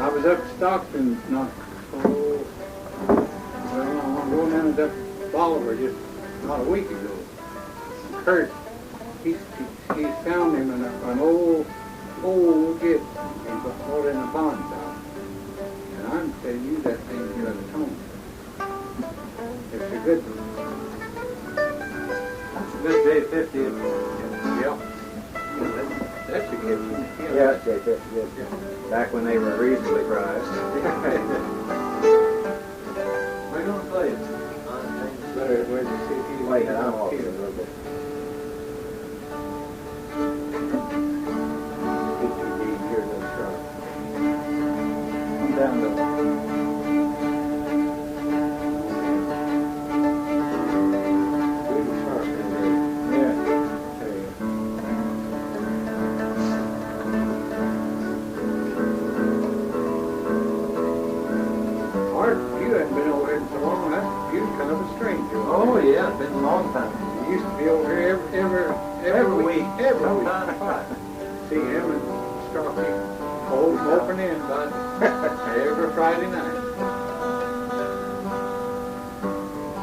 I was up at Stockton not, well, I'm going down to Bolivar just not a week ago. Kurt, he found him in an old Gibson. He bought it in a pawn shop. And I'm telling you, that thing's got a tone. It's a good one. It's a good J50. Yeah. That's a Gibson. Yeah, it's J50. Yeah. Back when they were reasonably priced. We're going to play it. Where'd you see if you Wait, I'm off here a little bit. 50 feet here in the truck. I'm down to... Oh yeah, it's been a long time. He used to be over here every week. Sometime five. See him and Stockton open in about every Friday night.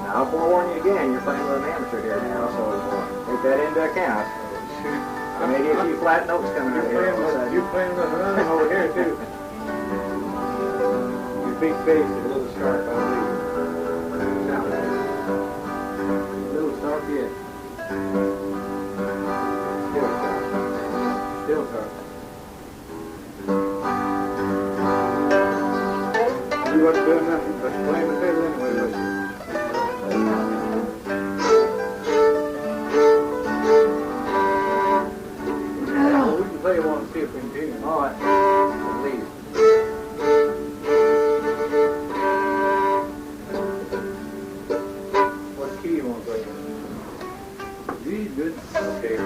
Now I'll forewarn you again, you're playing with an amateur here now, so take that into account. There may be a few flat notes coming out here. You're playing with another over here too. Your big bass is a little sharp, I believe. Yeah. Still sharp. You wasn't doing nothing but playing the fiddle anyway, was you? Well, we can play one and see if we can do it. All right. At least. What key you want to play? Really good. Okay.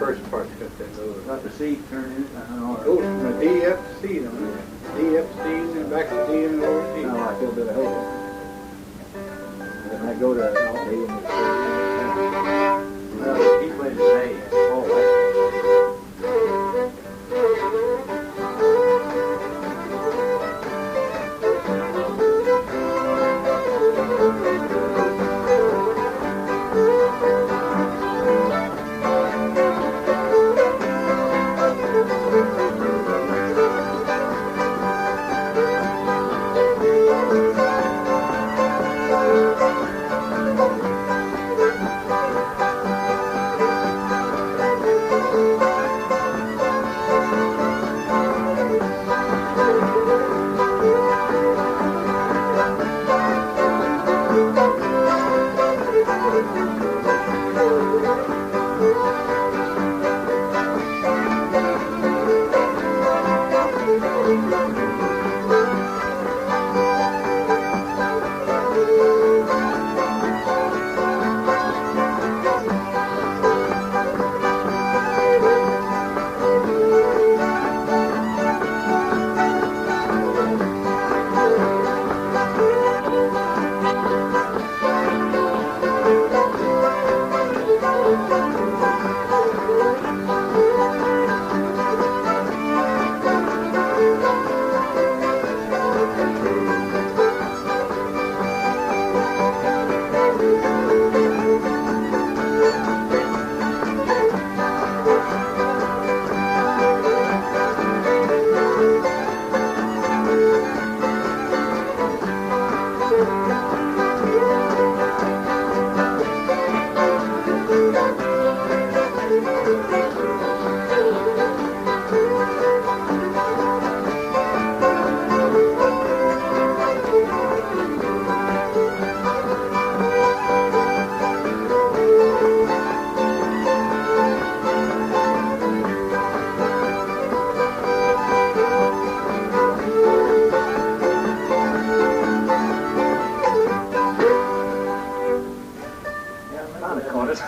first part's got that lower. Got the C turned in. It goes from a D, F, to C, don't it? D, F, C, and then back to D and lower C. No, like a little bit of hope. Then I go to D and the he plays an A. Oh,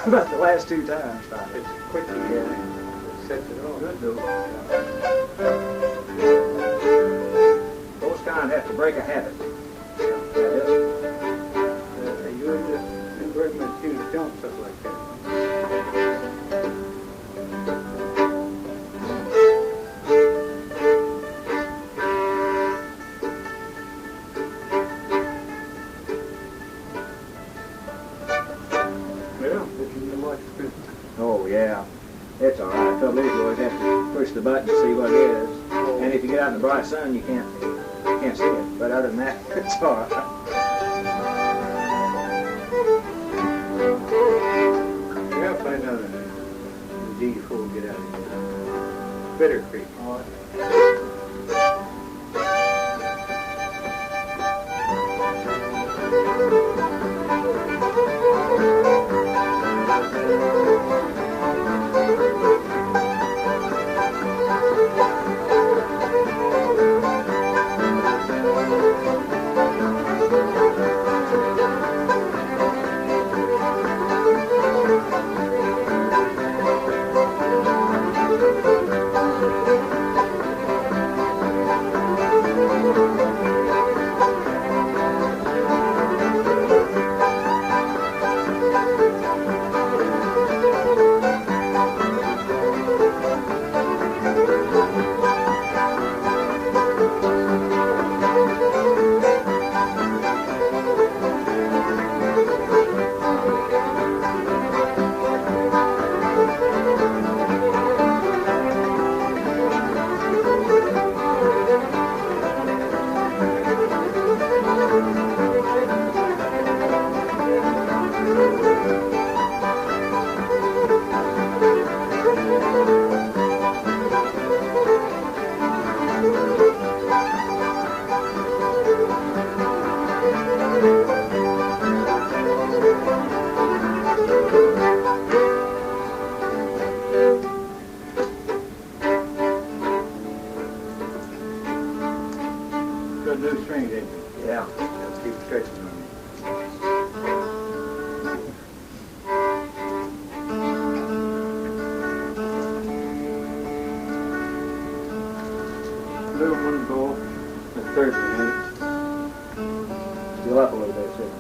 about the last two times. It's quickly, yeah. It sets it off. Good though. Those kind have to break a habit. You would just recommend you to jump stuff like that. Oh yeah, it's all right. Trouble is, you always have to push the button to see what it is. And if you get out in the bright sun, you can't see it. But other than that, it's all right. We gotta find out the D before we get out of here. Bittercreek. New string, didn't you? Yeah. Just keep stretching on it. third one, Still up a little bit, too.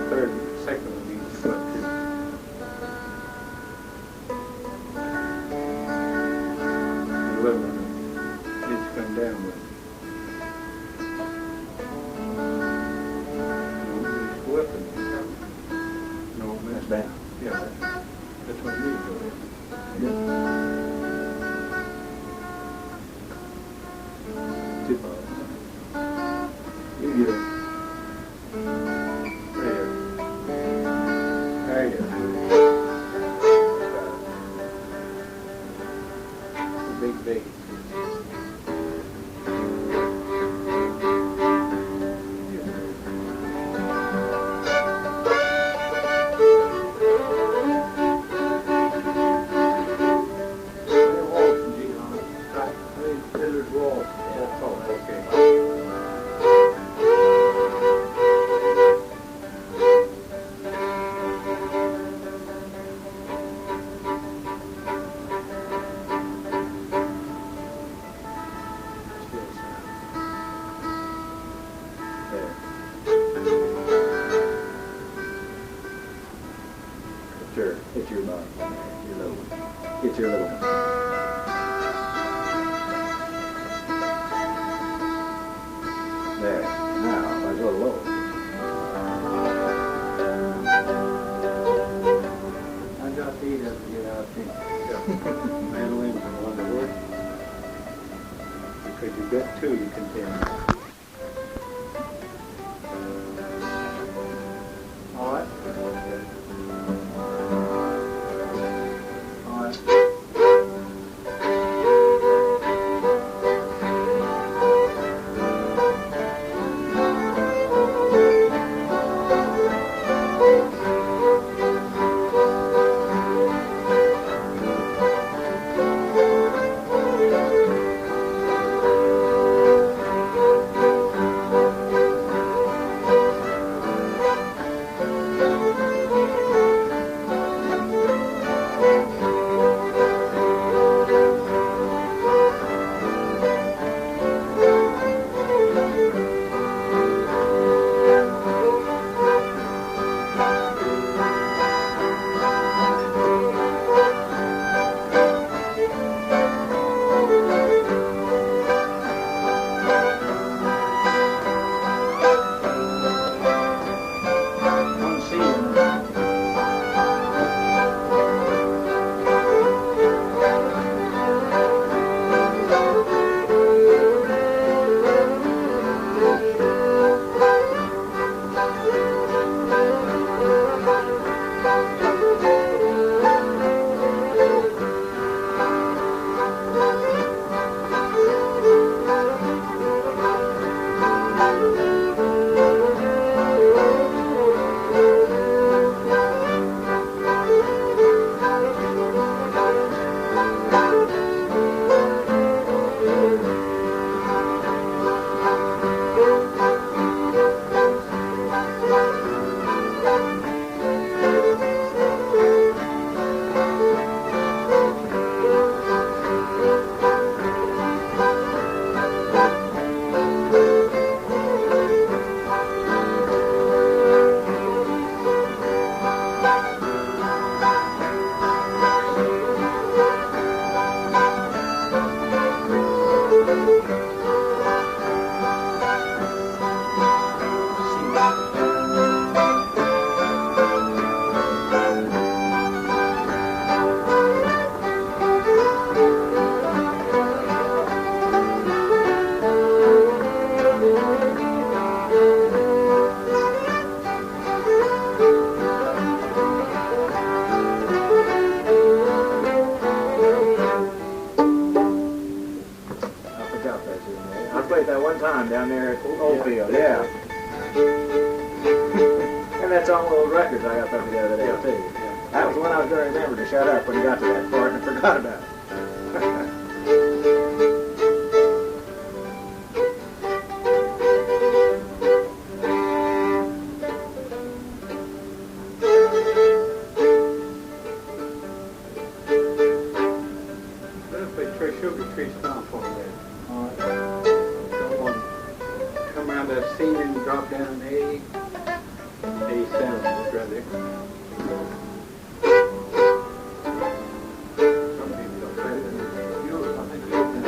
third, second one needs to go up too. The little one needs to come down with it. No, it's whipping. No, That's man. down. Yeah, that's what it needs to go. Too far. You get it. There. There you go. Big bass. Fiddler's Waltz. That's all. Okay. There. Sure. Hit your bottom. Your little one. Hit your little one. There. Now, might as well lower. I got these up to get out of things. Mandolins are one of the worst. Because you've got two you can tell. All right. All right. time down there at Oldfield, yeah. And that's all those records I got put together there, too. That was when I was going to remember to shut up when you got to that part and I forgot about it. for a sugar tree stump over there. All right. Got one. Come around that scene and drop down an A. A7 right there. Some people don't say that. Yours, I think yours is.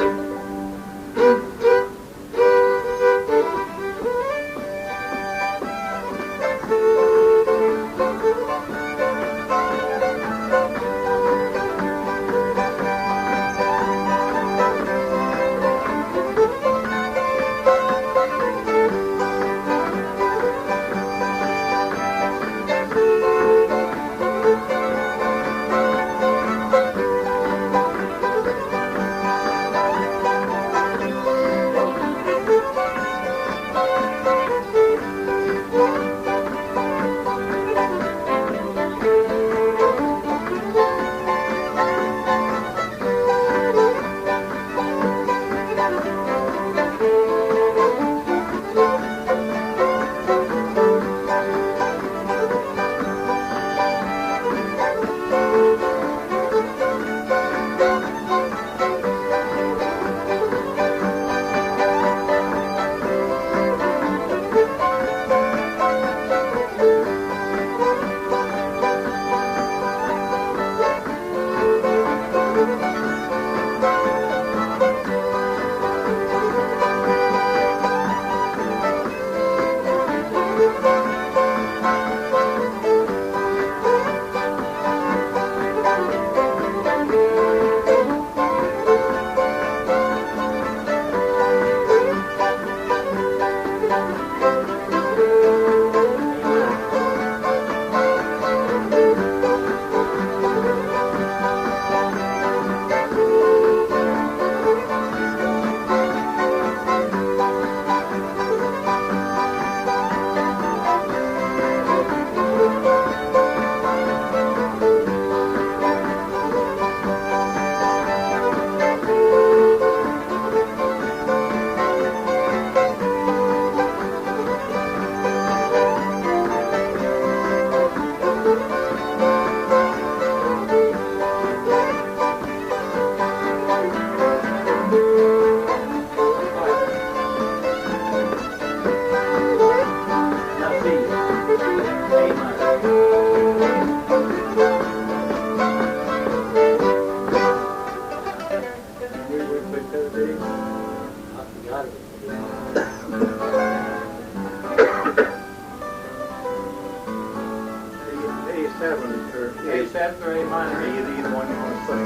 A7 or A minor, either one you want to play.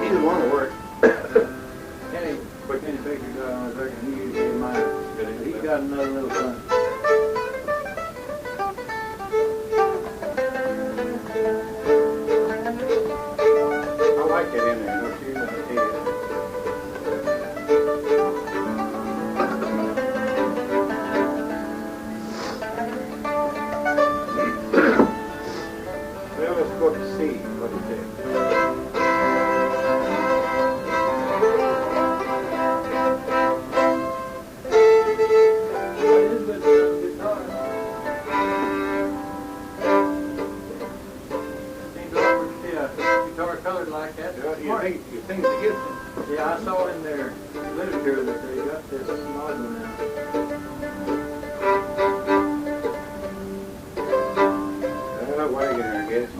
Either one will work. Kenny Baker got on his record, he used A minor. He got another little son. I like that in there, don't you? Well, let's go to C, what it is. Colored like that. You think the Gibson? Yeah, I saw in their literature that they got this model now. Wagoner, I guess.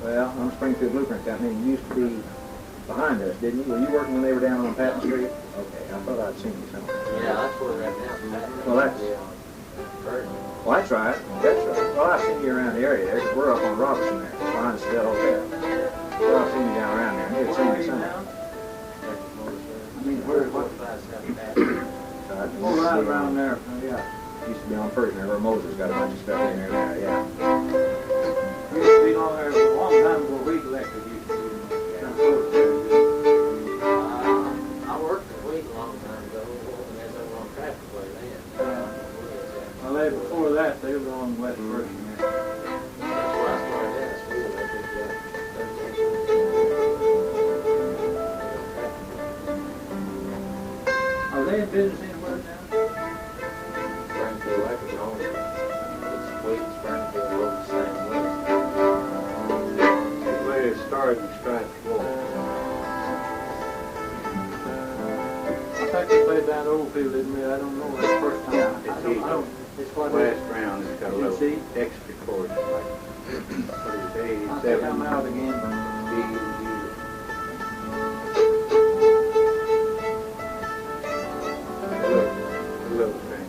Well, on Springfield Blueprint Company, you used to be behind us, didn't you? Were you working when they were down on Patton Street? Okay, I thought I'd seen you somewhere. Yeah, that's where right now. Well, that's... Well, that's right. That's right. Well, I've seen you around the area there, 'cause we're up on Robertson there, behind the Fiddle Hotel. Well, I've seen you down around there, and you'd seen me somewhere. I mean, where, what? Oh, right around there, yeah. Used to be on Persian, where Moses got a bunch of stuff in there now, yeah. We used to be on there a long time ago, we elected you. I worked a week a long time ago, and there's over on traffic way then. Well, they, before that, they were on West Virginia. That's where I started at, school elected, Are they in business anywhere now? Springfield Electric owns it. It's Sweet Springfield, both the same way. They started in Stripes Waltz. I think they played down Oldfield, didn't we? I don't know. That's the first time. Yeah, I don't. It's what last round, it's got a little see? extra chord, like, what is it, I think I'm out again. B and G. Little thing.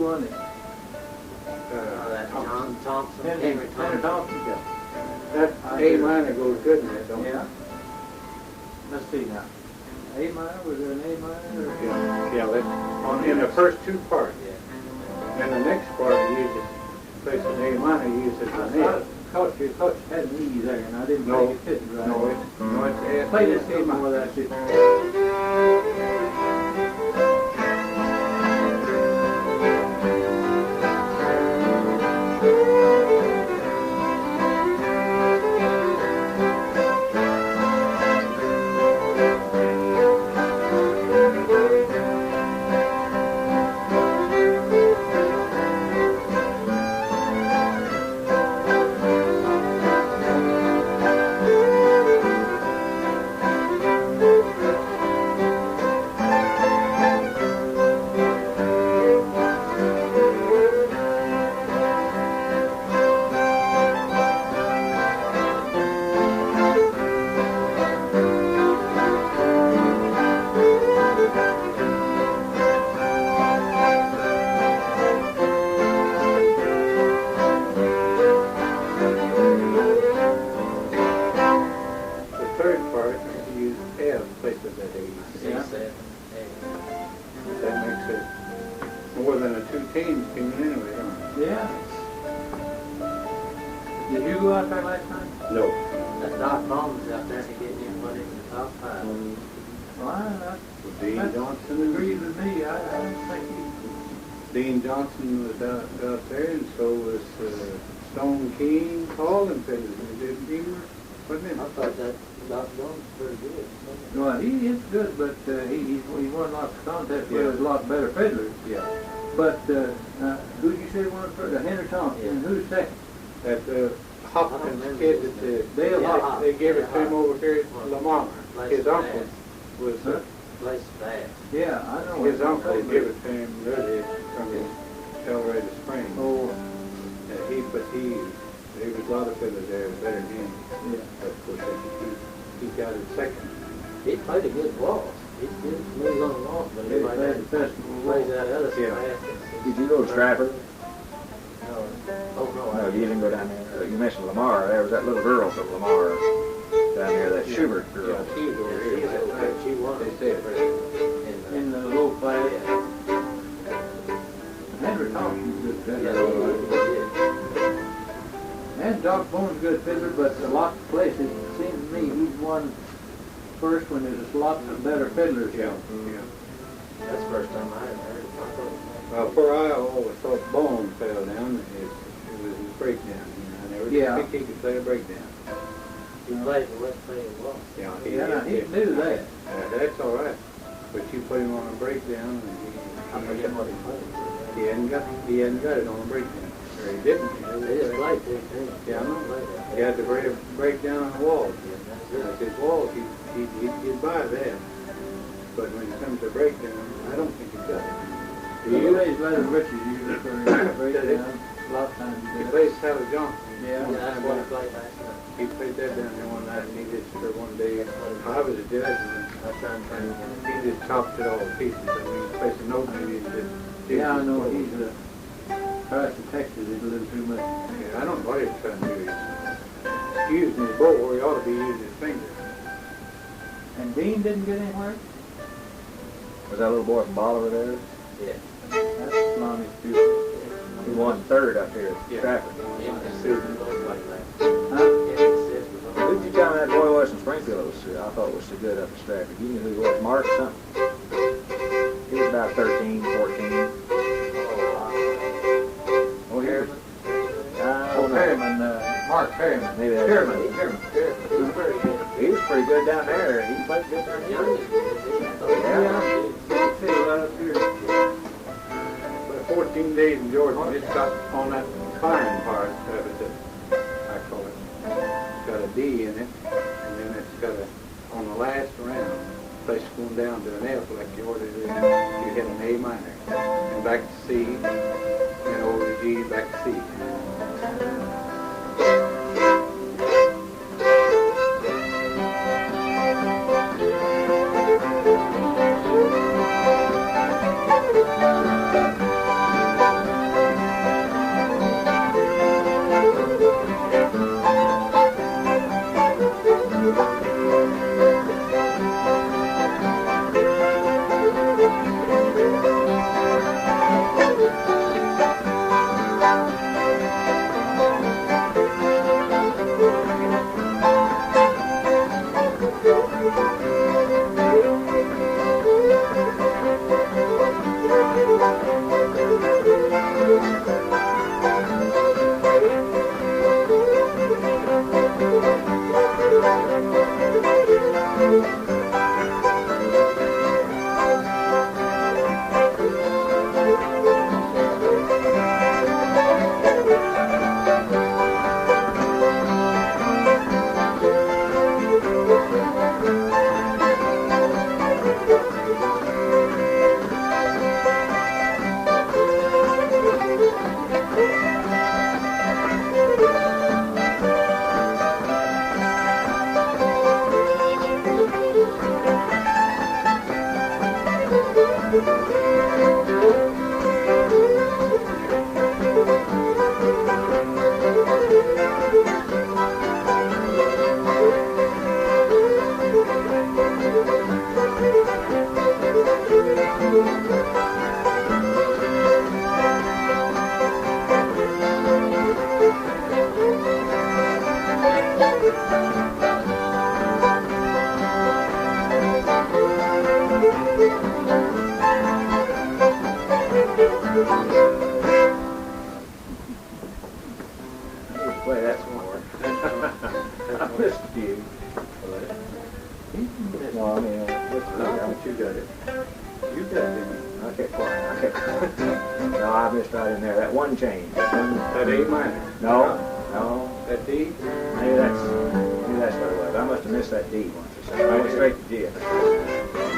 won it? That John Thompson, Henry Henry Thompson. Thompson. That A minor goes good in that, don't it? Yeah. Let's see now. A minor, was there an A minor? Or? Yeah, that's in the first two parts. Yeah. And the next part he uses, plays an A minor, he uses an I F. thought you had an E there, and I didn't No, think it fit right. no, it's F. Play this game minor. before that shit. Yeah. Did you go out there last night? No. That Doc Bowman's out there to get anybody in the top five. Well, Dean that Johnson agrees with me. I don't think he... Dean Johnson was out there, and so was Stone King, all them fellas. He wasn't I it? thought that Doc Bowman's pretty good. Well, he is good, but he won lots of contests where there's a lot better fiddlers. Yeah. But who'd you say won first? Henry Thompson. Yeah. And who's second? That Hopkins kid that Dale Hopkins. they gave it to him over here at Lamar. His uncle was, Place fast. Yeah, I know. his what you're uncle saying, gave it to him really from Colorado Springs. Oh, There was a lot of fellas there better than him. yeah. But of course, he got it second. He played a good waltz. He's good smooth on the waltz, but They everybody played that the festival. plays that other Yeah. fast. Did you go to Stratford? No. Oh, no. No, you didn't go down there. You mentioned Lamar. There was that little girl from Lamar down there, that Schubert girl. Yeah, she was over Yeah, here. she was over there. She won. They said. In the low class. Yeah. Henry Thompson's good Yeah, fiddler. he did. And Doc Bone's a good fiddler, but a lot of places, it seems to me, he's won first when there's lots of better fiddlers. Yeah, here. yeah. That's the first time I ever heard him. I thought, Where I always thought Bone fell down, it was his breakdown. I never Yeah. think he could play a breakdown. he played the West Plains waltz. Yeah, He knew that. That's all right. But you put him on a breakdown, and I forget what he played. he hadn't got it on a breakdown. Or he didn't. They just played two things. Yeah, I know. Played He had to breakdown on the walls. That's Like it. his walls, he'd buy that. But when it comes to breakdown, I don't think he got it. He plays better than Richard usually for a breakdown. A lot of times He he does. plays Sally Johnson. Yeah. Yeah, that's what he played last night. He played that down there one night, and he just, for one day, I was a judge, and I tried to find him. he just chopped it all to pieces. I mean, he plays a note, and he just... Yeah, I know he's tries to Texas it a little too much. Yeah, I don't know what he's trying to do. He's using his bow where he ought to be using his finger. And Dean didn't get anywhere? Was that little boy from Bolivar there? Yeah. That's Lonnie's too. He won third up here at Yeah. Stratford. Him and Susan both like that. Huh? Him and Sis was on. Who did you tell me that boy was from Springfield? I thought was so good up at Stratford. You knew who he was? Mark something? He was about 13, 14. Oh, Harriman? Oh, Perryman, Mark Perryman. Maybe that's Perryman. his name. He was pretty good. He was pretty good down there. He played good down Young here. as good. I thought he was good. See, right up here. But 14 days in Georgia, just got on that climb part of it, I call it. It's got a D in it, and then it's got on the last round, place going down to an F like you ordered it, you hit an A minor, and back to C, and over to G, back to C. Play that some more. I missed a few. No, I mean, But you got it. You got it. I kept playing. I kept No, I missed right in there. That one change. That A minor. No, no. That D. Maybe that's what it was. I must have missed that D once or something. I went straight to G.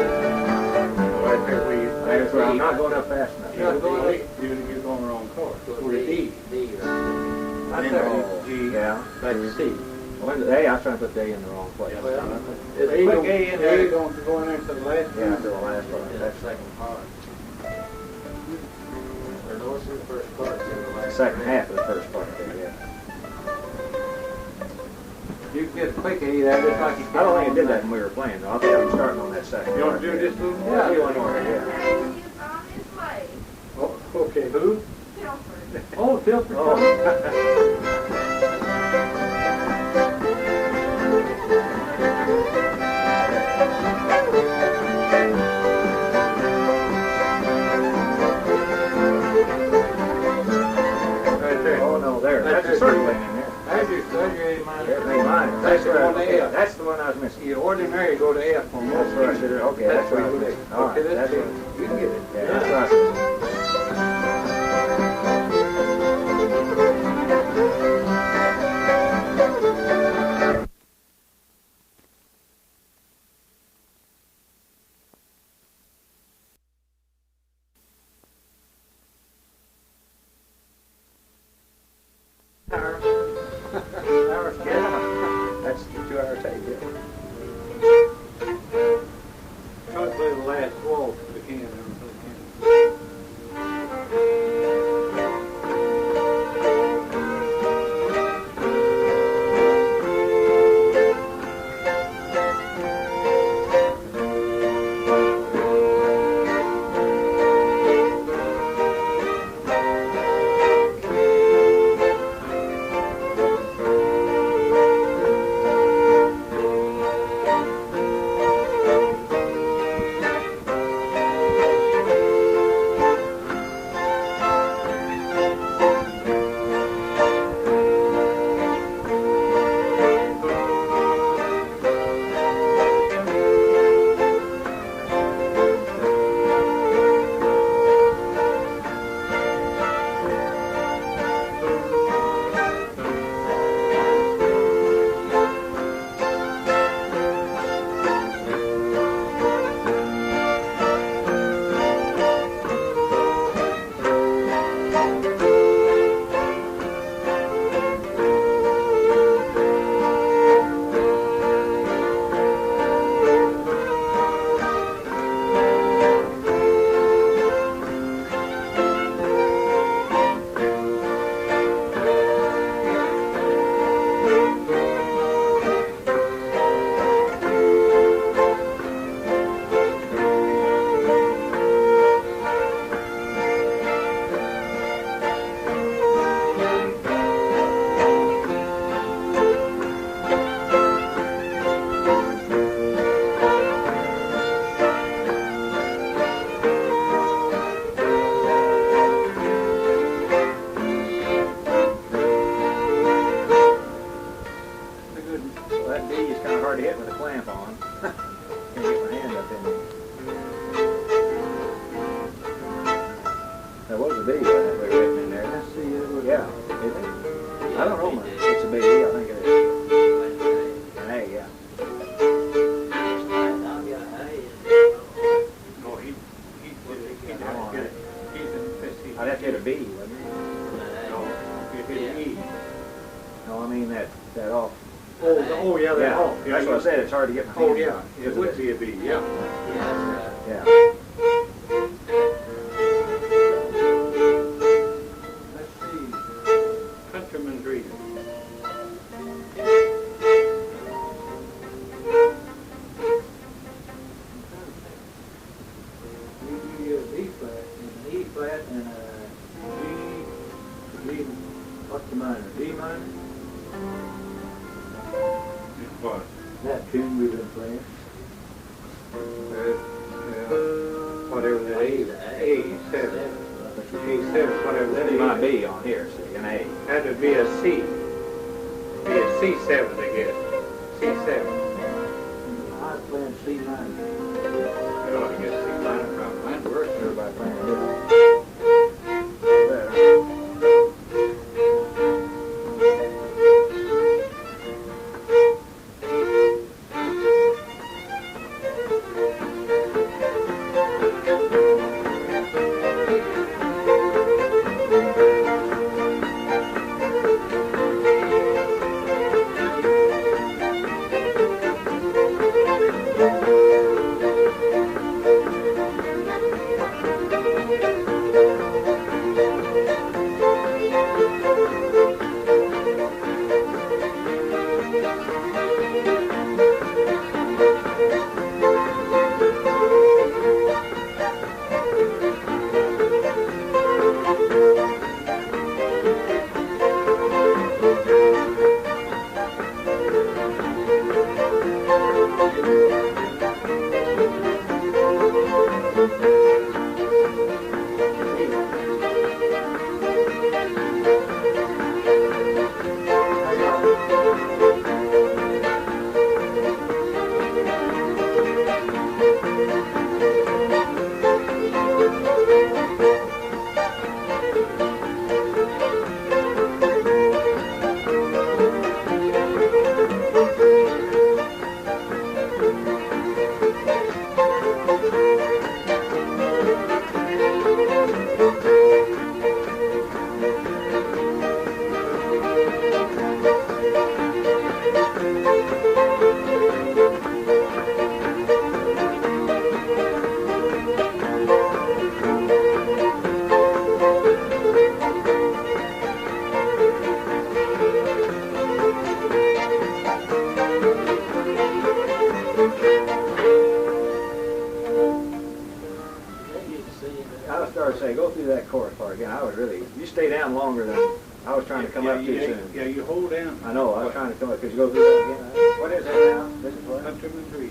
Right there where you. That's where I'm not going up fast enough. You're going the wrong chord. Or We're D. D right That's Oh, G. yeah. That's C. When the A, I was trying to put the A in the wrong place. Well, It's A quick don't, A in A there. don't go in there to the last. Yeah, to the last part. in the second part. Or no, it's in the first part, it's in the last. Second half of the first part there, yeah. You can get a quick A there, just like you I can. don't think it did that when we were playing, though. I think I'm starting on that second You want part to do there. this little Yeah, more? do one more, yeah. Oh, okay. Who? Oh, Tillford Oh. Jones. Right there. Oh, no, there. That's a circling in there. There's your A minor. There's A minor. That's the one okay. F. That's the one I was missing. You ordinary go to F on That's most where I keys. should have, okay, that's where I was missing. All right, Okay, that's that's it. it. You can get it. Yeah, that's where I was missing. Yeah, that's the 2-hour tape, yeah. Try to play the last waltz if you can. There was a B, I think, written in there. Let's see, it was. Yeah, is it? I don't know, man. It's a B, I think it is. An A, yeah. No, he's in fifth. I'd have to hit a B, wouldn't it? No, you hit an E. No, I mean that off. Oh, yeah, that Yeah, off. that's what I said, it's hard to get my Oh, hands yeah, on it because of would this. be a B, yeah. Yeah. Let's see. Countryman's Reading. You get a B flat, and an E flat, and a minor? D minor? What? That tune we've been playing. Whatever that is, A7. A7, whatever that It is. might be on here, see, an A. That would be a C. Be a C7, I guess. C7. I was playing C minor. You ought to get C minor from Mine works, everybody playing it. Better. Yeah, you hold down. I know, I was trying to come up. Could you go through that again? What is that now? This is what? Countryman 3.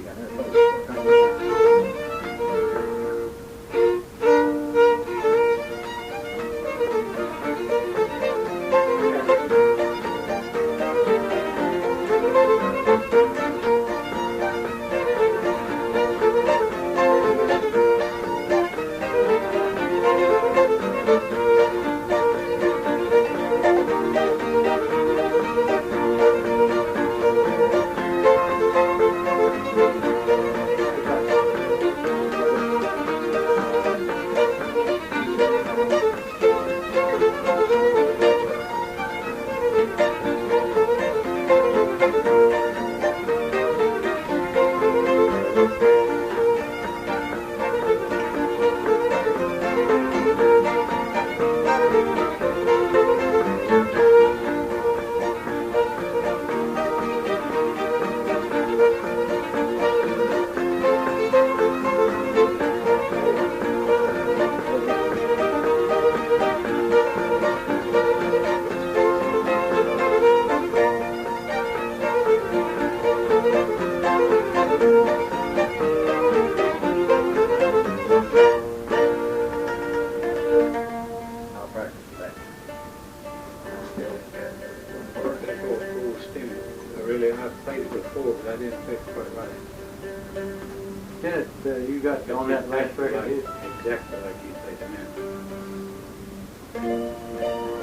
You got on that last record. Exactly like you say to me.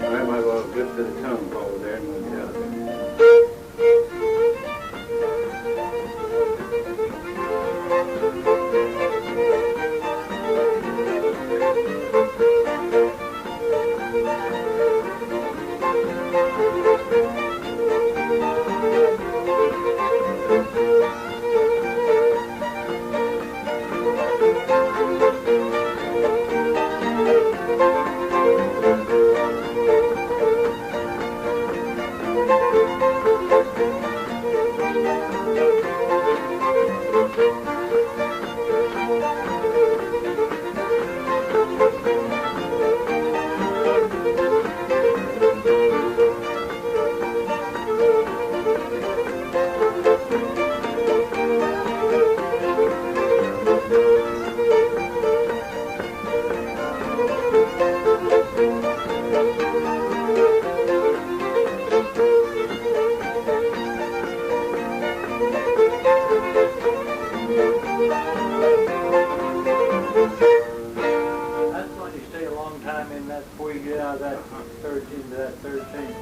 I might as well get to the tone over there and we'll get out of it. time in that before you get out of that third into that third chain.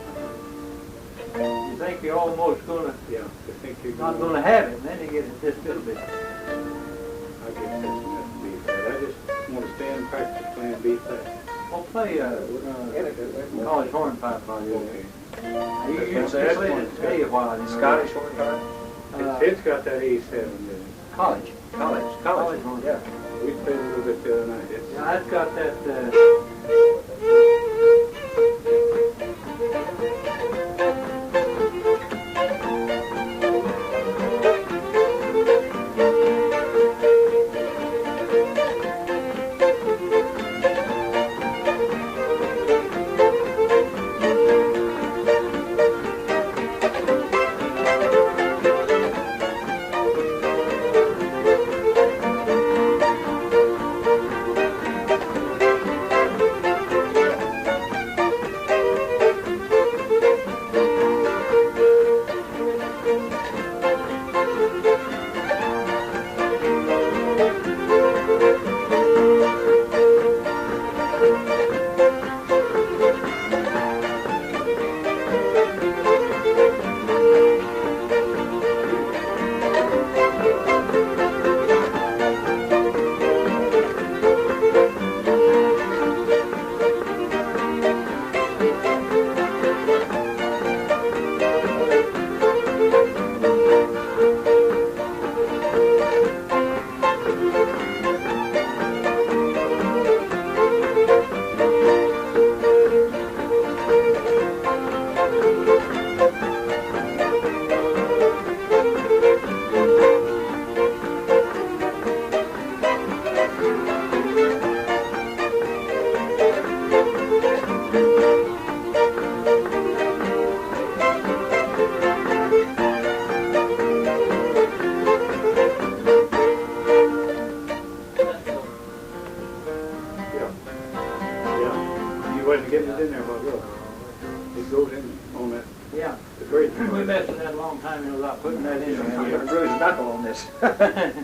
You think you're almost gonna Yeah, I think you're not gonna have it, and then you get it just a little bit. I get this enough to be flat. I just want to stay in practice playing B flat. Well, play college hornpipe while you're there. You What's play that? it stay a while, you know. Scottish hornpipe? It's got that A7 in it. College. College. horn. Yeah. We played a little bit the other night. Yeah, I've got that.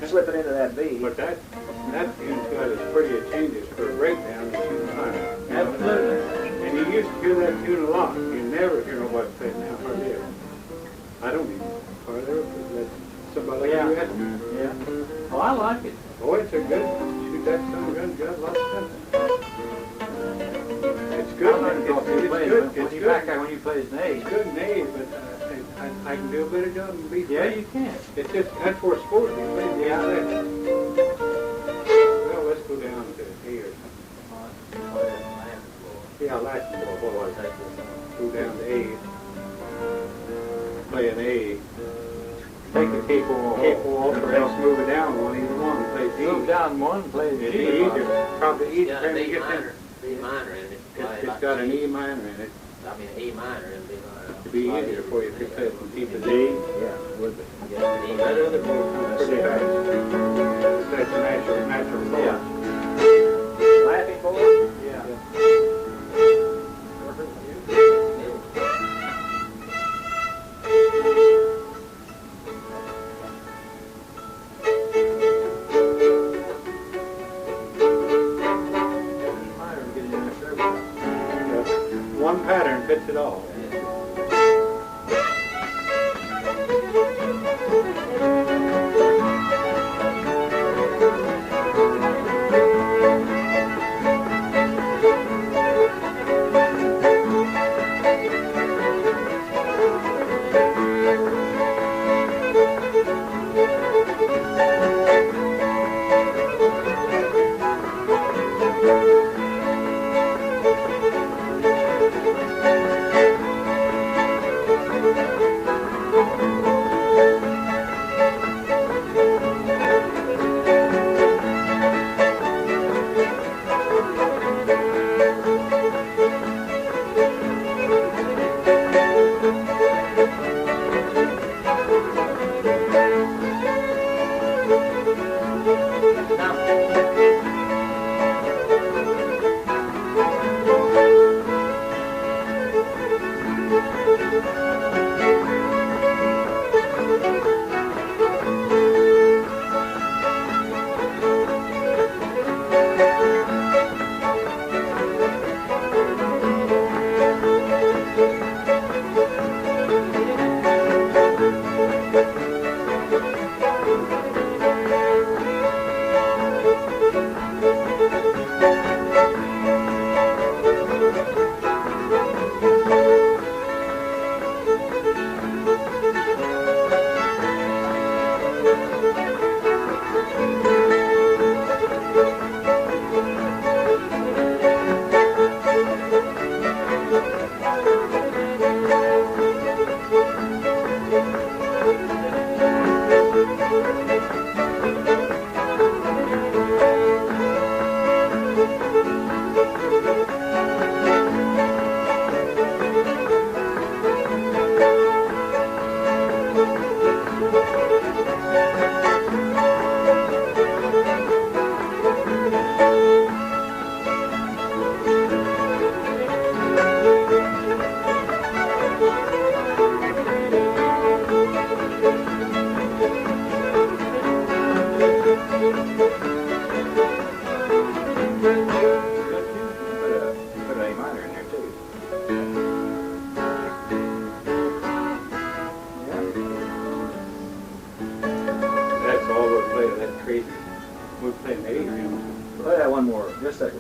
Slip it into that B. But that tune's got as pretty a changes for a breakdown as you can find. Absolutely. And you used to hear that tune a lot. You never hear nobody play it now, hardly ever. I don't even hardly ever let somebody like you ask me. Yeah. Oh, I like it. Oh, it's a good, shoot that son gun, got a lot of stuff. It's good. It's good. When you back out, when you play his name. It's good in A, but I can do a better job in B. Yeah, you can. It's just, that's for sport. You play the outlet. Well, let's go down to A or something. Yeah, last ball, boy. Go down to A. Play an A. Take the capo off, or else move it down one, either one, play D. Move down one, play the It's G. easier, probably easier Yeah, for him to D get minor. there. D minor in it. It's got an E minor in it. I mean, E minor and D minor. It'd be easier for you if you play from keep the D. Yeah, would be. Yeah, D That minor. other ball comes pretty fast. That's a natural flow. Yeah. Laughing boy? Yeah. One pattern fits it all.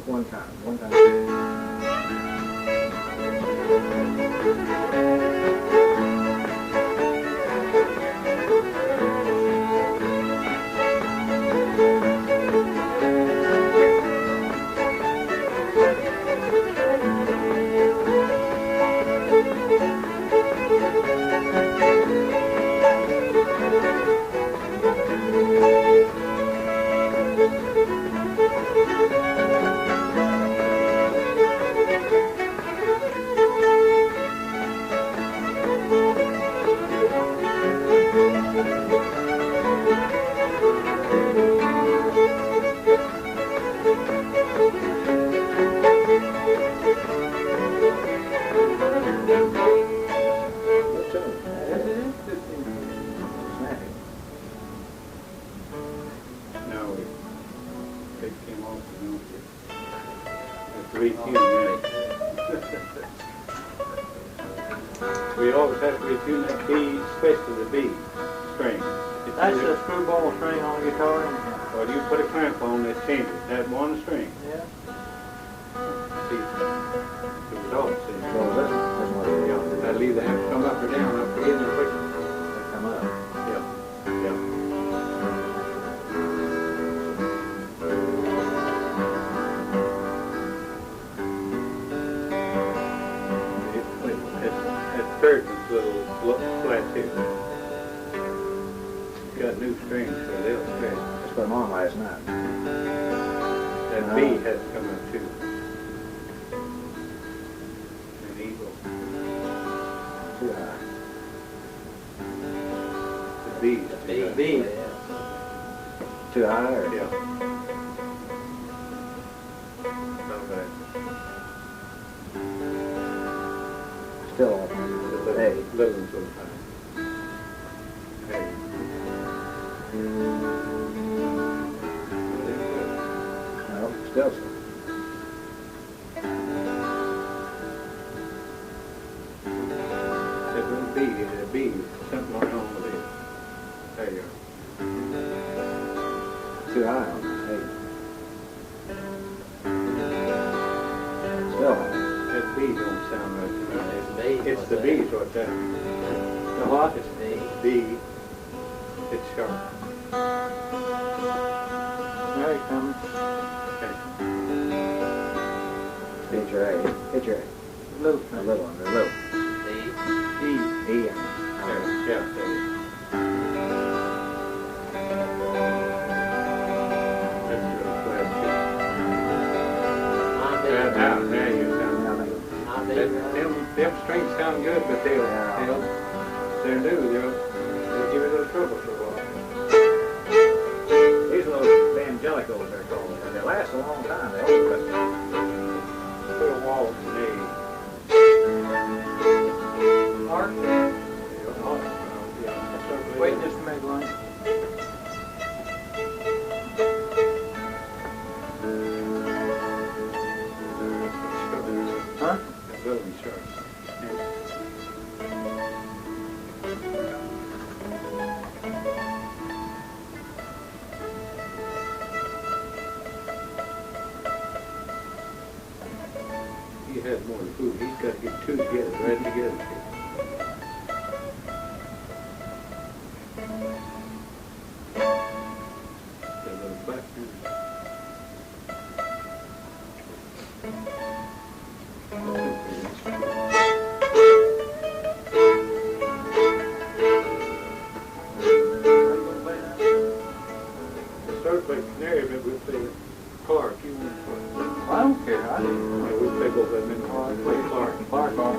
one time. We always have to retune that B, especially the B string. That's a screwball string on a guitar. Or you put a clamp on it, change it. That one string. Yeah. See, it was all see. Well, that's what it is. Yeah, I'd either have to come up or down, up or in or quick. Come up. Yeah, yeah. That third one's a little flat too. Got new strings, so they'll stretch. Just put them on last night. That B has to come up too. An eagle. Too high. The B is too high. B. Too high or? Yeah. Not bad. Still on. Hey. Little one's so high. Hey. No, still. It wouldn't be, it'd be something going on with it. There you go. Too high on that. Hey. Still high. That B don't sound right to me. It's the B, What's so it's that. The what? It's B. It's sharp. There he comes. Okay. Hit your A. Hit your A. Little A string. little one. A little. D. E. E. There, yeah, there. That's a little flat I'm too. Now you sound. I'm Them strings sound good, but they're new. They'll give you a little trouble for a while. These are those Angelicals, they're called. And they last a long time. They hold it. Put a waltz in Art. Wait just a minute, Lonnie. Huh? Very sharp. He has more than food. He's got to get two together, right together. That little black dude. Start playing canary, but we'll play Clark. You want to play? I don't care. I didn't. Yeah, we'll play both of them in Clark. Play Clark. Clark on.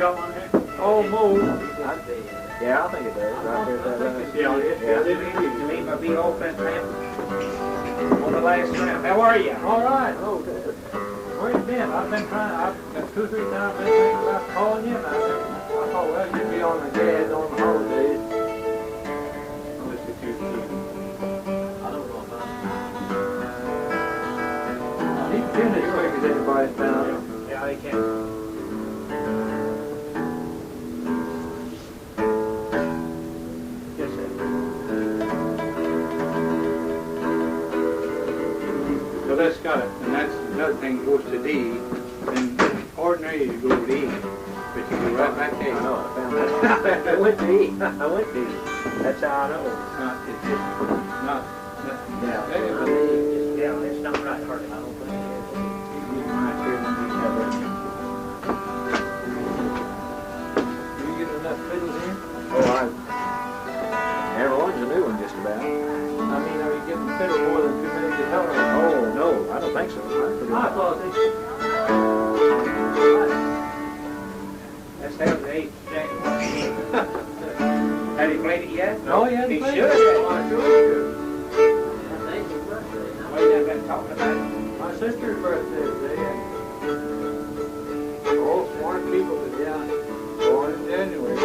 got one here? Almost. Yeah, I think it does. Right there, that last. You mean my big old fat man? On the last round. How are you? All right. Oh, good. Where you been? I've been trying. I've got 2 or 3 times been thinking about calling you, and I thought, well, you'd be on the gas on the holidays. I don't know about He's been as quick as anybody's found him. Yeah, he can. Yes, sir. So that's got it, and that's another thing goes to D, and ordinary you go to E, but you go right back to A. I know, I found that. I went to E. I went to E. That's how I know. It's just not. Yeah. Yeah, it's not right, hardly. I don't think it is. You get enough fiddles in? Oh, everyone's a new one just about. I mean, are you getting fiddle more than 2 many guitars? Oh, no, I don't think so. I thought they... That's how the eighth thing. Have you played it yet? No, he hasn't played should. it. Why you not been talking about it? My sister's birthday today. All smart people that born in January.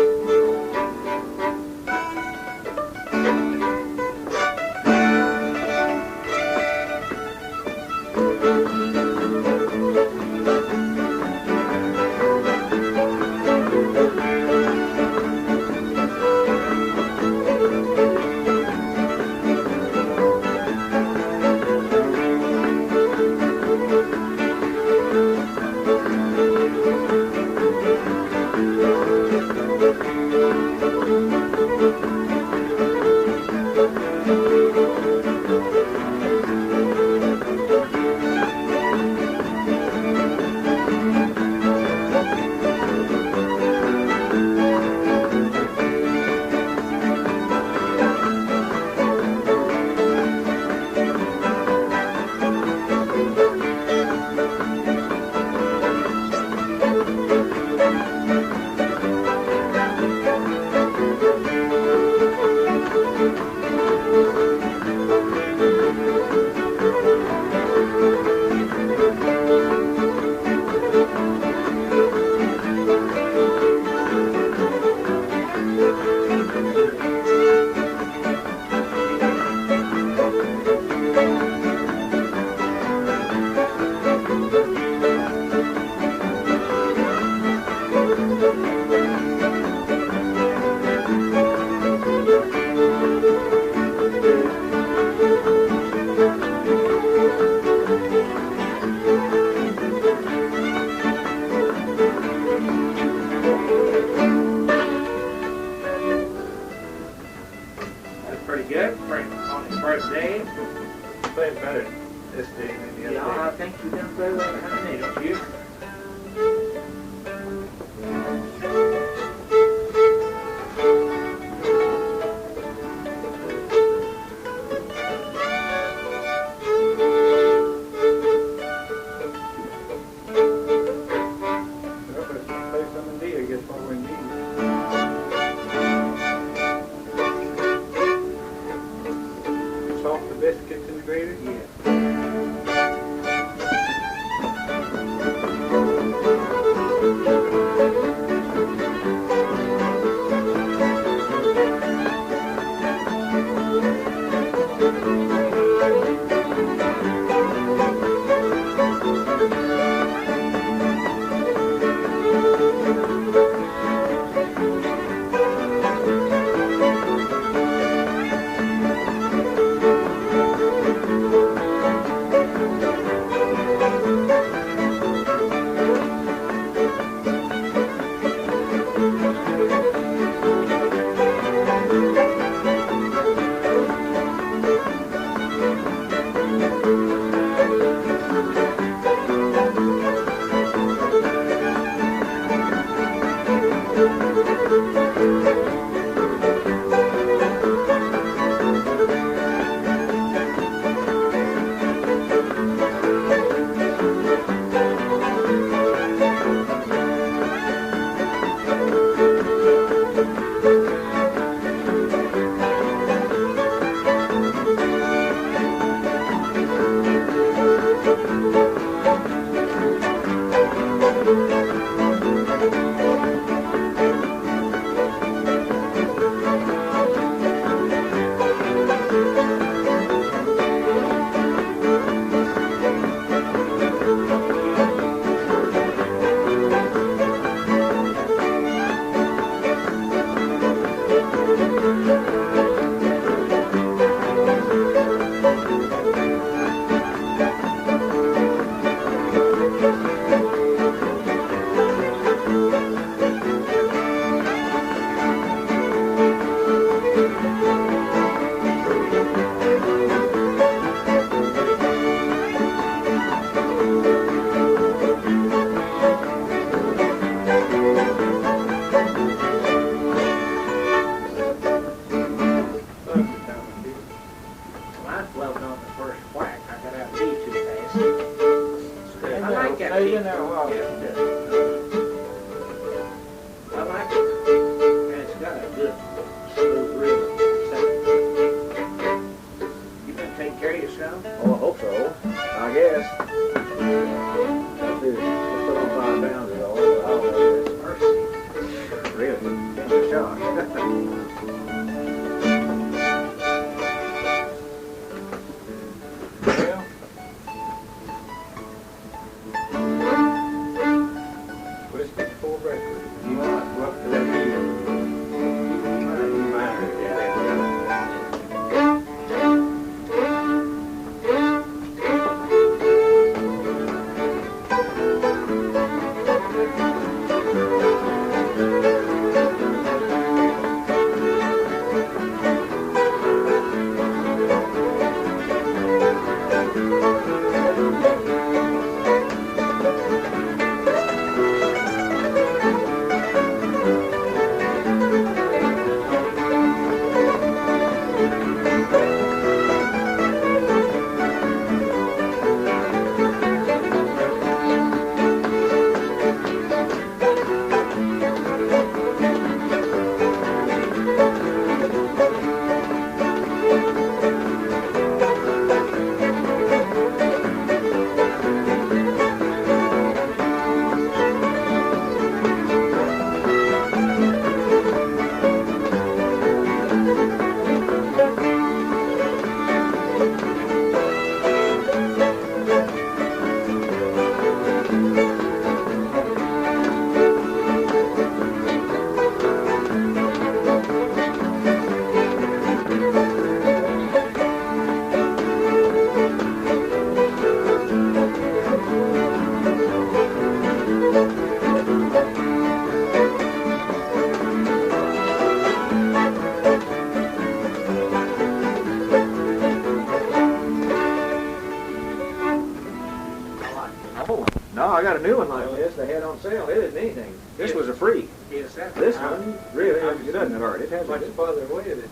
a new one like this they had on sale. It isn't anything. This was a free. Yes, This one really it doesn't hurt. It has a much good, farther away than it's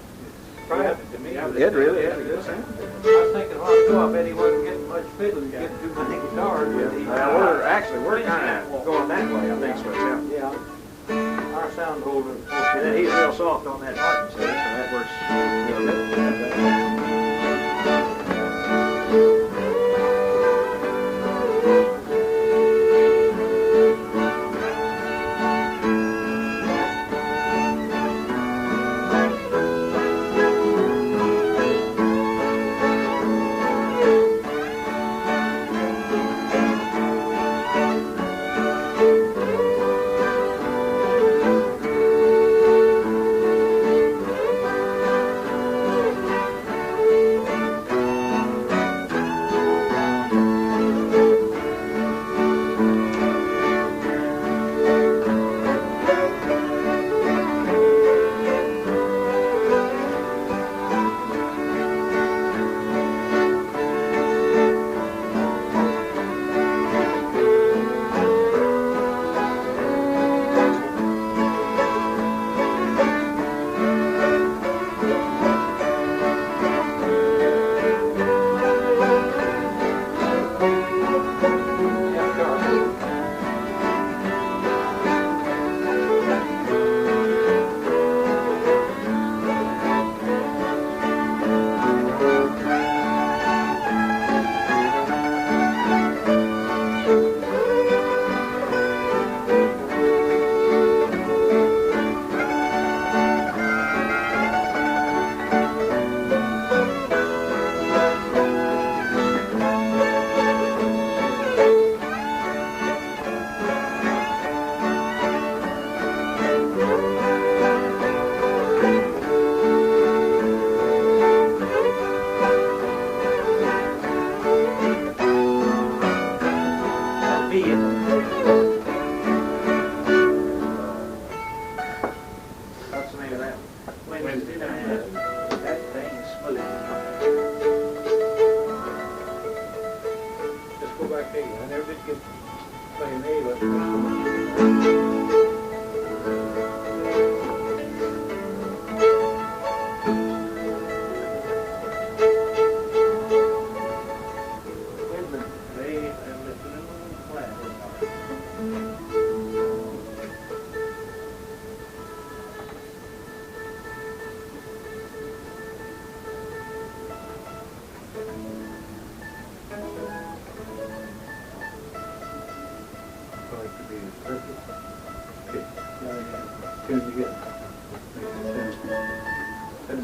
private to me. it really has a good sound. I was thinking, well, I bet he wasn't getting much fiddling, getting too many guitars. Well, we're kind of going that way. I think so. Yeah. Yeah. Our sound holder. And then he's real soft on that marking set, so that works real good.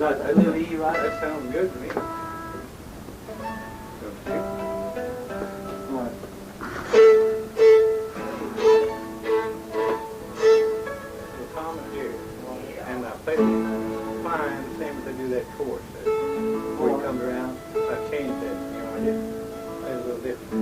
A little E, right? That sounds good to me. The Tom and Jerry, and I played fine, the same as they do that chorus. Before he comes around, I changed that. You know, I just played a little different.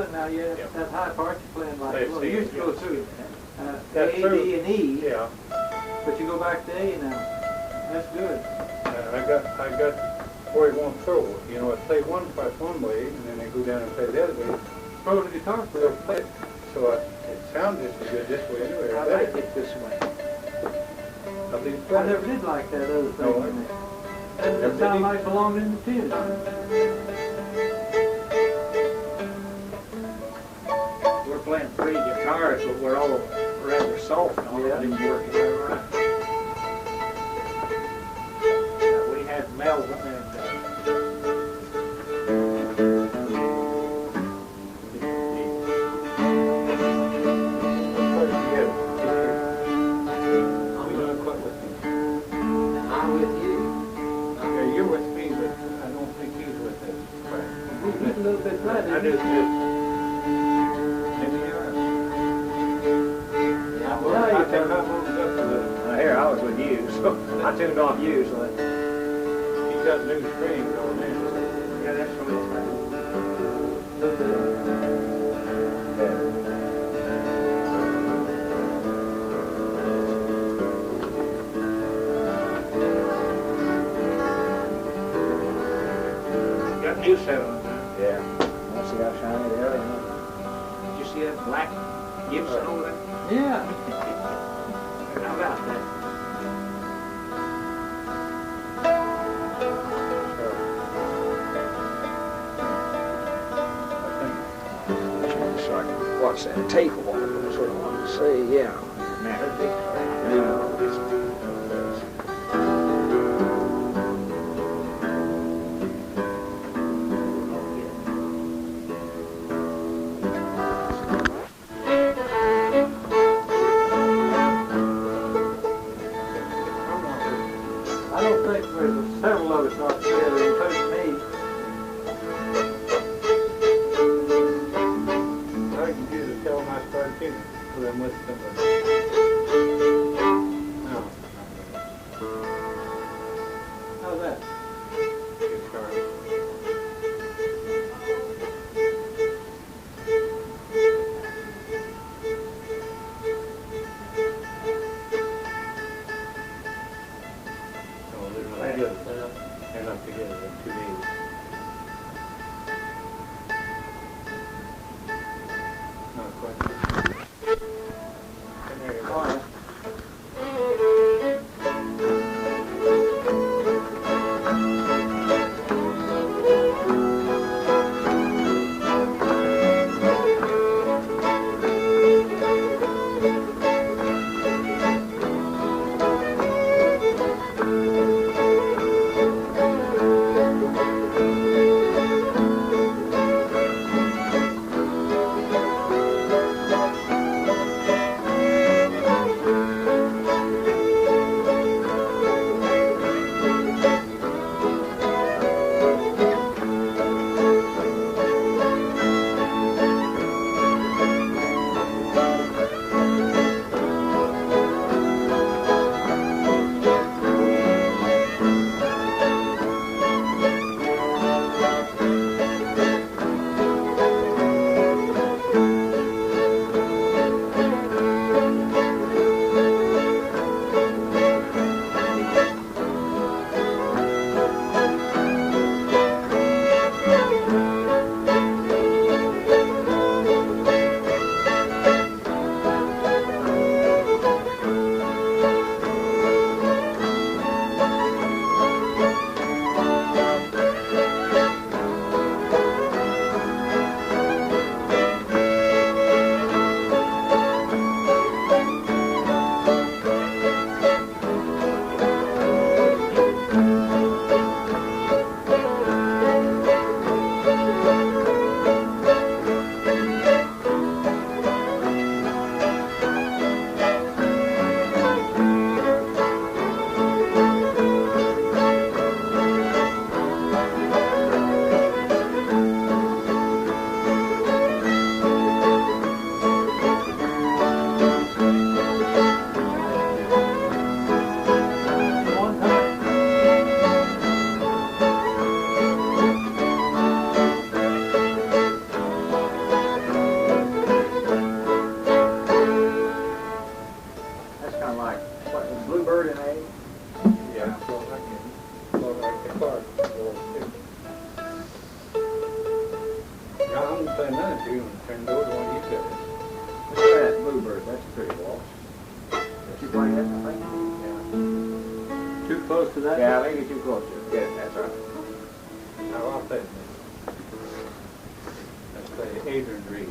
it now, yeah. Yeah. That high part you're playing like, Let's well, see, you used to go yeah. through That's A, true. D, and E, Yeah. but you go back to A now. That's good. I got where he won't throw. You know, I play one part one way, and then I go down and play the other way. Throw the guitar So player. I play it. So it sounds just as good this way anyway. I like it this way. I'll be I never did like that other thing. No, It sounded like it belonged in the tune. We're playing three guitars, but we're all rather soft on it. Didn't work very right. We had Melvin and I'm with you. Yeah, you're with me, but I don't think he's with us. He's a little bit flat. I do too. Maybe you're right. I think I moved up a little. here I was with you, so I tuned off you, so that. He's got new strings on there. Yeah, that's what Got new seven. Yeah. Want to see how shiny they are? Did you see that black Gibson over there? Yeah. How about that? So I can watch that tape a while ago. That's what I wanted to say. Yeah. Man, her big fan. No, I don't think there's several of us not together, including me. I can use a tell my start too, because I'm with somebody. No. How's that? Guitar. Oh, they're not together. They're not together. They're 2 days. Not quite. And there you go. Oh, Thank play another tune and turn it over to one you said. Look at that Bluebird, that's a pretty waltz. Did you play that, I think? Too close to that? Yeah, maybe too close to it. Yeah, that's right. Now I'll play it. Let's play Adrian Reed.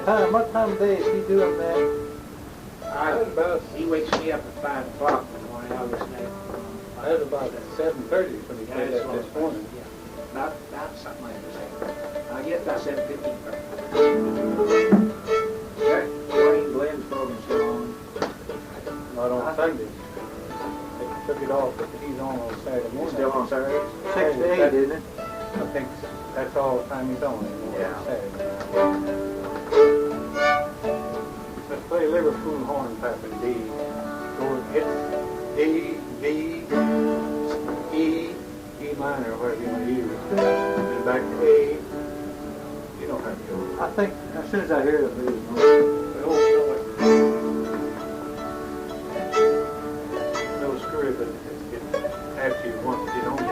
What time of day is he doing that? He wakes me up at 5 o'clock in the morning. I was listening. That was about 7:30 when he played that this morning. About something like that. I guess about 7:15. Wayne Glenn's program's still on. Not on Sundays. They took it off, but he's on Saturday morning. Still on Saturdays? 6 to 8, isn't it? I think that's all the time he's on anymore. Yeah. Saturday. Let's play Liverpool Hornpipe in D. Go hit D, B, E, E minor, whatever you want to use. Then back to A. You know how to go. I think as soon as I hear it, No screw it, but after you want to get on it.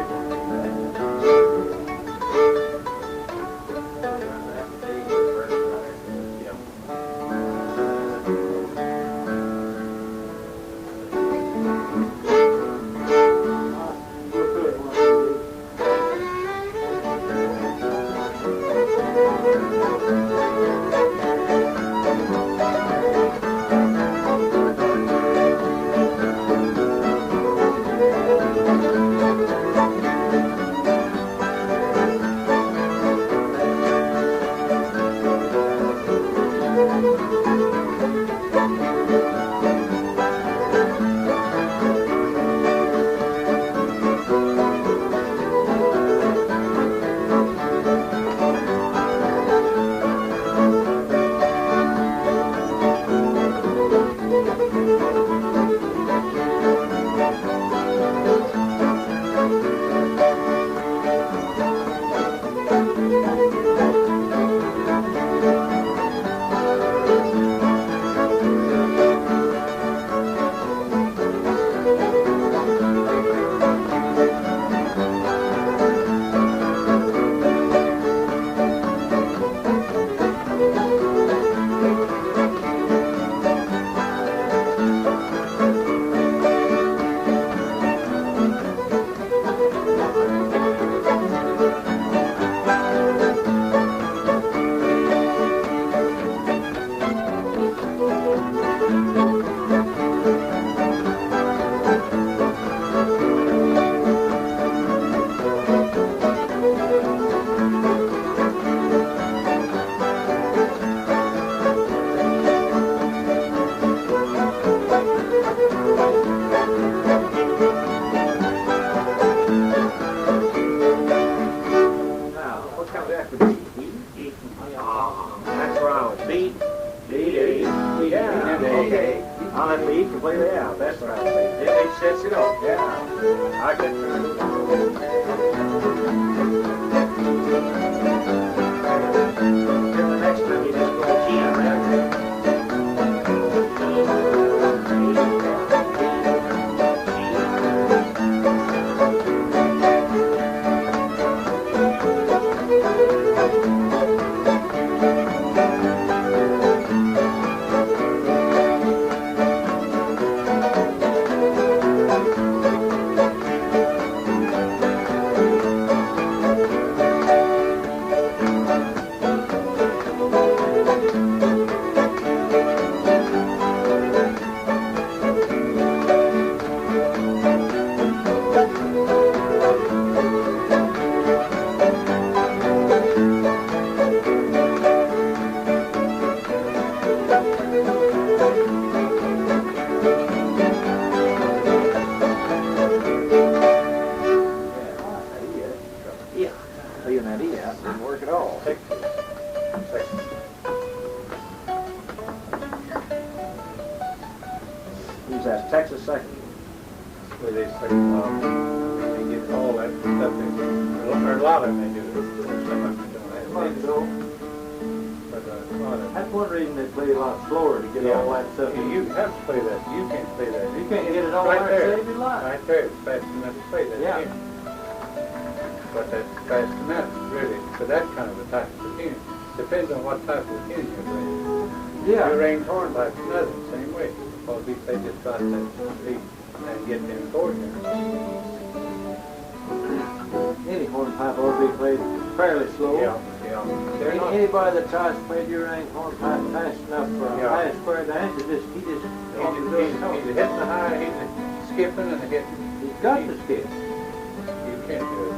They get all that stuff in. Or a lot of them they do. Some of them don't have it. But a lot of That's one reason they play a lot slower to get all that stuff. You have to play that. You can't play that. You can't get it all right right there. save your life. Right there. It's fast enough to play that. Yeah. Tune. But that's fast enough, really, for that kind of a type of tune. Depends on what type of tune you're playing. Yeah. Your range hornpipe is another, same way. Because we play just about that beat and get them chords in. Any hornpipe ought to be played fairly slow. Yeah. They're not, Anybody that tries to play your range hornpipe fast enough for a high square dance, he just he's hitting the high, he's skipping and hitting. He's got to skip. You can't do it.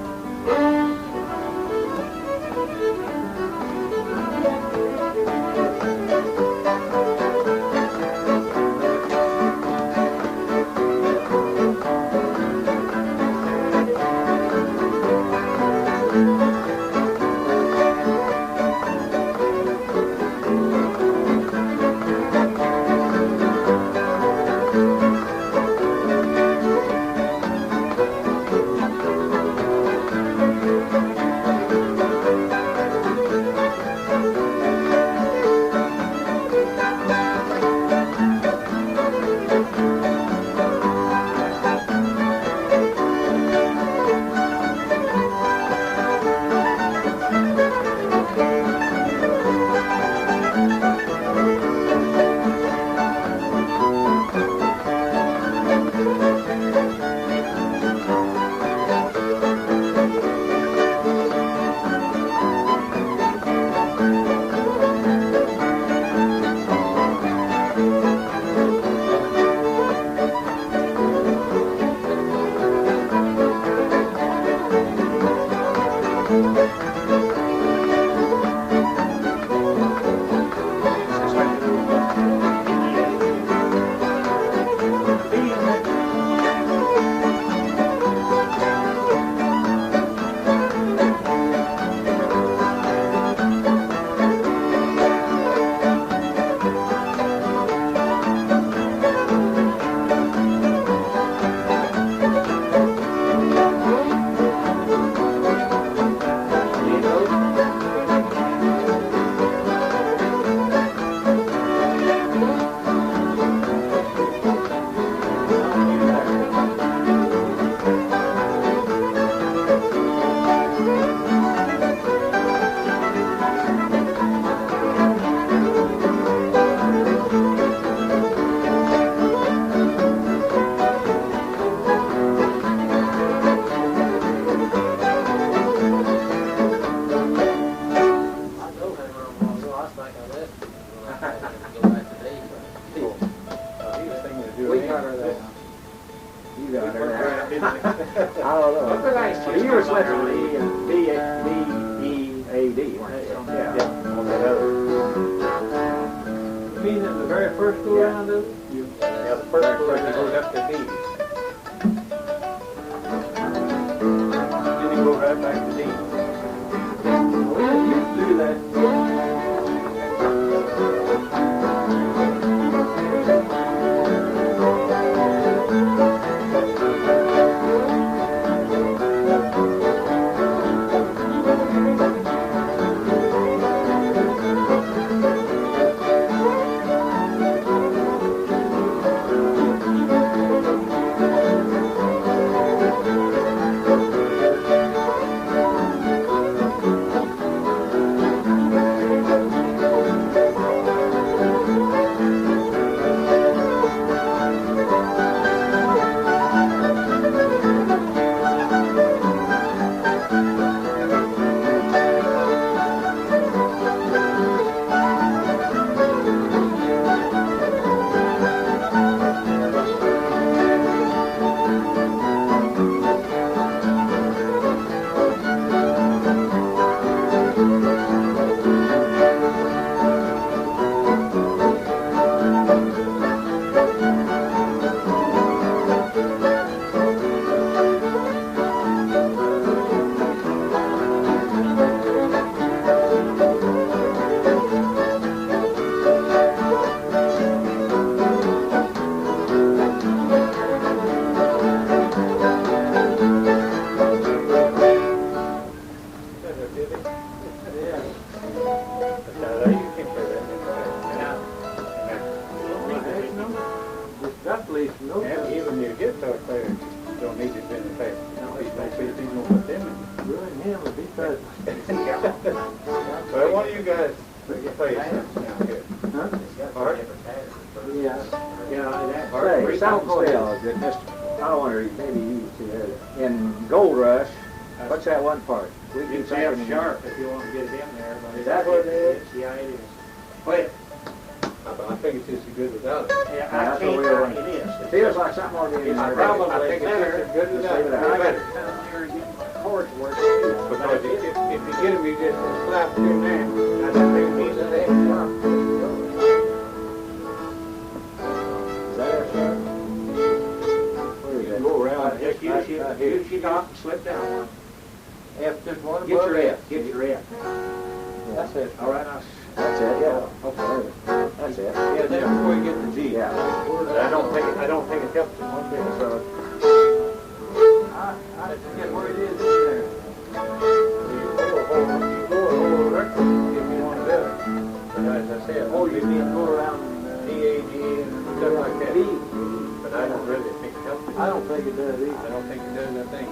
But, Well, one of you guys, play something here. huh? Art? Yeah. Yeah, Say, something still, that Mr. I wonder, maybe you see that. In Gold Rush, what's that one part? We do It's F something sharp if you want to get it in there. But Is that what it is? Yeah, it is. Play it. I think it's just as good without it. Yeah, Yeah, I that's what we can't were find it is. It feels like something ought to be in It's there. probably I think it's just better. as good Just without leave it. it out. Better. Down here and get my chords working. Because if you get them, you just slap it in there. I don't think it needs that F sharp. Is that F sharp? Where is that? Go around. Just use your top and slip down one. F just one Get above your it. F. Get your F. That's it. All right, now. That's it, yeah. Okay. That's it. Yeah, then before you get the G. Yeah. I don't think it helps them one bit. So, I forget where it is in there. You go a whole record if you want to do it. But as I said, Oh, you need to go around D, A, G, and stuff like that. But I don't really think it helps them. I don't think it does I either. don't think it does, I think.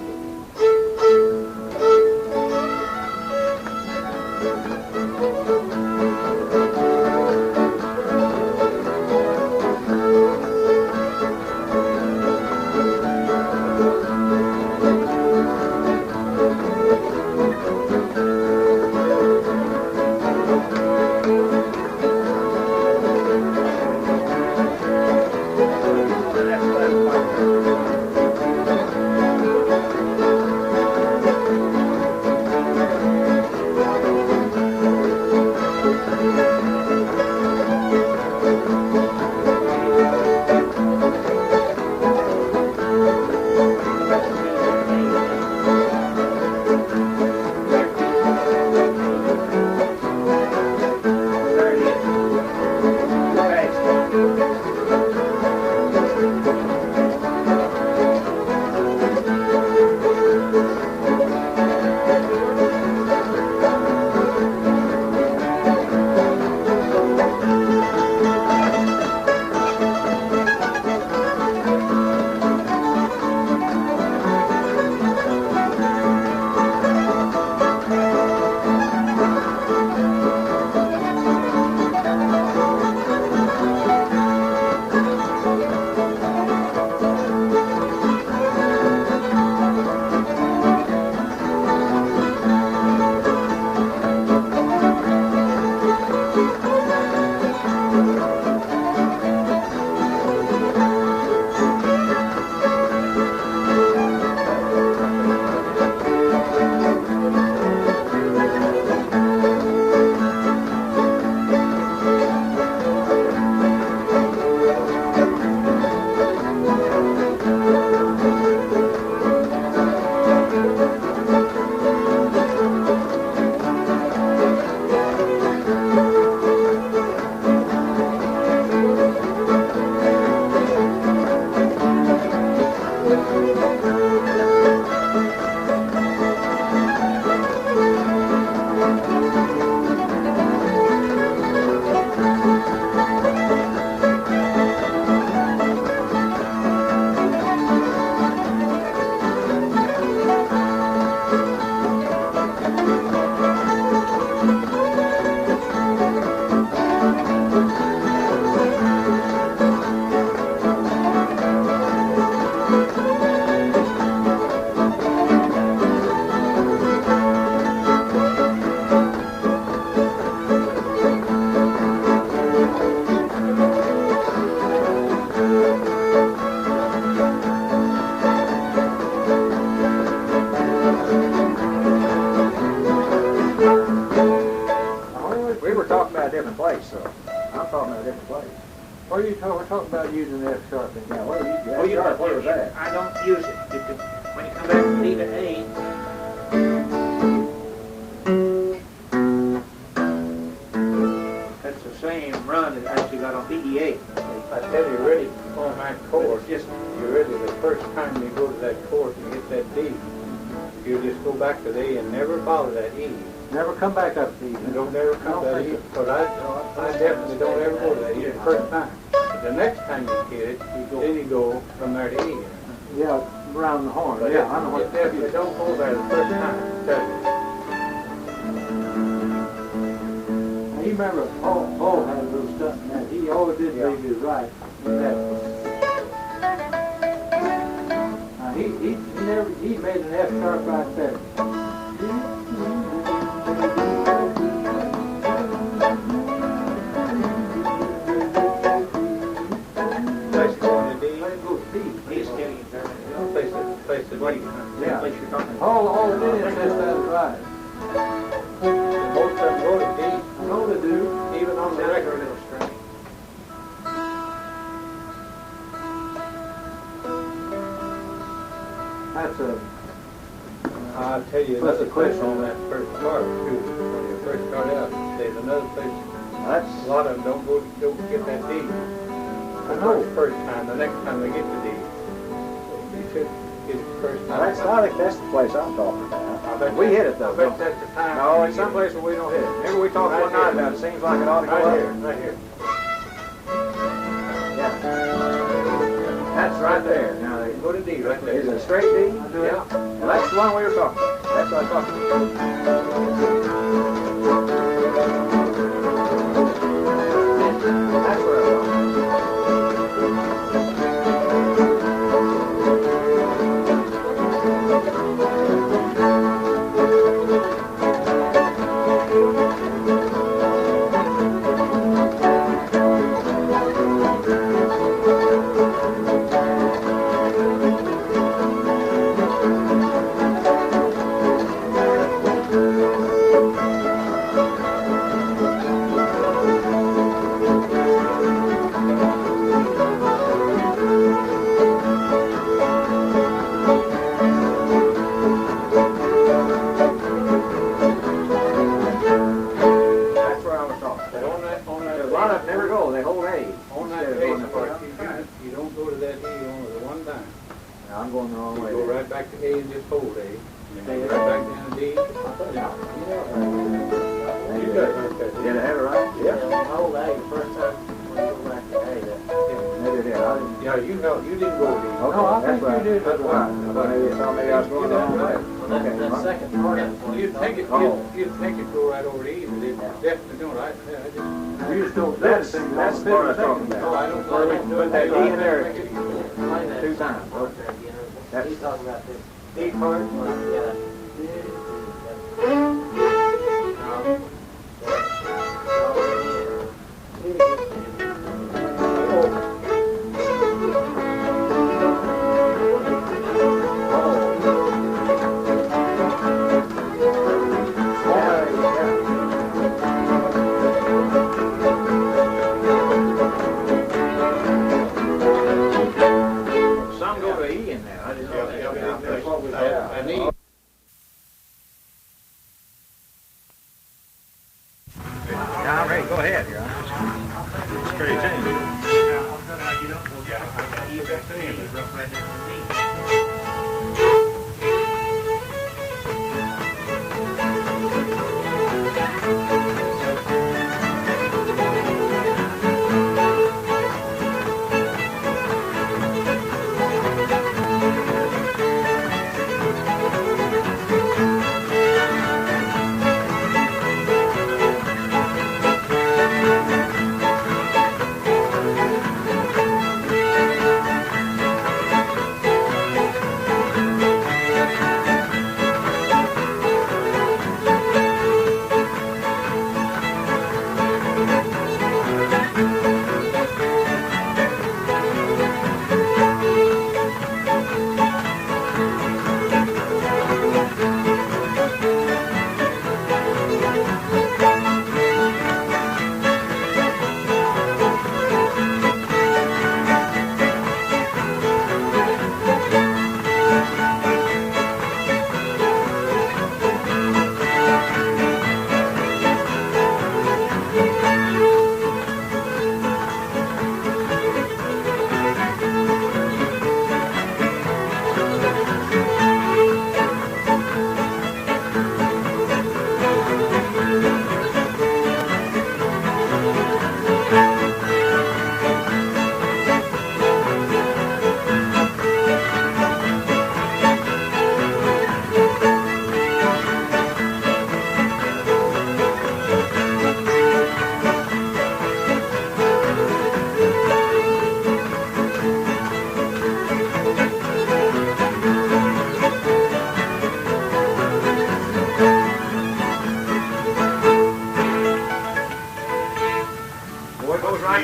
different place, so I'm talking about a different place. What are you talking? We're talking about using the F sharp in Yeah, here. what are you, Oh, you sharp, where was that? I don't use it. When you come back from D to A, that's the same run that actually got on BEA. I tell you, really, on that chord, just, you really, the first time you go to that chord and hit that D, you just go back to the A and never follow that E. Never come back up to You you. don't ever come to that E, but I definitely don't ever go to that E the first time. But the next time you hit it, then you go from there to E. Yeah, around the horn. But Yeah, I know what it definitely don't go there the first time, tell you. remember Paul had a little stunt in that. He always did believe he was right in that. He made an F sharp right there. All it is just that right. Most of them go to D, I know they do. even on the record it'll string. That's a. I'll tell you another place on that first part too. When you first start out, there's another place. That's A lot of them don't get that D. I know. First time, the next time they get the D. You should get it first time. I think that's the place I'm talking about. We hit it though. I bet that's the time. No, it's someplace where we don't hit it. Remember we talked one night about it. Seems like it ought to go Right up. here, right here. Yeah. That's right there. Now, Go to D right there. is it a straight D? Yeah. Well, that's the one we were talking about. That's what I was talking about. That's where I was. That's the part I was talking about. Put that D in there 2 times. Okay. He's talking about this. D part? Yeah. Go ahead, Your Honor. It's pretty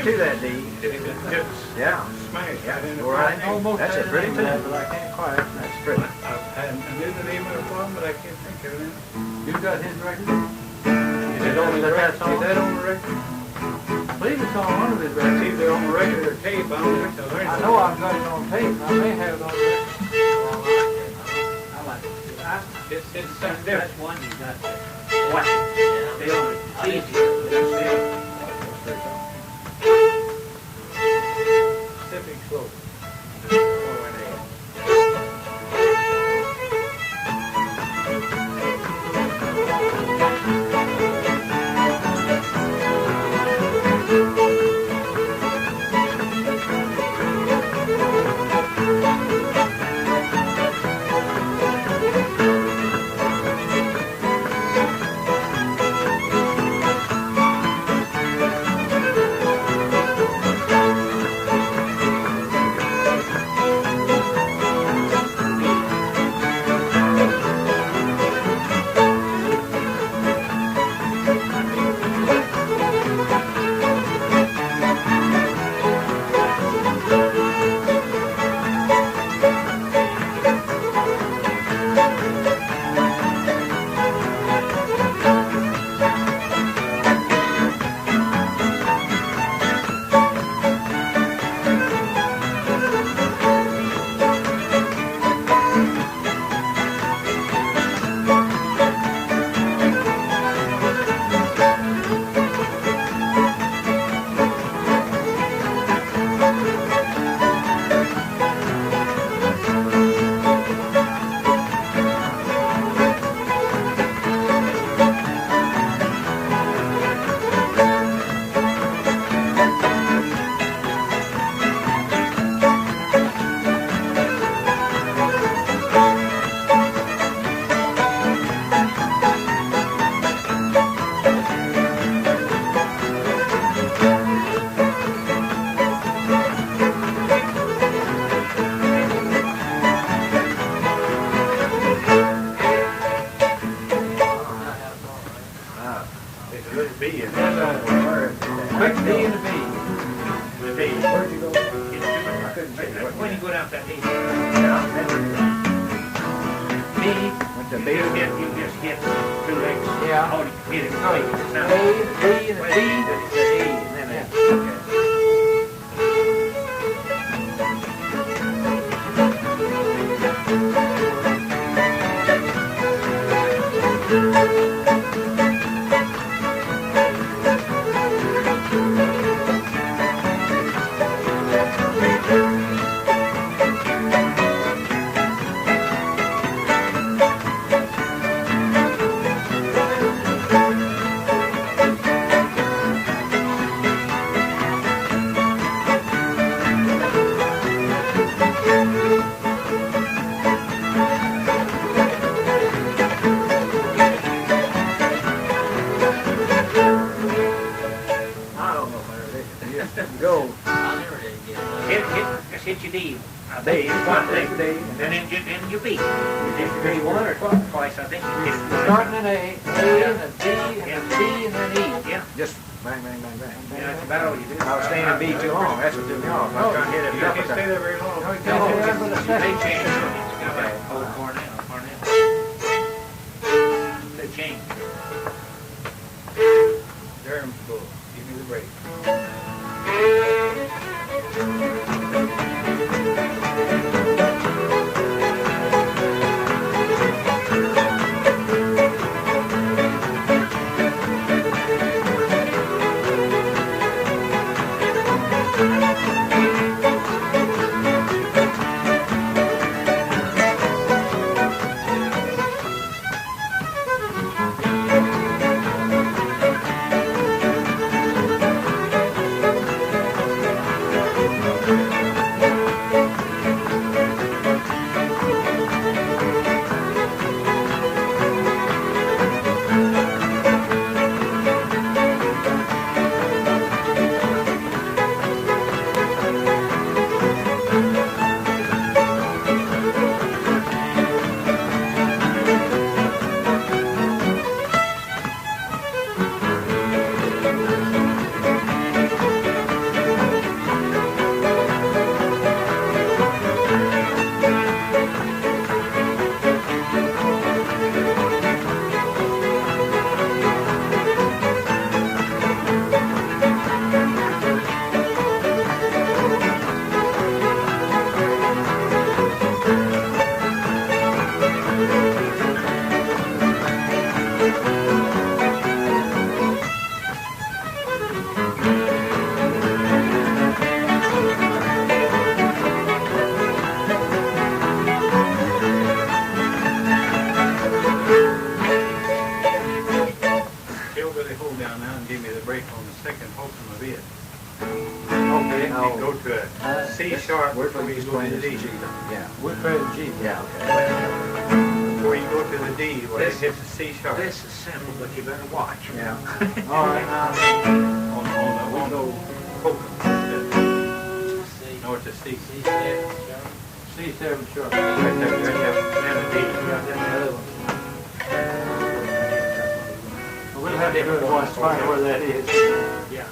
right to that D. Yeah. Smash. Yeah, go right in. Almost That's a had pretty it in there, tune. but I can't quite. That's pretty. I knew the name of the one, but I can't think of it. You got his record? Is it on the record? Is that on the record? I believe it's on one of his It's records. either on the record or tape. I don't know. I know I've got it on tape. I may have it on record. I like it. It's something That's different. one you got to watch it. They only teach you. Pacific Slope. When you go down that hill, you just hit 2 X. Yeah. Oh, you hit it. No, Oh, A, it's B, not. and a D. Go. I never did get it. Just hit your D. A D, one D, thing. D. And then you B. You hit your D one or twice, I think. You hit it twice. Starting in A and a D, and a C, and an E. Yeah. Just bang, bang, bang, bang. Yeah, that's about all you do. I was staying in B too long. That's what threw me off. I was trying to hit it You a can't couple stay times. there very long. No, you can't do that but a They second. changed it. It's got like old Cornell. They changed it. Durham's full. Give me the break. you go to a C sharp before you go to the D. Yeah. We're playing G. Yeah, okay. Before you go to the D, where it hits the C sharp. This is simple, but you better watch. Yeah. All right, now, On the polka. No, it's a C. C7 sharp. C7 sharp. Right there, and the D. Yeah, then the other one. We'll have to go to one, find out where that is. Yeah.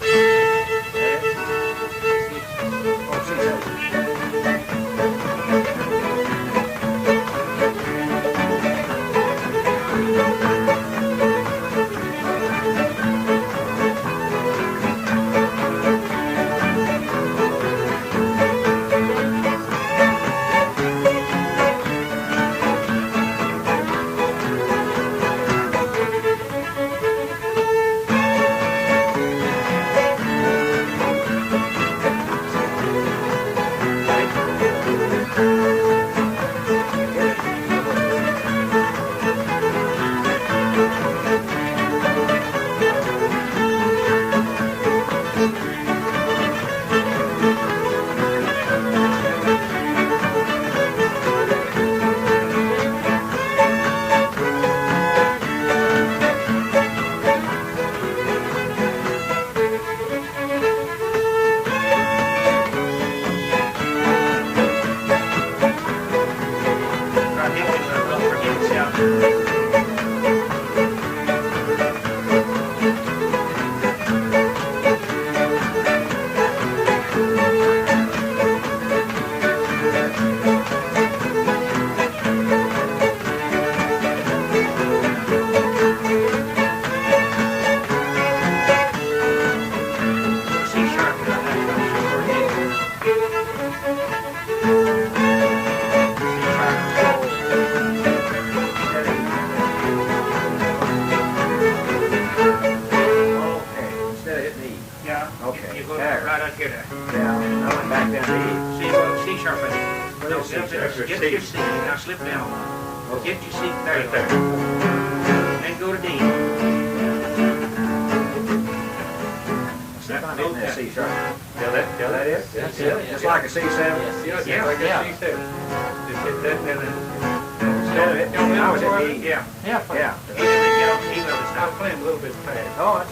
Oh,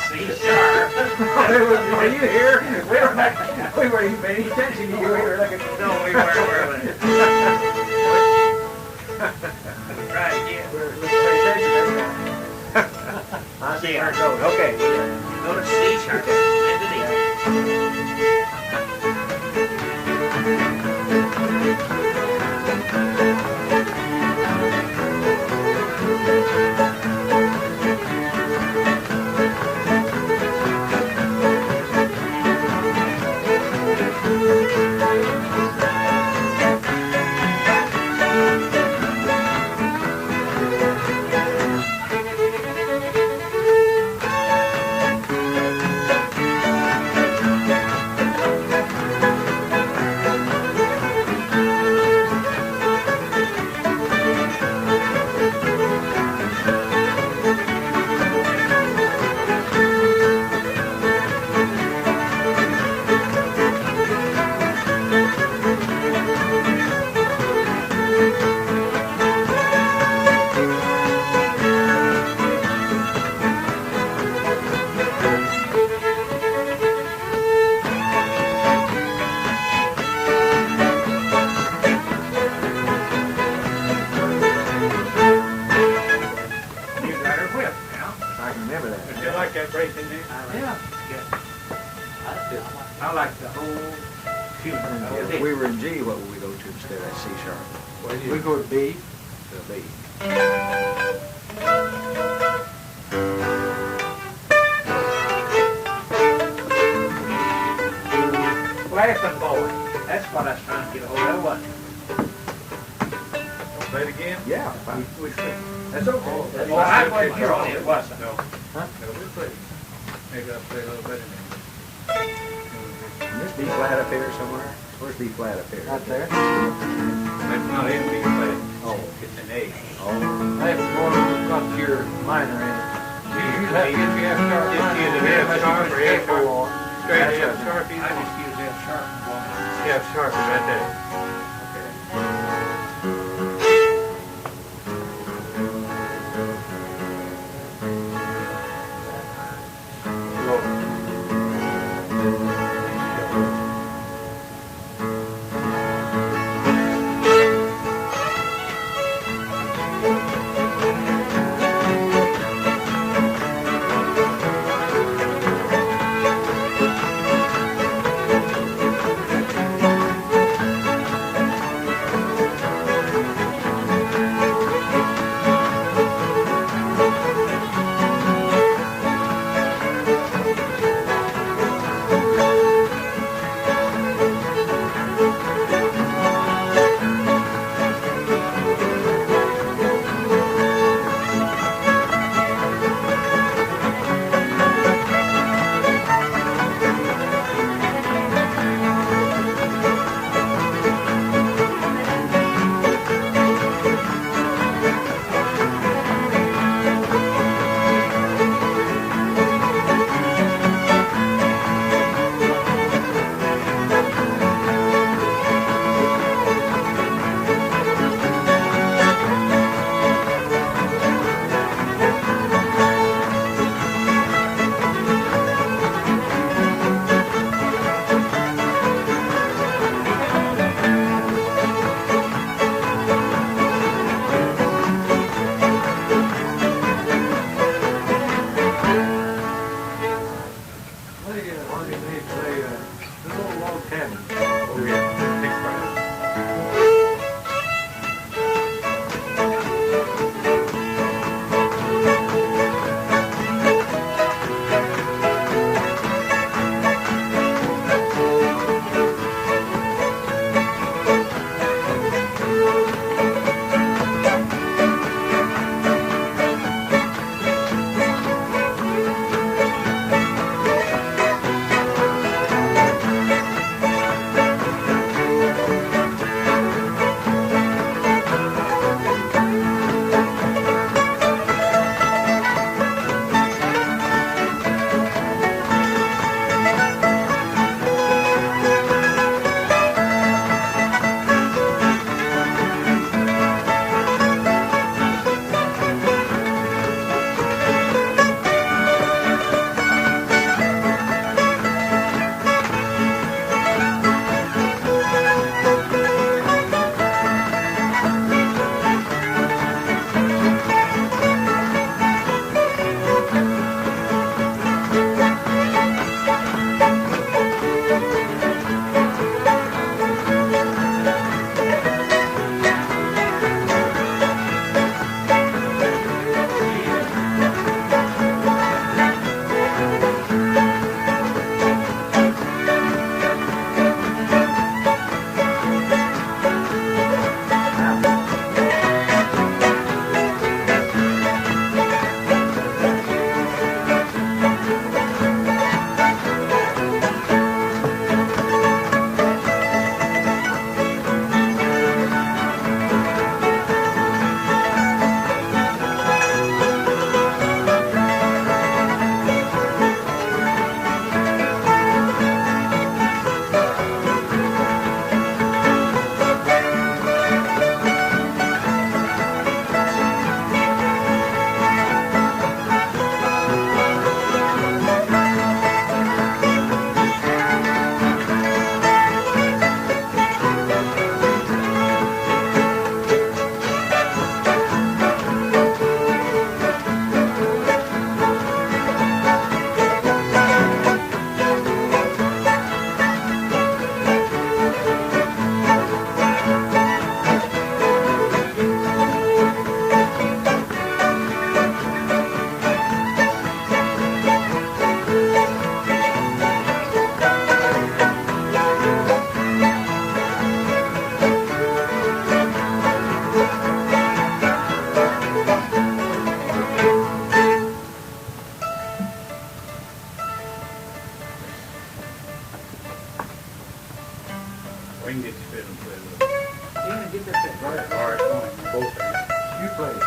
C7. Were you here? We weren't even paying attention to you. We were looking. No, we weren't. Try again. We were looking for attention. I see her go. Okay. Go to C sharp and to D. I like the whole tune. If we were in G, what would we go to instead of C sharp? We go to B. To B. what I was trying to get a hold of, wasn't it? Play it again? Yeah, we should. That's okay. That's Well, I wasn't sure on it, wasn't No. Huh? No, we play. Maybe I'll play a little better than Can this B flat up here somewhere? Where's B flat up here? Right there. That's not in B flat. Oh. It's an A. Oh. Hey, one got your minor in it. You have to get your F sharp Just minor. use an F sharp or F sharp. on. Straight F sharp. I just use F sharp. F sharp is right there. place.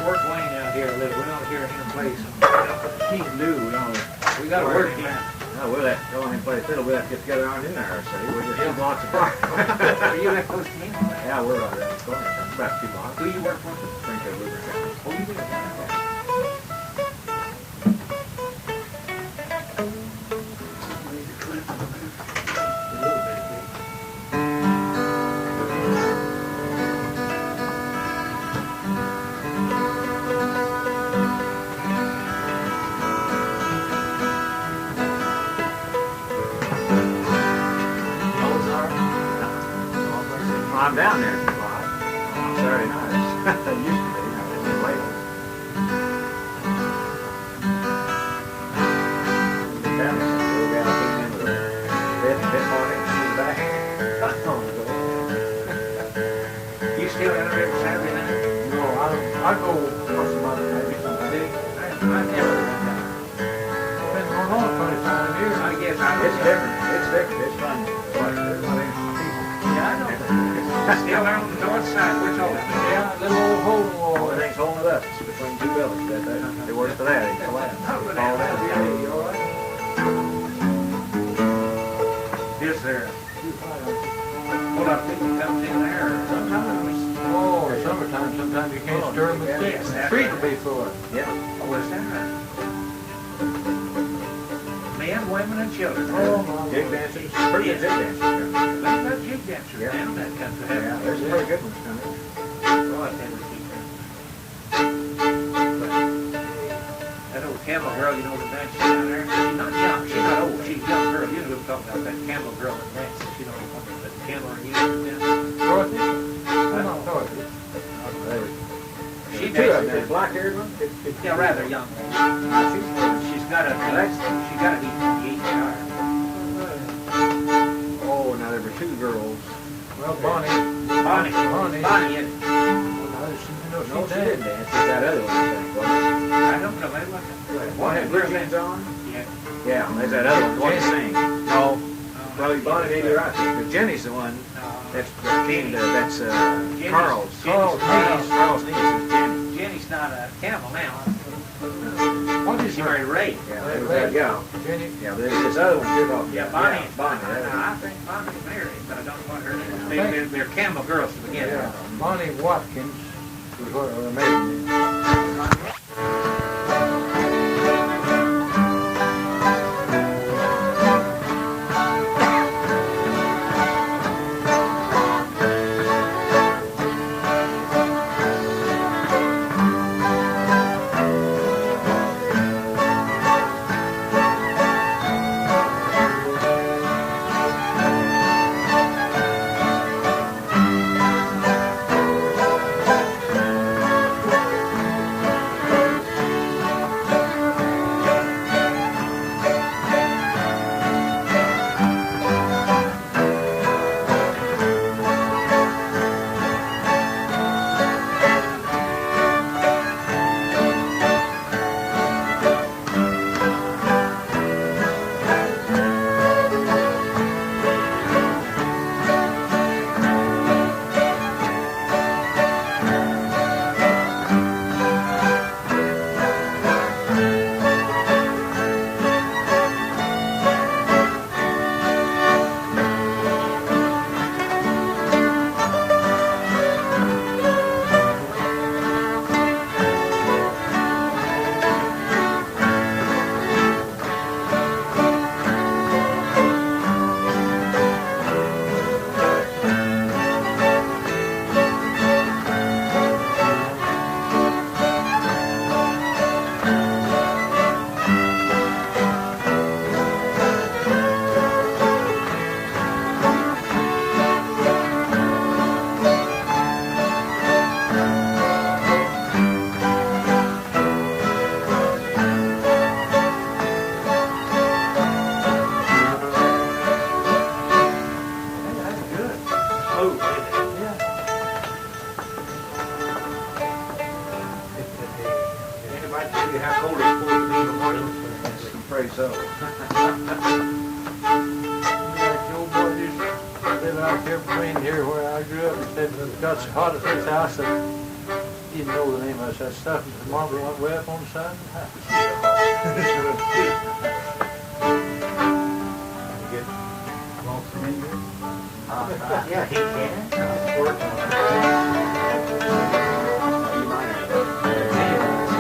Work Wayne out here a little. We don't hear him play some. He's new, you know. We got to work him out. No, we'll have to go in and play fiddle. We'll have to get together on in there, see. We're just 2 blocks apart. Are you that close to him? Yeah, we're right around the corner. About 2 blocks. Who you work for? Springfield, we're right. Oh, you do? I'm down there a lot on Saturday nights. It used to be, it's been late. Down there, some little gal came in with a bed party in the back. You still out there every Saturday night? No, I go once a month, maybe something. I never done that. Been going on 25 years. I guess I It's different. It's different. It's fun. Yeah, I know. Still there on the north side, which over? Yeah, little old hole in the wall. Everything's holding it up. It's between 2 buildings. They work for that. It's collapsed. Oh, but All now, that. you all right? Is there? What up, people comes in there? Sometimes. Oh, summertime, sometimes you can't stir them with Yes, sticks. The that's street right. will be full. Yeah. Oh, is that right? Men, women, and children. Oh, my Jig Lord. dancers. Pretty good jig dancers. They got jig dancers Yeah. down that country. Yeah, there's some pretty good ones coming. Oh, I tend to keep that. But that old camel girl, you know, the dancer down there, she's not young. She's not old. She's a young girl. You know who I'm talking about, that camel girl that dances. You know, that camel and you Dorothy? No, Dorothy. She Two of them, dances. the black-haired one. Yeah, rather young. She's got a deep 28 guitar. Oh, now there were 2 girls. Well, Bonnie. Bonnie. Bonnie. Bonnie, and No, she didn't dance. It's that other one, I think, wasn't I don't know, maybe like it? One had blue jeans on? Yeah. Yeah, and there's that other one. The one that sing. No. Well, Bonnie may be right. But Jenny's the one. That's Carl's. Carl's niece is Jenny. Jenny's not a camel now. What is She her? married Ray. Yeah, there was that gal. Jenny? Yeah, but there's this other one too. Yeah, Bonnie. Yeah, Bonnie. I think Bonnie's married, but I don't know what her name is. They're camel girls to begin with. Yeah, Bonnie Watkins was what her maiden name. afraid so. Like old boy used to live out here between here where I grew up. He said it got so hot at his house that didn't know the name of that stuff. The marble went way up on the side of the house. Get Lawson in here. Yeah, he can. Work on it. You might have to.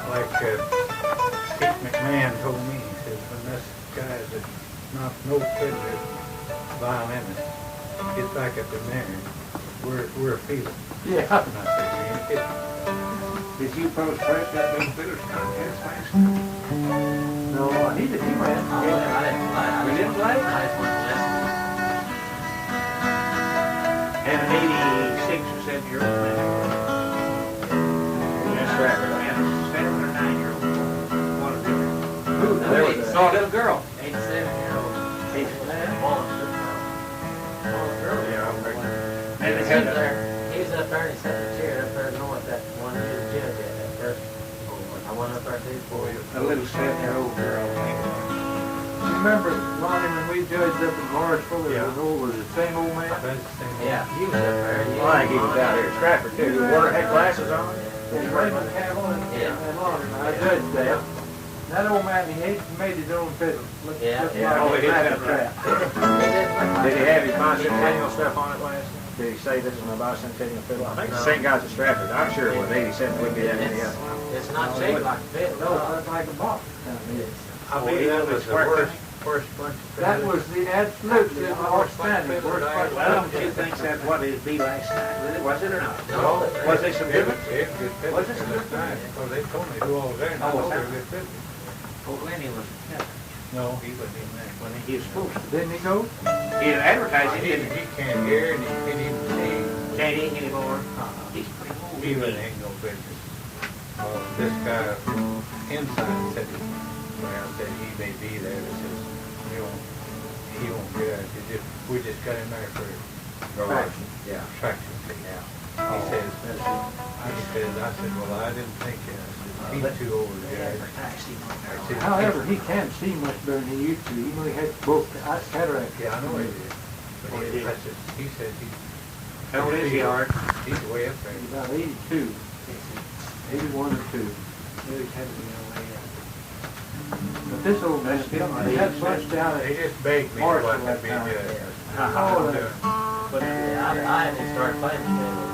Like Pete McCann told me, he says, when this guy that's not no fiddler, violinist, gets back up in there, we're a feeling. Yeah. And I said, man, Did you post press that big fiddler's contest last night? No, he went. I didn't play. You didn't play? I just went to listen. And an 86 or 7-year-old man. That's right. And a 7 or 9-year-old. One of them. No, There was it's a- Oh, a little girl. 87-year-old. He's Yeah, I'm ready. And they He had was a, there. He was up there and he sat in the chair up there north that one of his judge at that first. I went up there too. boy, a little 7-year-old girl. Remember, Lonnie, when we judged up in Morrisville, it was the same old man? that's the same. Yeah, he was up there. Well, I think he was out here at Stratford too. The water had glasses on. It's Raymond Campbell and Lonnie. I judged that. That old man, he made his own fiddle. Looked Yeah. like Yeah, a he did trap. that right. Did he have his bicentennial stuff on it last? Did he say this is my bicentennial fiddle? I think the same guy's at Stratford. I'm sure it was 87. Wouldn't be that many of them. It's not shaped like a fiddle. No, it's like a box. I believe that was the worst bunch of That fiddlers. was the absolutely outstanding. Worst part. Well, don't you think that's what it'd be last night? Was it or not? No. Was there some It good was ones? good fiddlers. Was it some good time? Well, they told me who all was there, and I Oh, know was they that- were good fiddlers. Oh, Lenny was, No, he wasn't in there. when he was supposed to. Didn't he go? He had advertised it, He didn't he? can't hear and he can't even see. Can't eat anymore. He's pretty old. He really ain't no business. This guy inside said, said he may be there, but says, he won't get out. We just got him there for Traction. Yeah. traction fee. Yeah. He says, I said, well, I didn't think, he's too old, guy. However, he can't see much better than he used to. He only had both cataracts. Yeah, I know he did. But Oh, he did. he says How old is he, Art? he's way up there. He's about 82. 81 or 2. But this old man, he had bunch down He at just begged me to Marshall let him that be time. judge. Oh, I'm doing. But yeah, I haven't started playing the fiddle.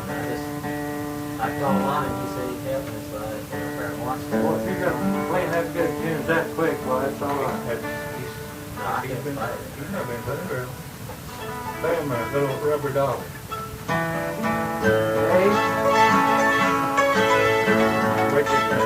I I called Lonnie, he said he'd help me, so I went up there and watched it. Well, if you got playing that good tunes that quick, well, that's all right. No, I He's couldn't been, fight it. he's not been playing around. Play him a little rubber dog. Hey, Wait your turn.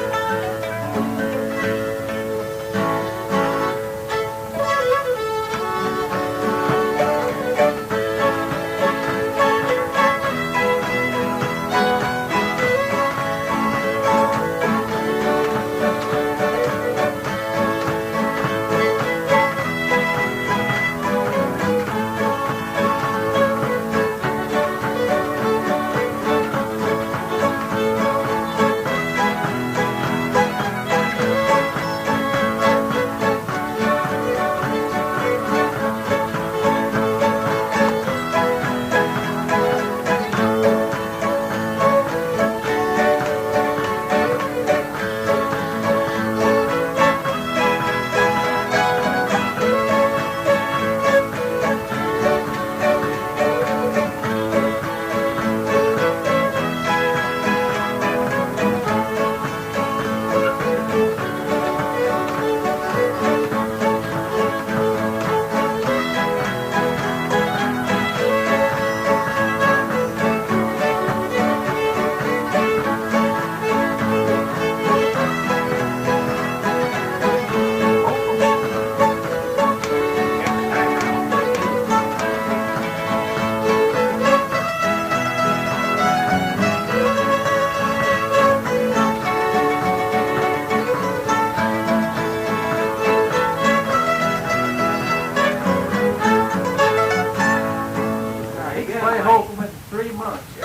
play Holcomb in 3 months. He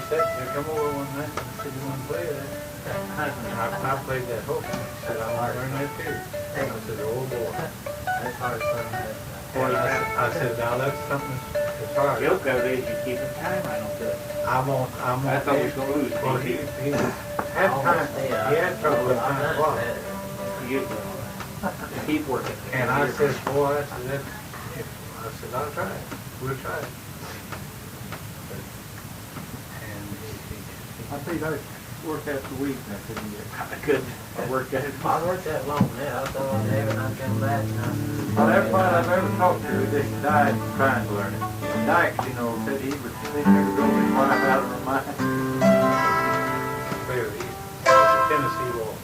said, "You come over one night and said you want to play that." I played that hook. He said, "I want to learn that too." I said, "Oh boy." That's hard to play. And I said, "Now that's something that's hard." Joke of it is you keep in time, I don't do it. I'm on. I thought we was gonna lose. Well, he had time. He had trouble with time clock. You keep working. And I said, "Boy," I said, "I said, I'll try it. We'll try it." And I think I worked out the week and I couldn't get it. I couldn't. I worked that. I worked that long now. I thought I'd have it, I'd come back. Well, everybody I've ever talked to that died trying to learn it. Dykes, you know, said he was sitting there drove his wife out of her mind. clearly, it's a Tennessee wall.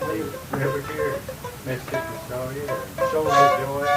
River here, Mississippi Story, or Shoulder of Joy.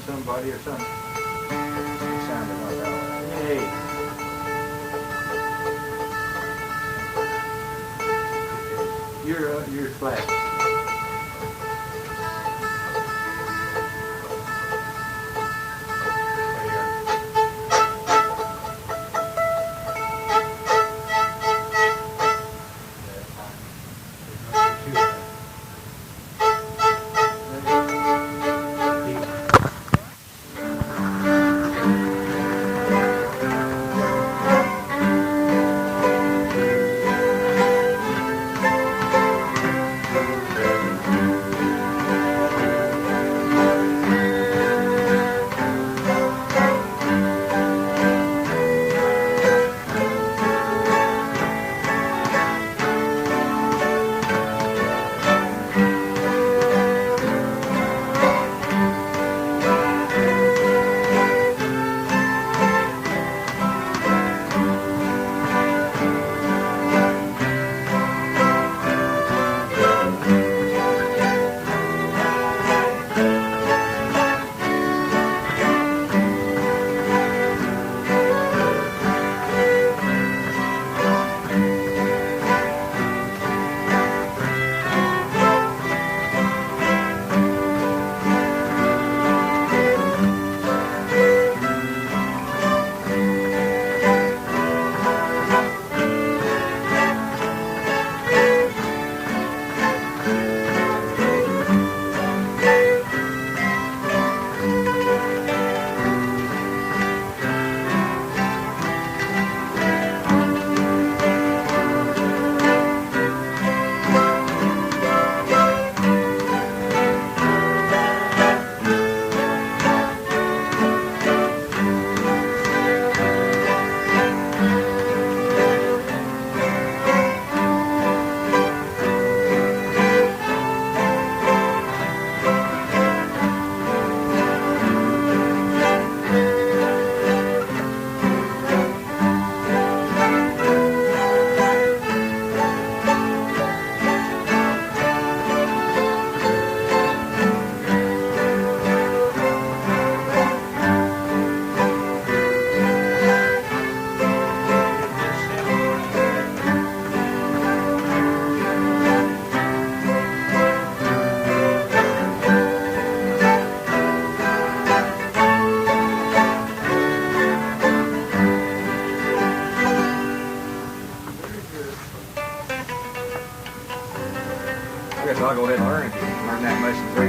Somebody or something. Sounded like that. Hey. You're flat.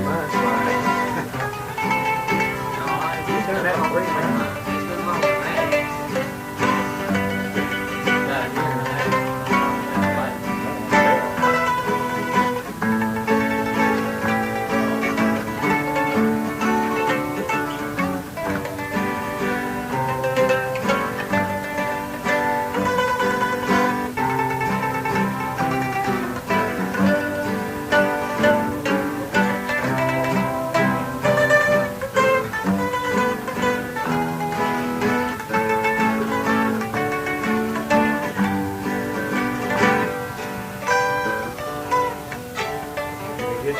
Mine's fine. You done that for 3 months? It's been longer than that. About a year and a half.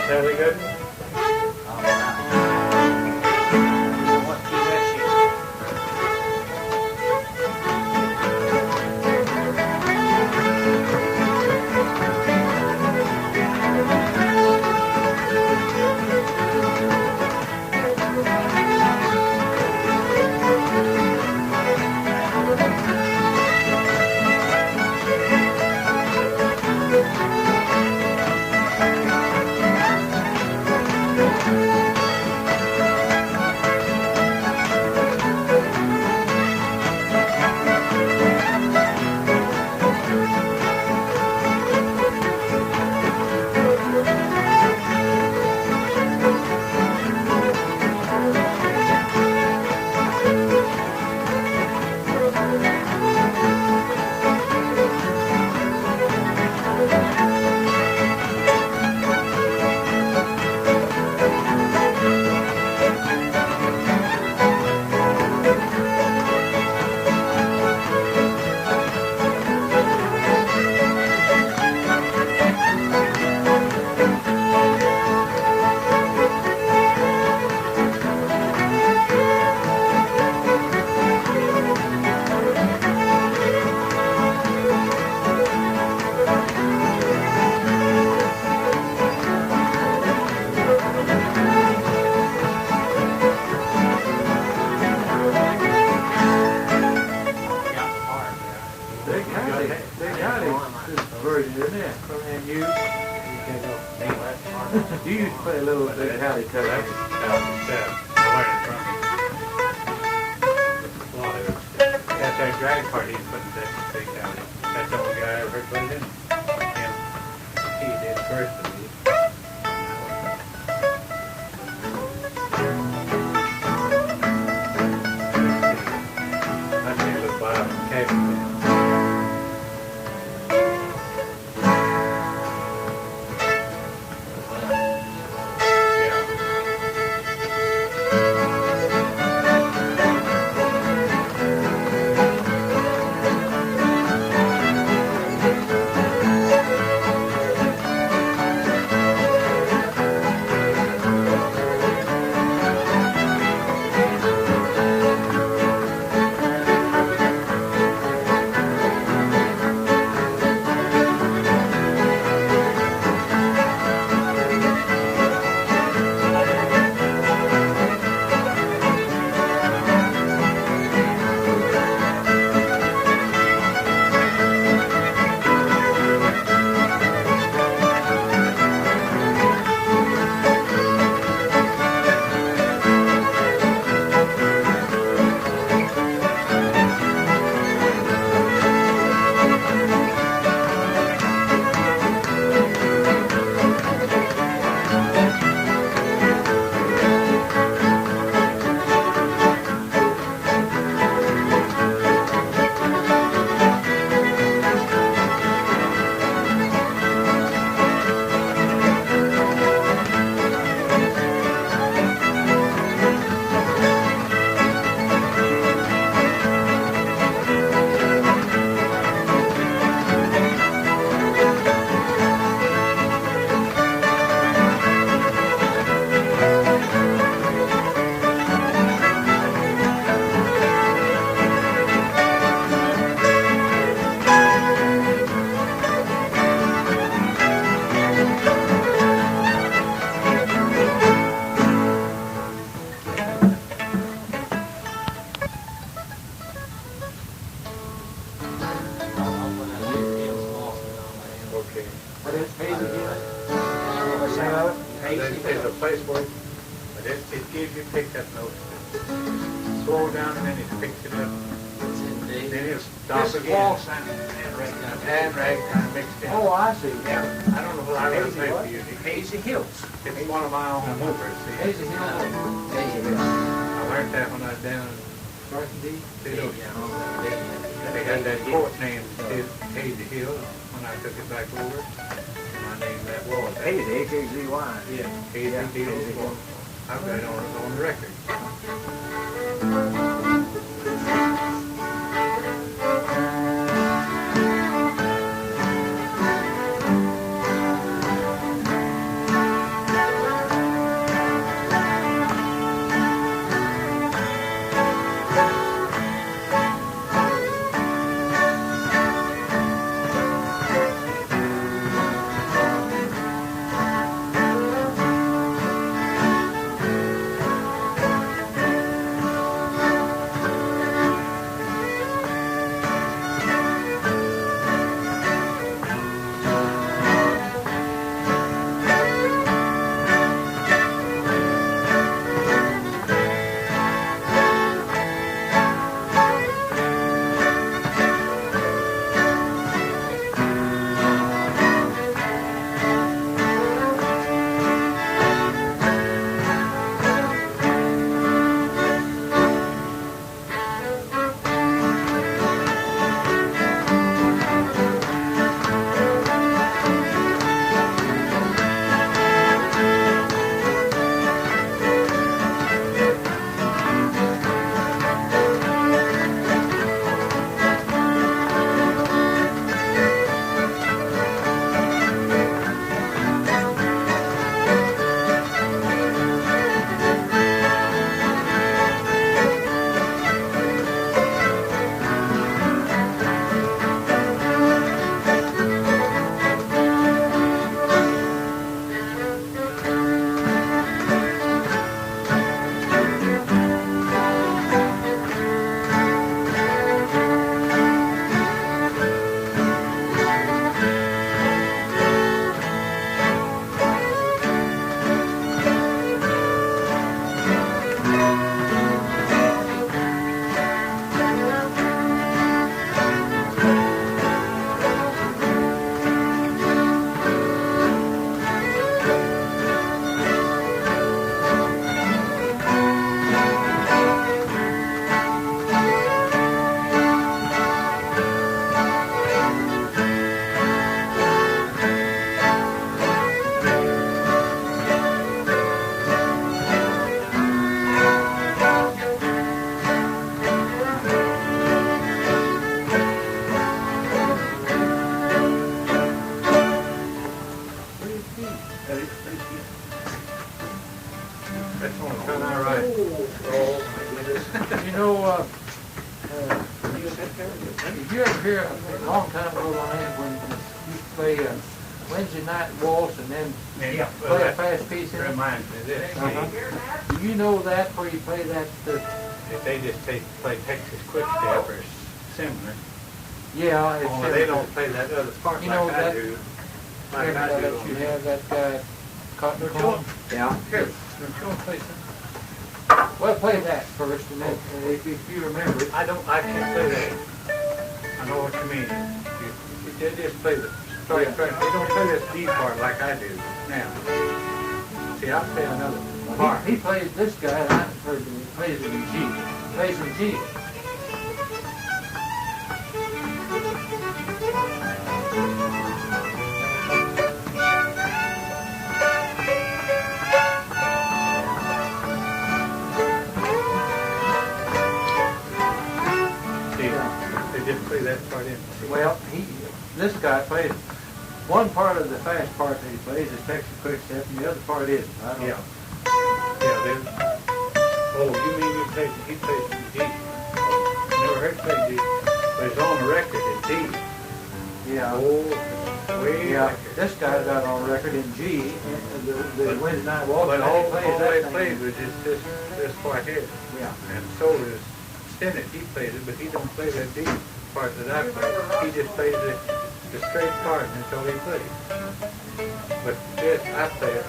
Very good. All right. What key that shit? You used to play a little bit of howdy tell. That's that drag party he's putting that big down. That's the only guy I ever heard play it. He did first of me. I think it was Bob and Kevin. it gives you pickup notes. Slow down and then it picks it up. Then it'll stop This is again. waltz and ragtime. And ragtime mixed in. Oh, I see. Yeah, I don't know what I would say for you. Hazy Hills. It's one of my own movers. See. Hazy Hill. I learned that when I was down in Fiddle. They had that court named Hazy Hill when I took it back over. And I named that waltz. Hazy, H-A-Z-Y. Yeah, Hazy Hill. I've got it on the record. Did you ever hear a long time ago, Lonnie, when you used to play Wednesday night waltz and then play a fast piece in it? Reminds me of this. Do you know that where you play that? If they just play Texas Quick Step or similar. Yeah, it's Only they don't play that other part you know like I that, do. Like I do. that you have that guy Cotton Corn? Yeah. Here, don't you want to play something? Well, play that first, and then if you remember it. I can't play that. I know what you mean. They just play the straight track. They don't play this D part like I do now. See, I play another part. He plays this guy, and I've heard him. He plays it in G. He plays in G. Just play that part in. Well, this guy plays one part of the fast part that he plays is Texas Quick Step, and the other part isn't. I don't know. Yeah. Oh, you mean he plays in D? Never heard play D, but it's on the record in D. Yeah. Oh, way Yeah. like it. This guy got on record in G, and the Wednesday night waltz. But and all he plays they that played thing. was just this part here. Yeah. And so is Stennett, he plays it, but he don't play that D part that I play. He just plays the straight part until he plays. But this, I play it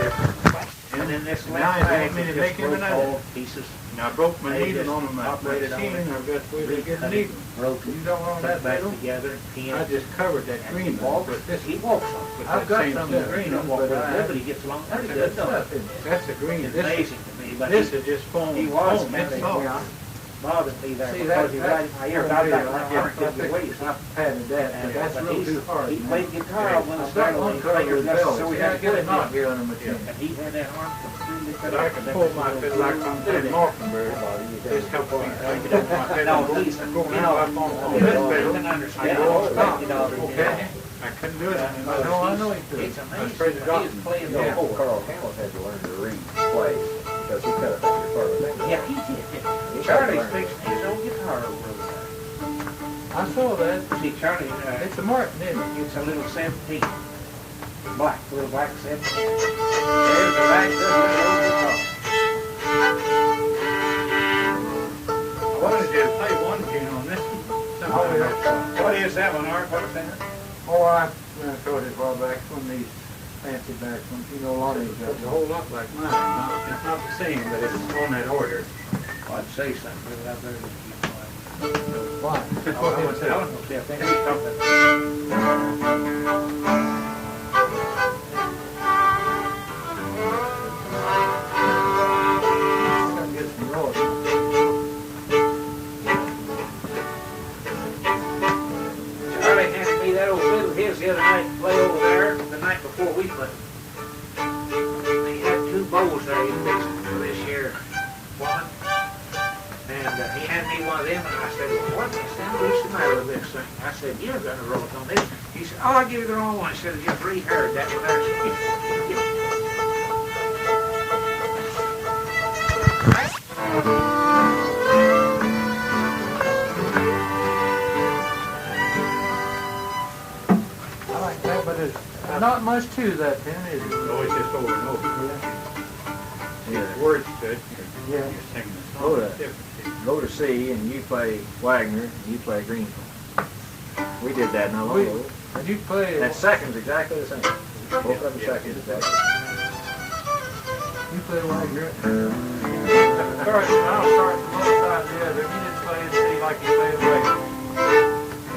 different. And then this Now left they leg want me to is make just him broke another. all pieces. And I broke my They needle just on my operated on machine, it. I've got to wait to get the Recut it, needle. broke You it, don't want put that it back fiddle? together, pin. I just covered that And green he one, walks, but this he walks on. with I've that got same some stuff. of the green He don't ones, walk but with I it, but he gets along I pretty got good, don't stuff in it. That's the green. It's This, amazing to me, but this he is just foam. he was foam, man, it's he soft. bothered me there See, because he that- right in my ear. I got my waist. I padded that, but that's a little too hard. He man. played guitar on one of I've the got one Mandolin cover players, with bells, so we see, had I to get put a it knot in. here on the machine. And he had that arm completely cut But I off. can pull my fiddle like I'm playing Mockingbird. This helps me take it off my fiddle. No, he's Going up on I this fiddle. can understand. I go it. stop. You know, Okay? I couldn't do it. I know he could. It's I was amazing. afraid to drop He is him. playing the Yeah, whole. Carl Campbell had to learn to read plays because he cut a finger part of the finger. Yeah, he did. He Charlie's had to learn. fixing his own guitar over there. I saw that. See, Charlie, It's a Martin, isn't it? it's a little 17. Black, little black 17. There's the back, there's the old guitar. I wanted you to play one tune on this one. What is that one, Art? What's that? Oh, I showed it a while back, one of these fancy back ones. You know, Lonnie's got It's a whole lot like mine. It's not the same, but it's on that order. I'd say something, but I better keep Why? quiet. I was gonna say, I think he's talking. I gotta get some royalties. Charlie handed me that old fiddle of his the other night to play over there, the night before we played. He had two bows there he fixed for this year one. And he handed me one of them, and I said, well, what's the matter with this thing? I said, you're going to roll it on this. He said, oh, I'll give you the wrong one. I said, I just reheard that one there. I like that, but there's not much to that then, is it? Always just over and over. Yeah. Words to it. Yeah. You're singing the Oh, song. yeah. It's different. Go to C and you play Wagoner and you play Green. We did that not long We- ago. And you play, That second's exactly the same. Both of them seconds exactly. you play Wagner. Start, I'll start from one side to the other. You just play and see like you play the Wagner.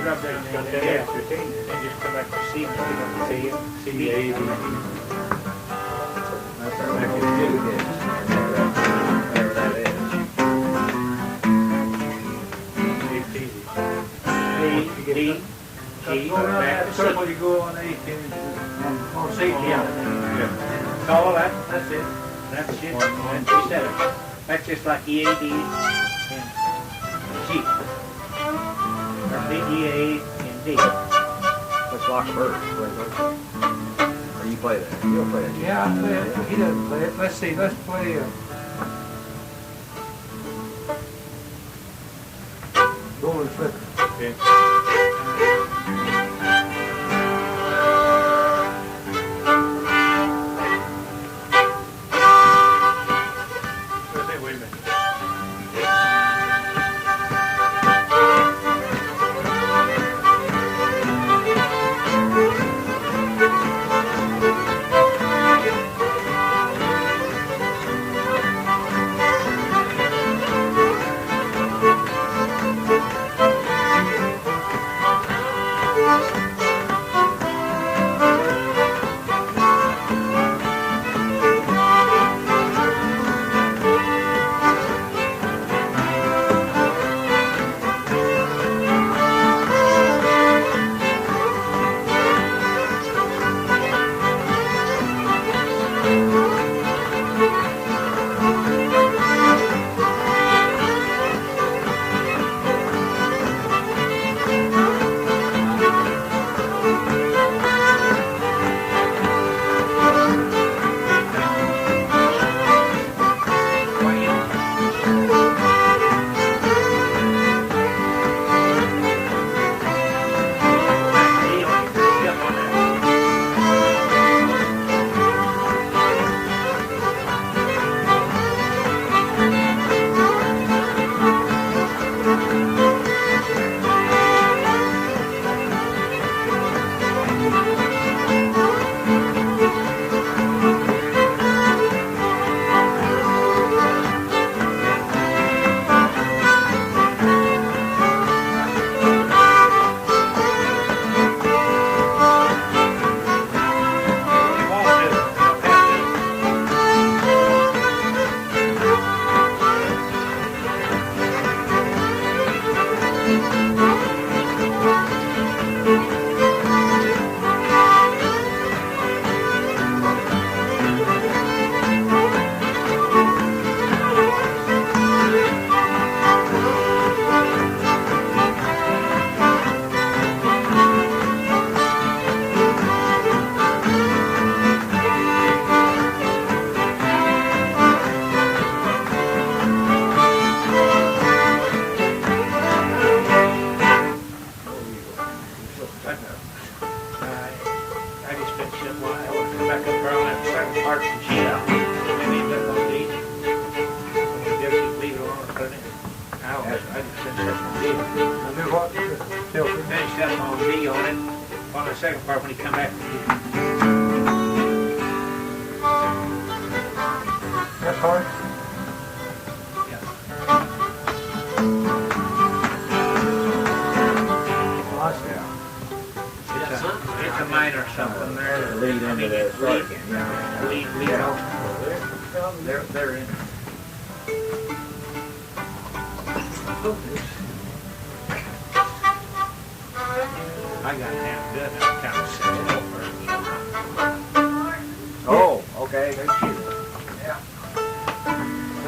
drop that in there, and just come back to C, C, A, D. That's our record too, whatever that is. D, D, G, Go around back that to C. circle, you go on A, on C, Yeah. That's all that, that's it. That's it, and G7. That's just like E, A, D, and G. Or B, E, A, and D. Let's lock a bird. Or you play that. You'll play it. Yeah, I play it. He doesn't play it. Let's see, let's play Golden Slipper. Okay. Wait a minute. Finish that on D on it, on the second part when he come back. That's hard. It's a minor something there. Lead into the start again. Lead off. They're in. I got half good. I kind of set it over. Oh, okay. Yeah.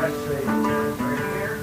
Let's see. Right here.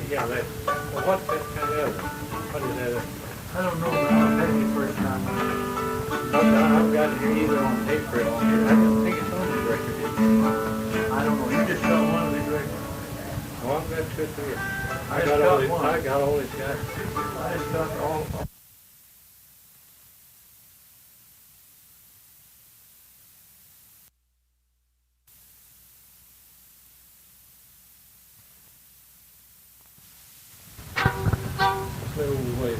Yeah, that, well, what's that kind of, what is that? I don't know, but I'll tell you the first time. I've got it here either on tape or on here. I don't think it's on the record. I don't know, you just got one of these records. Oh, I've got two or three. I just got one. I got all these guys. I just got all. Play over the way.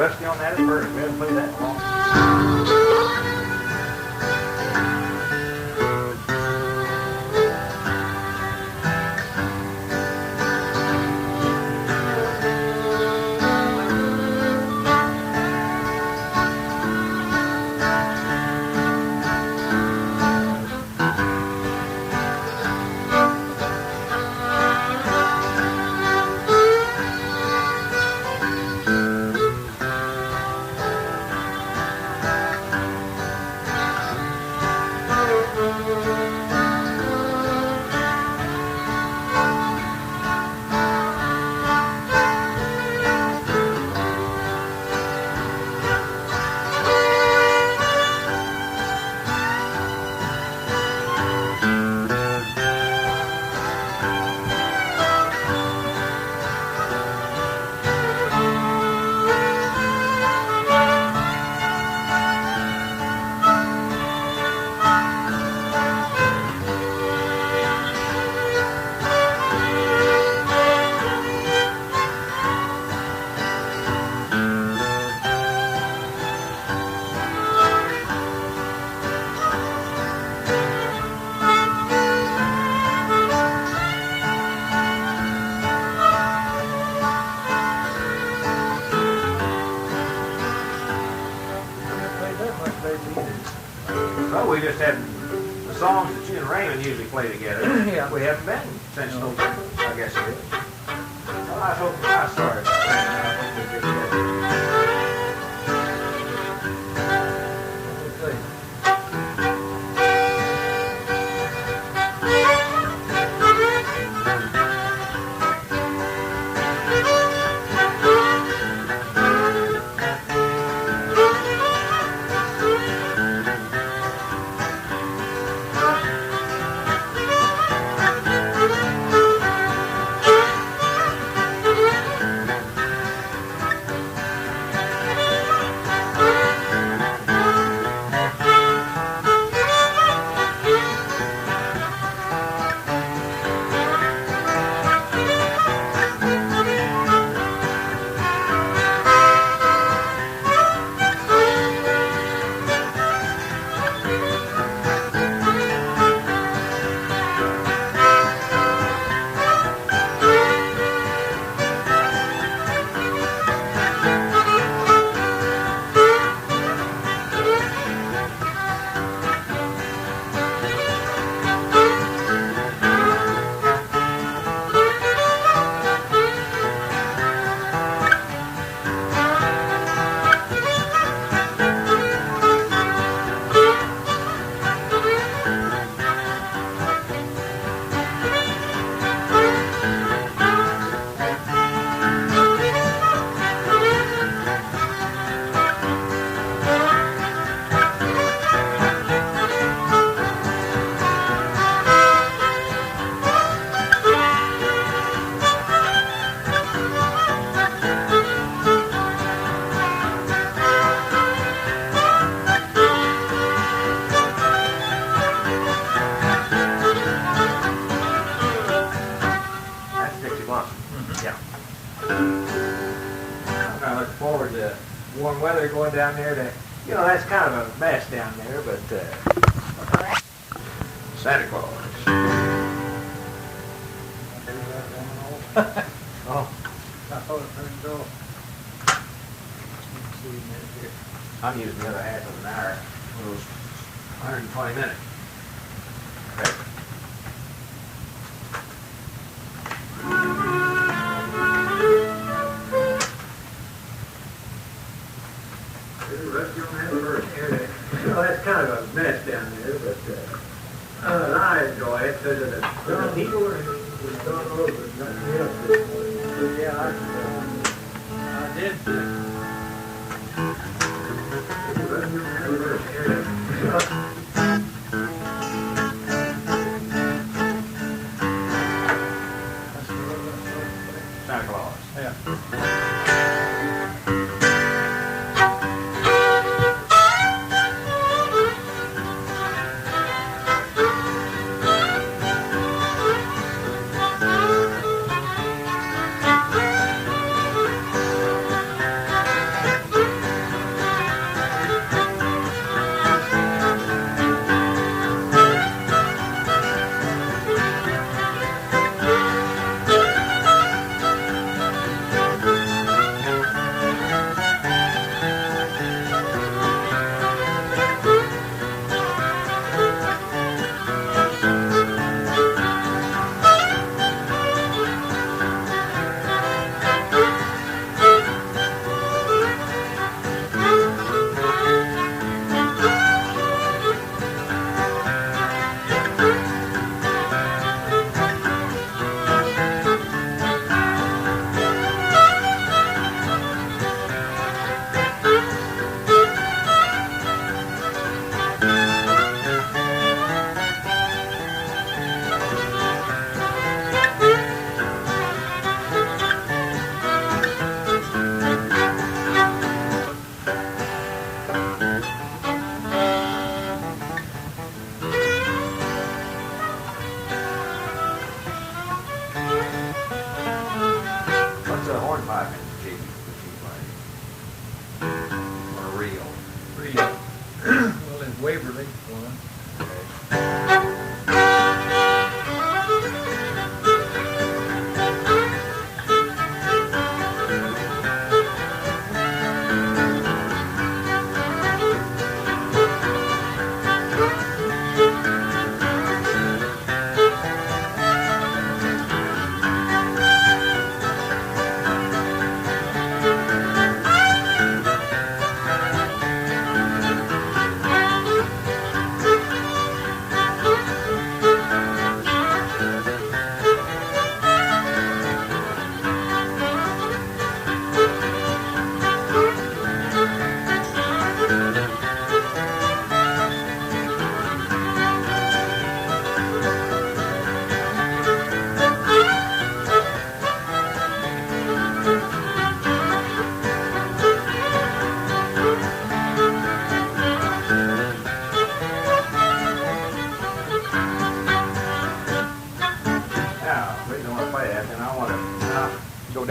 rusty on that at first. We haven't played that in a long time. they needed. Well, we just had the songs that you and Raymond usually play together. Yeah. We haven't been since November, I guess it is. Well, I'm sorry about that. I hope we get that. Let's see. Warm weather going down there to, you know, that's kind of a mess down there, but Santa Claus. Oh, I thought it turned off. Let's see a minute here. I'm using the other half of an hour, for those 120 minutes. Okay. You know, that's kind of a mess down there, but I enjoy it because of the people are going over it. Nothing else this morning. But yeah, I did think. Santa Claus. Yeah.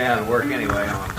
out of work anyway on.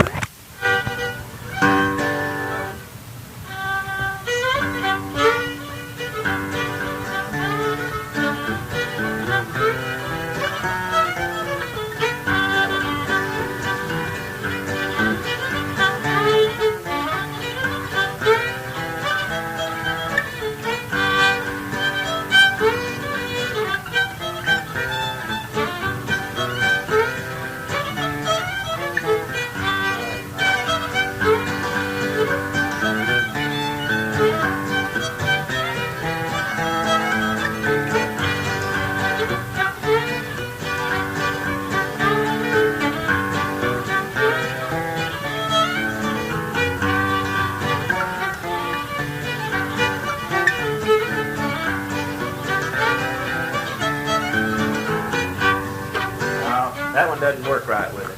That one doesn't work right with it.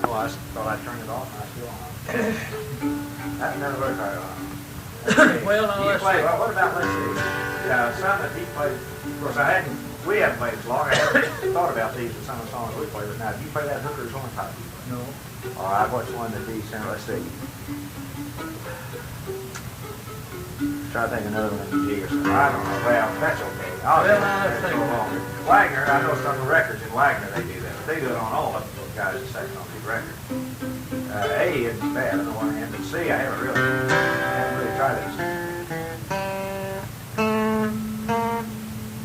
Oh, I thought I turned it off and I still on. That never worked right on. Well, now let's see. Well, what about, let's see, some that he played, of course we haven't played as long, I haven't thought about these with some of the songs we play with now. Do you play that Hooker's Hornpipe? No. All right, what's one that he sent? Let's see. Try to think another one in G or something. I don't know. Well, that's okay. Well, now let's think. Wagoner, I know some of the records in Wagoner they do that. But they do it on all of those guys that second on these records. A isn't bad, I don't know what I am, but C, I haven't really tried it.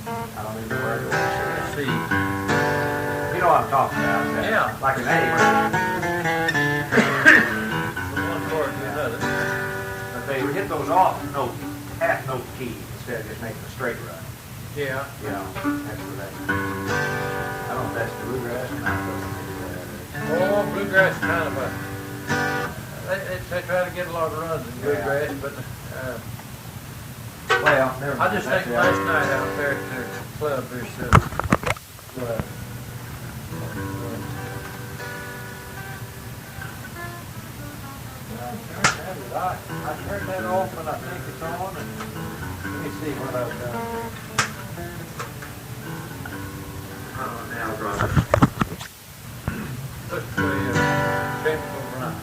I don't even know where it was. C. You know what I'm talking about? Yeah. Like an A. One chord to another. But they hit those off note, half note key instead of just making a straight run. Yeah. You know, that's the thing. I don't know if that's the bluegrass or not. Oh, bluegrass is kind of a. They try to get a lot of runs in bluegrass, but Well, never mind. I just think last night out there at the club, there's I turned that off and I think it's on, and let me see what I've done. Now, brother. Put the chemical run.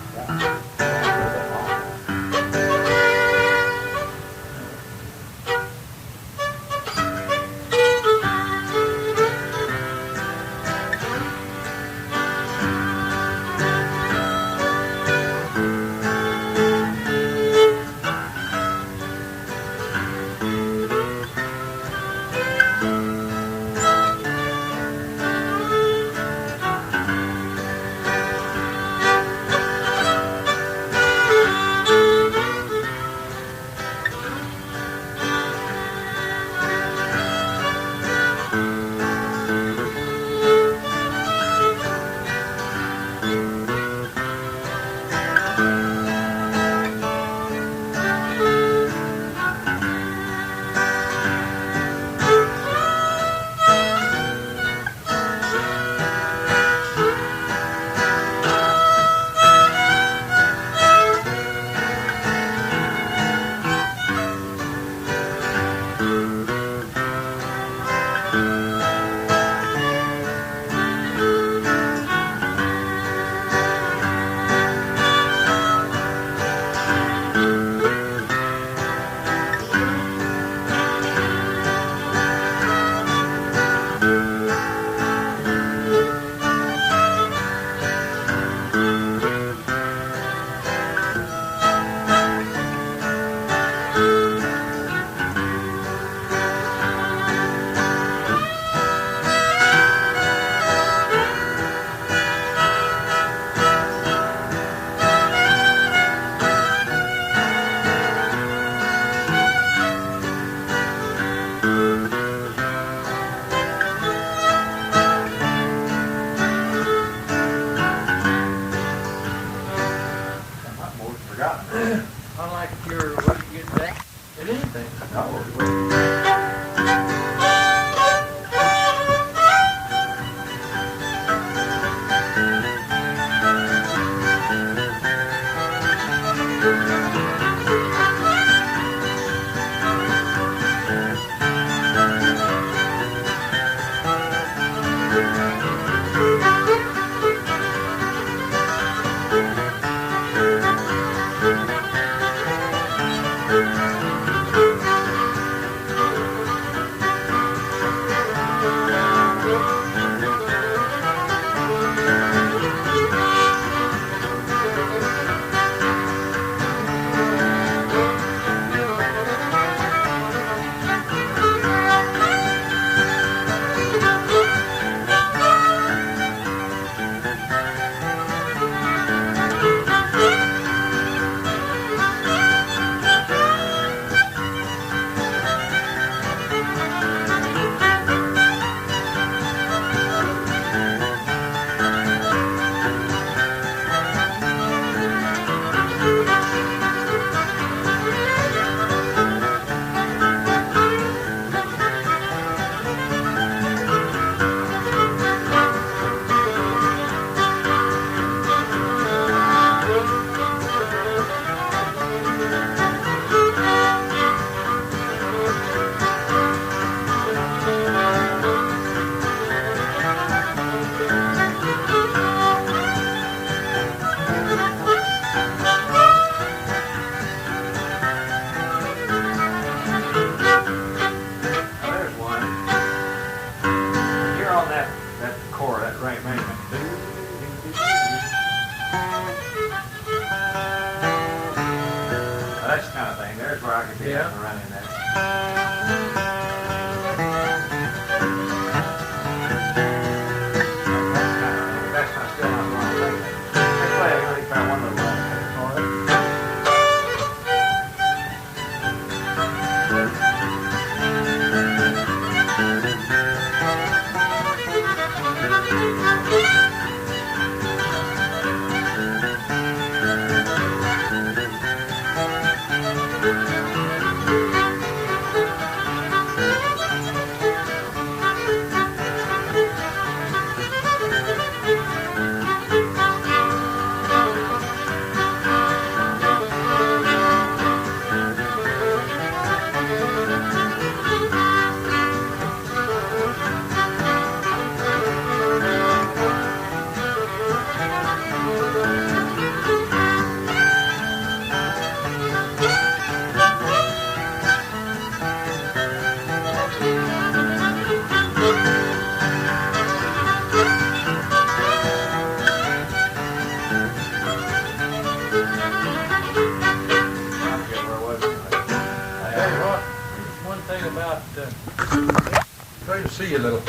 Try to see a little.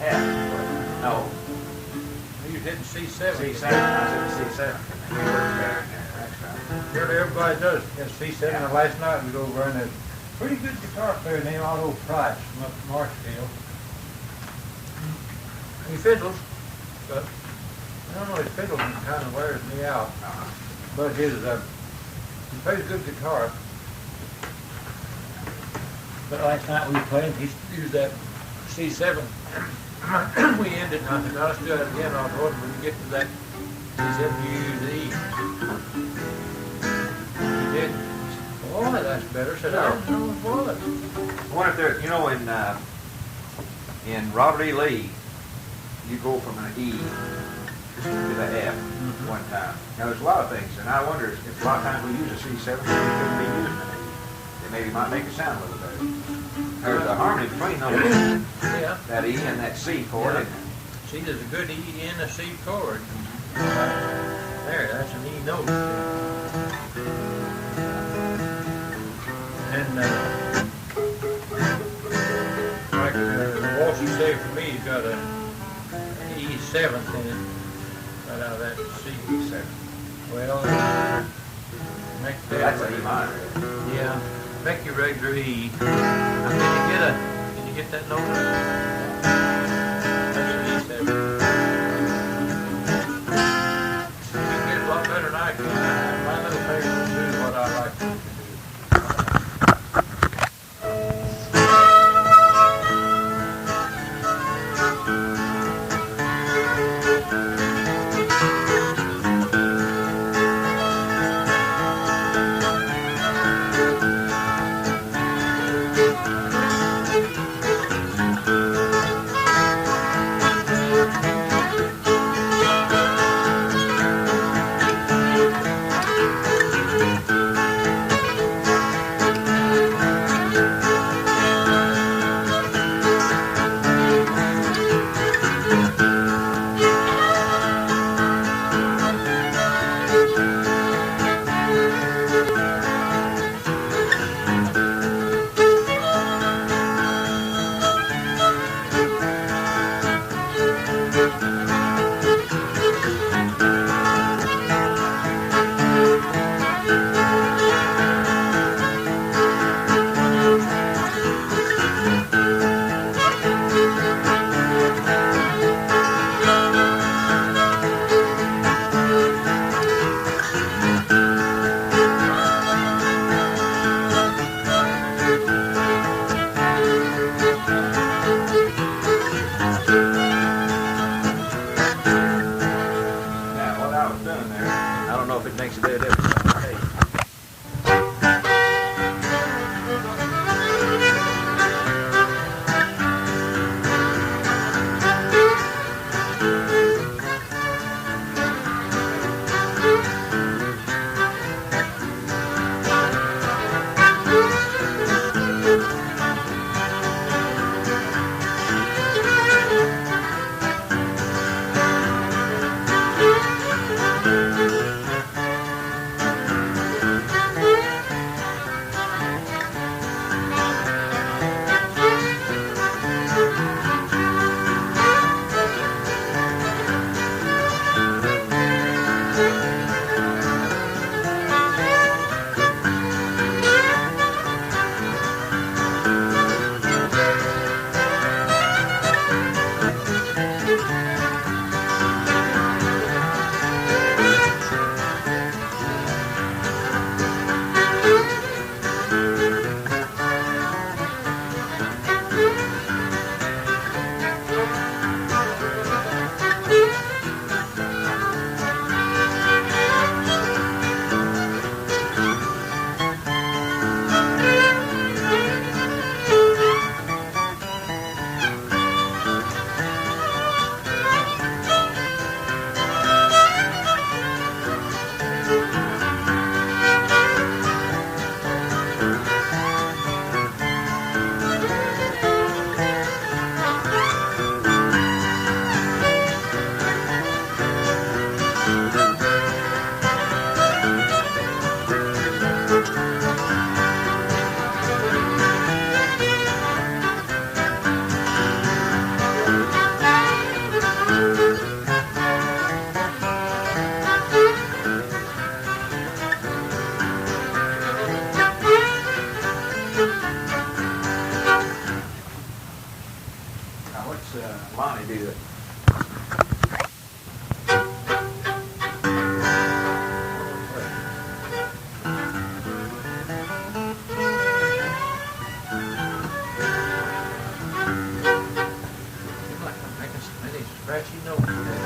half. No, You're hitting C7. C7, I said C7. You work there in there, that's right. Heard everybody does. Had C7 Yeah. last night. We go over and a pretty good guitar player named Otto Price from up in Marshfield. He fiddles, but I don't know, his fiddle kind of wears me out. But he plays good guitar. But last night we were playing, he used that C7. We ended, and I said, let's do it again. I told him when we get to that C7, you use the E. He did. Boy, that's better. I said, I didn't know it was. I wonder if there, you know, in Robert E. Lee, you go from an E to the F one time. Now, there's a lot of things, and I wonder if a lot of times we use a C7, we couldn't be using an E. They maybe might make it sound a little better. There's a harmony between those, Yeah. that E and that C chord. Yeah. See, there's a good E and a C chord. There, that's an E note. And like the Waltz saved for me, he's got an E7th in it, right out of that C. E7. Well, make That's that an E minor. yeah, make your regular E. Now, can you get that note? That's an E7. You can get it a lot better than I can. My little finger will do what I like to do. What's Lonnie do? Scratchy notes today.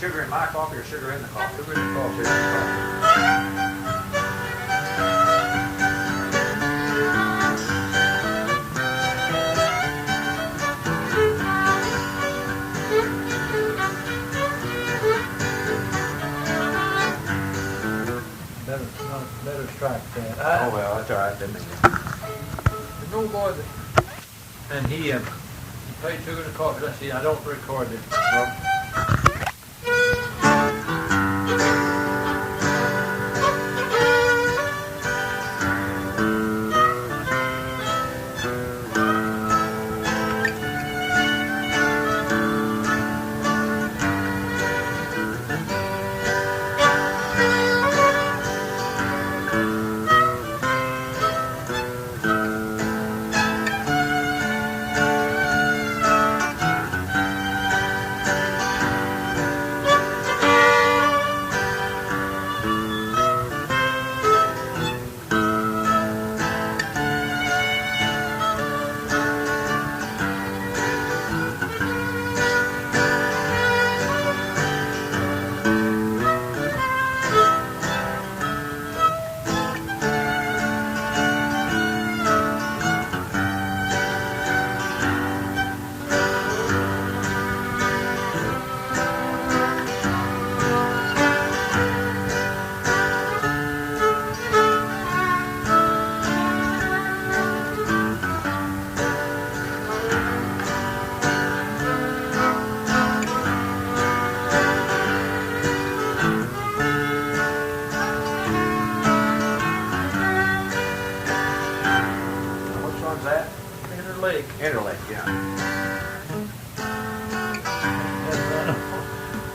Sugar in my coffee or sugar in the coffee? Sugar in the coffee. Sugar in the coffee. Better strike that. Oh well, that's all right. Then. The old boy that, and he played sugar in the coffee. Let's see, I don't record it.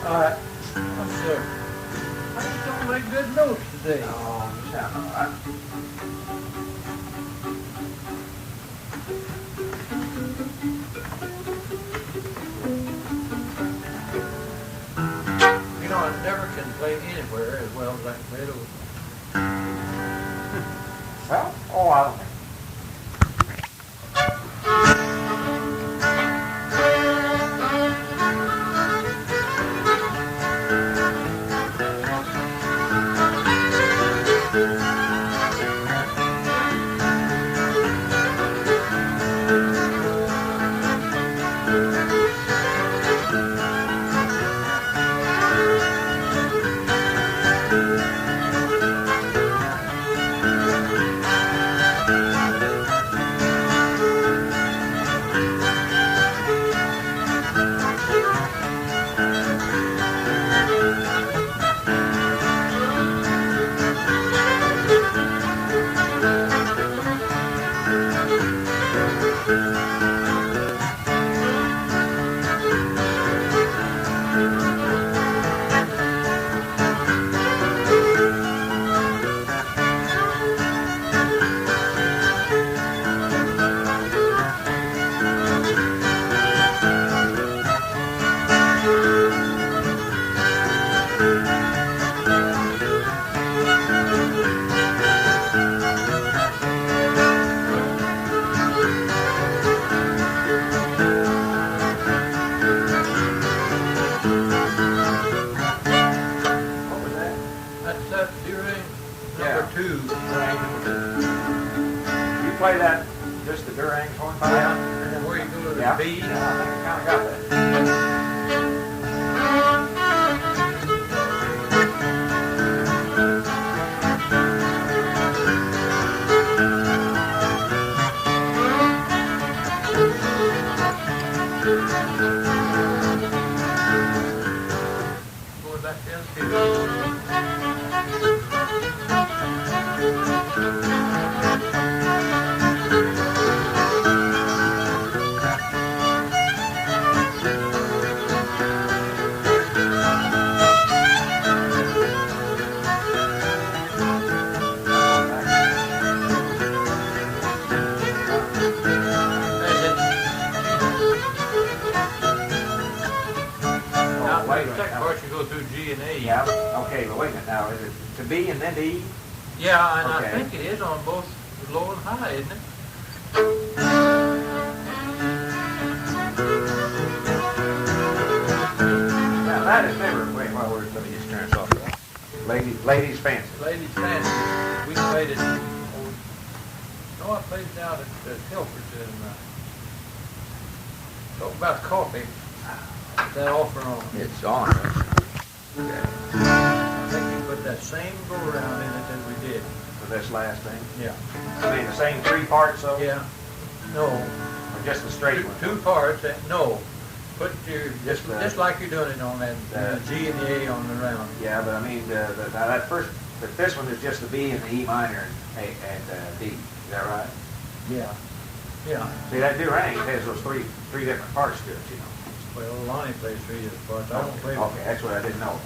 Alright. So, I just don't make good notes today. Oh, you sound all right. You know, I never can play anywhere as well as I can play those. Well, oh, I don't think. Play that, just the Durang Hornpipe. Yeah, and then where you go to the B. Yeah, I think I kind of got that. Going back down Yeah, okay, but wait a minute now, is it to B and then to E? Yeah, and Okay. I think it is on both low and high, isn't it? Now that is never, wait, well, let me just turn this off. Ladies Fancy. Ladies Fancy. We played it. No, I played it out at Tillford and talk about coffee. That offer on. It's on. Okay. I think you put that same go around in it as we did. For this last thing? Yeah. I mean, the same three parts, though? Yeah. No. Or just the straight one? Two parts. No. Put your Just like you're doing it on that G and the A on the round. Yeah, but I mean, now that first, but this one is just the B and the E minor and D. Is that right? Yeah. Yeah. See, that Durang has those three different parts to it, you know. Well, Lonnie plays three different parts. I don't play. Okay, that's what I didn't know.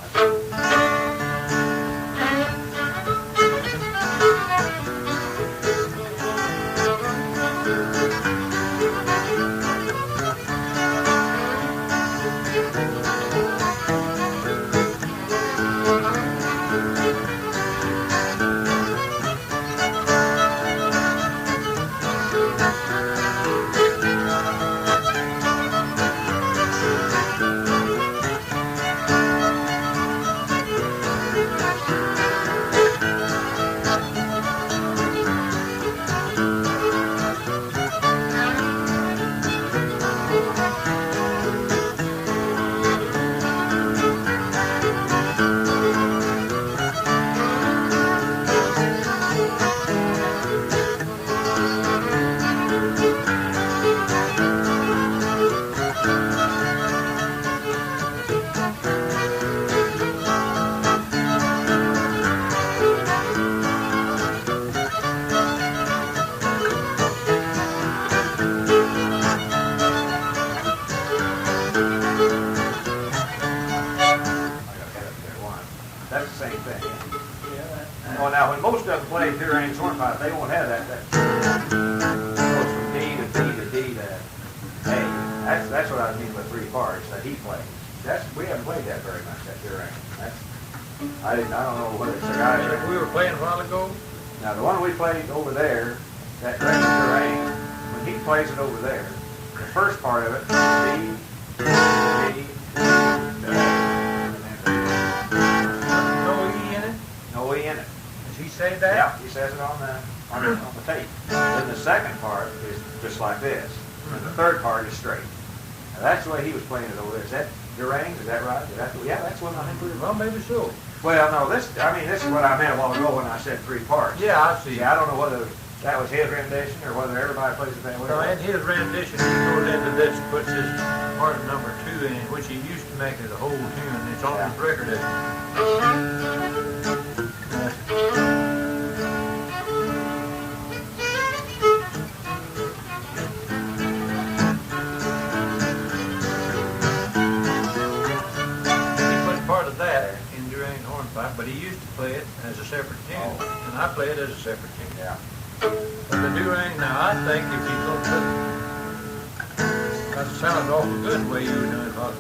thing. Well, now, when most of them play Durane's hornpipe, they won't have that. That goes from D to B to D to A. That's what I mean by three parts that he plays. We haven't played that very much, that Durane. I don't know whether it's the guy. We were playing a while ago. Now, the one we played over there, that Durane, when he plays it over there, the first part of it, D, D, No E in it? no E in it. Does he say that? Yeah, he says it on the tape. Then the second part is just like this. And the third part is straight. Now that's the way he was playing it over there. Is that Durane? Is that right? Yeah, that's what I think we were. Well, maybe so. Well, no, this is what I meant a while ago when I said three parts. Yeah, I see. I don't know whether that was his rendition or whether everybody plays it that way. Well, in his rendition, he goes into this, puts his part number 2 in, which he used to make as a whole tune. It's on his record. But he used to play it as a separate tune, and I play it as a separate tune. Yeah. But the Durang, now I think if he's going to put it, that sounds awful good the way you were doing it, Huck.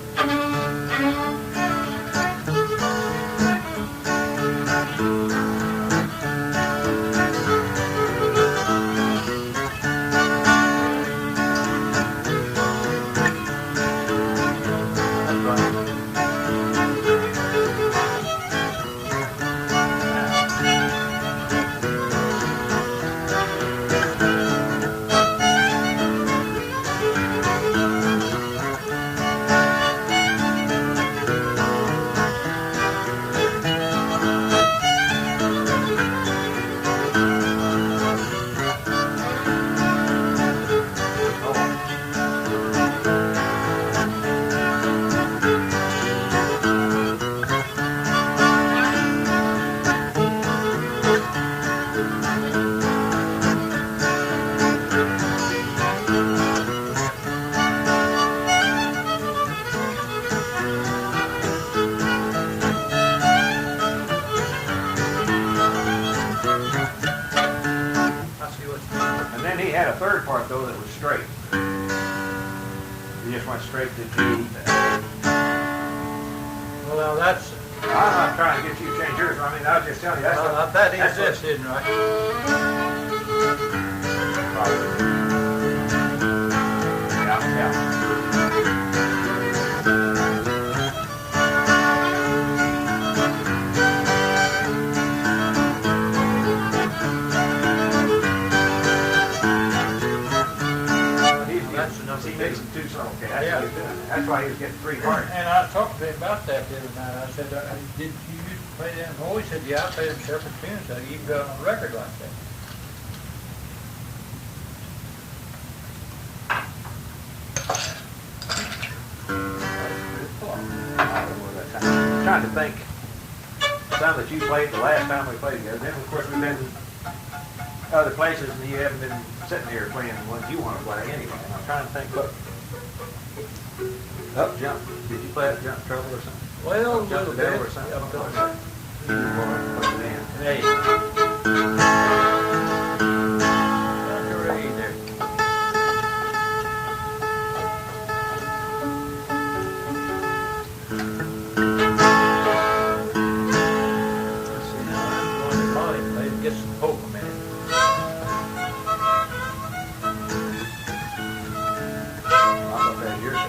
Straight to G. Well, now that's... I'm not trying to get you to change yours. I mean, I was just telling you. That is this, isn't right? Yeah. He makes them two songs. Okay, that's what he's doing. That's why he was getting three parts. And I talked to him about that the other night. I said, did you used to play them? Oh, he said, yeah, I played them separate tunes. So you got on a record like that. I'm trying to think. The time that you played, the last time we played together, then of course we've been other places and you haven't been sitting here playing the ones you want to play anyway. And I'm trying to think, look. Up jump. Did you play up jump trouble or something? Well, up jump the devil or something? Up jump. You put it in. Hey. You're ready there. Let's see now. I'm going to Lonnie play and get some polka, man. I'll bet yours is.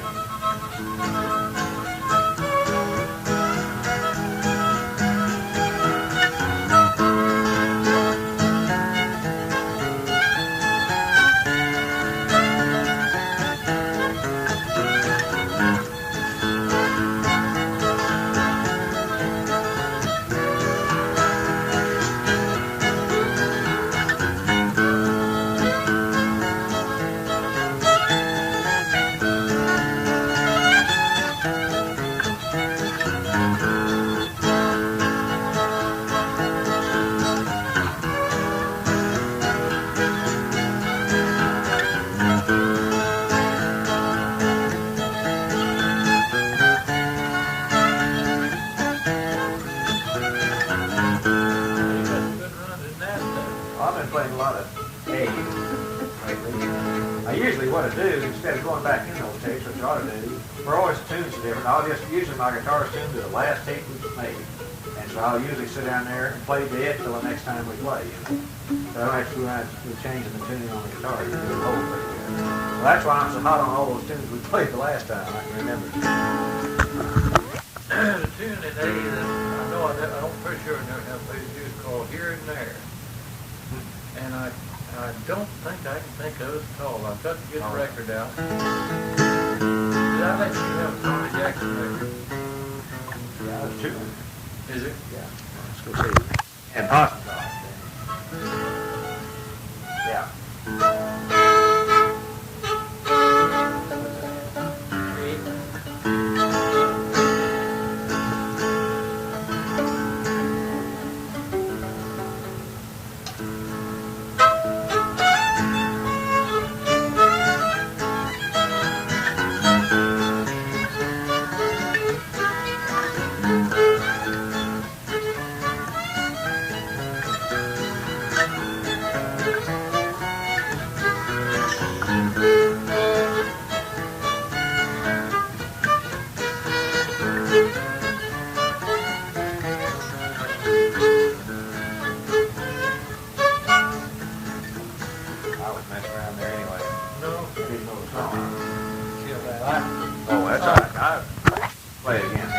lot of A lately. Usually what I do, instead of going back in those tapes, which I ought to do, we're always tunes different. I'll just, usually my guitar's tuned to the last tape we made. And so I'll usually sit down there and play to it till the next time we play, you know. So I don't actually we're changing the tuning on the guitar, you do the whole pretty good. So that's why I'm so hot on all those tunes we played the last time, I can remember. The tune in A that I know I don't pretty sure I never have played it is called Here and There. And I don't think I can think of it at all. I've got to get the record out. Did I let you have a Tony Jackson record? Yeah, there's two. Is it? Yeah. Let's go see it. And Possum. Yeah. Oh, that's all right. I'll play it again.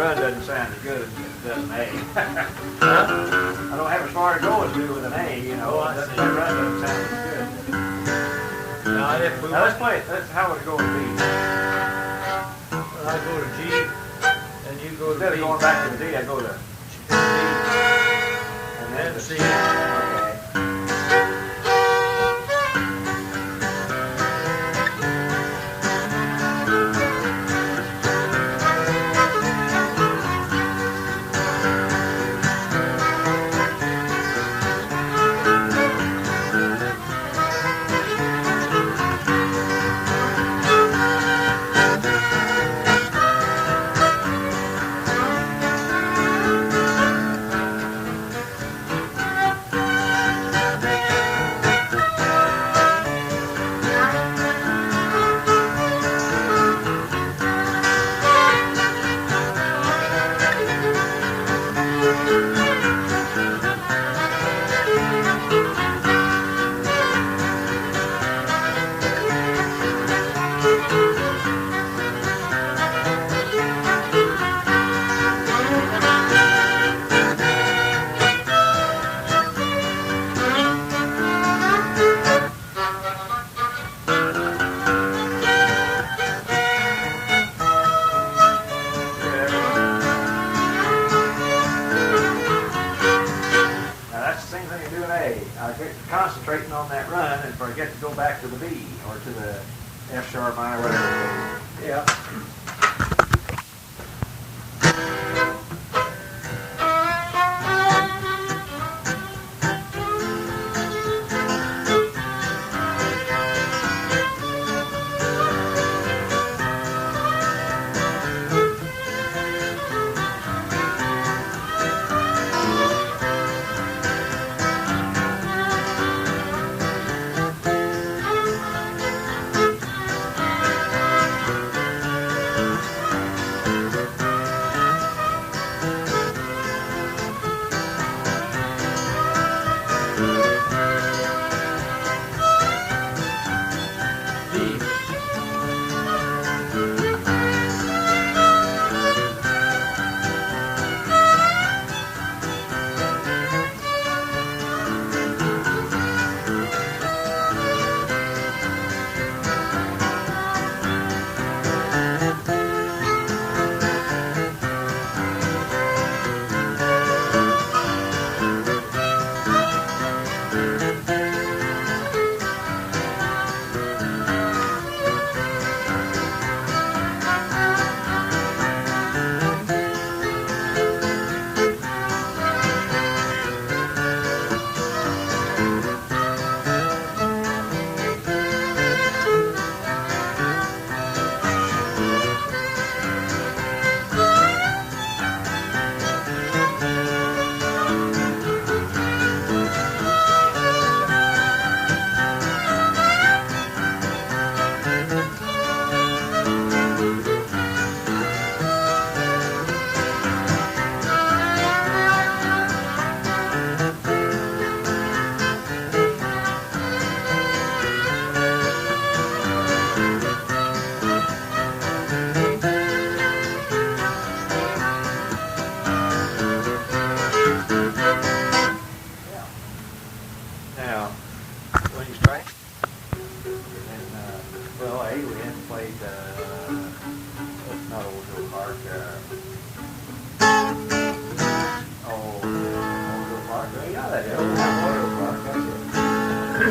run doesn't sound as good as it does an A. I don't have as far to go as we do with an A, you know. Oh, I That see. run doesn't sound as good. Now, if we Now let's play it. That's how would it go with B. I go to G, and you go to Instead of B. going back to the D, I go to D. And then And to C. Okay. Concentrating on that run and forget to go back to the B or to the F sharp minor, whatever. Yeah.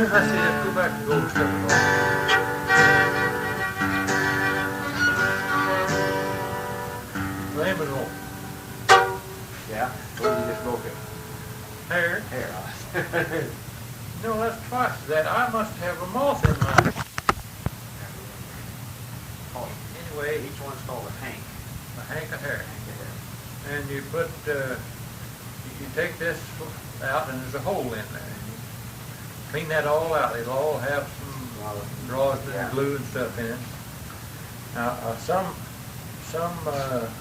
I see, let's go back to Gold Strip. Lamb and roll. Yeah, what did you just broke it? Hair. Hair. No, that's twice that. I must have a moth in mine. Oh, anyway, each one's called a hank. A hank of hair. And you put, you take this out and there's a hole in there. And you clean that all out. It'll all have some draws and glue and stuff in it. Now, some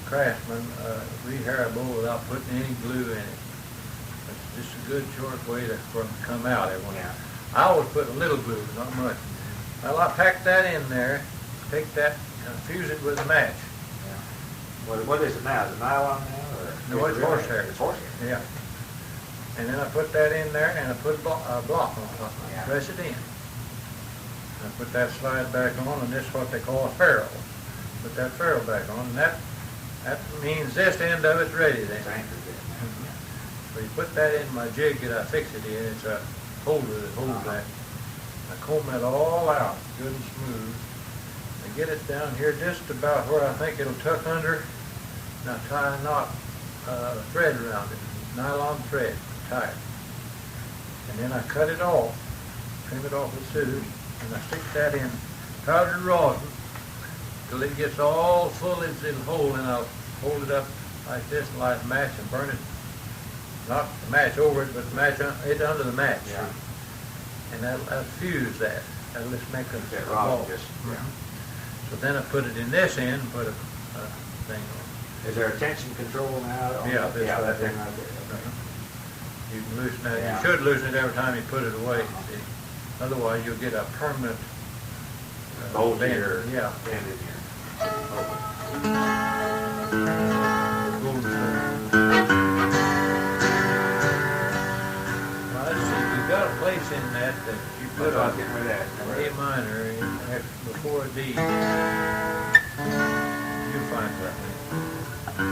craftsmen rehair a bowl without putting any glue in it. It's just a good short way for them to come out every once in a while. I always put a little glue, not much. Well, I pack that in there, take that, and fuse it with a match. What is it now? Is it nylon now? Or No, it's horsehair. It's horsehair. Yeah. And then I put that in there and I put a block on top. Yeah. Press it in. I put that slide back on, and this is what they call a ferrule. Put that ferrule back on, and that means this end of it's ready then. It's anchored in. So you put that in my jig that I fix it in. It's a holder that holds that. I comb that all out, good and smooth. I get it down here just about where I think it'll tuck under. Now tie a knot, thread around it, nylon thread, tie it. And then I cut it off, trim it off with scissors, and I stick that in powdered rosin till it gets all full as it'll hold, and I'll hold it up like this and light a match and burn it. Not the match over it, but the match it under the match. Yeah. And that'll fuse that. That'll just make a That ball. rosin just, yeah. So then I put it in this end and put a thing on. Is there a tension control now? Yeah, this yeah, right that there. thing right there. Okay. You can loosen that. Yeah. You should loosen it every time you put it away. See? Otherwise, you'll get a permanent Bolt bend. here. Yeah. Bend in here. Okay. Golden spoon. Well, let's see. We've got a place in that you put Put on on getting rid of that. an A minor before a D. You'll find that.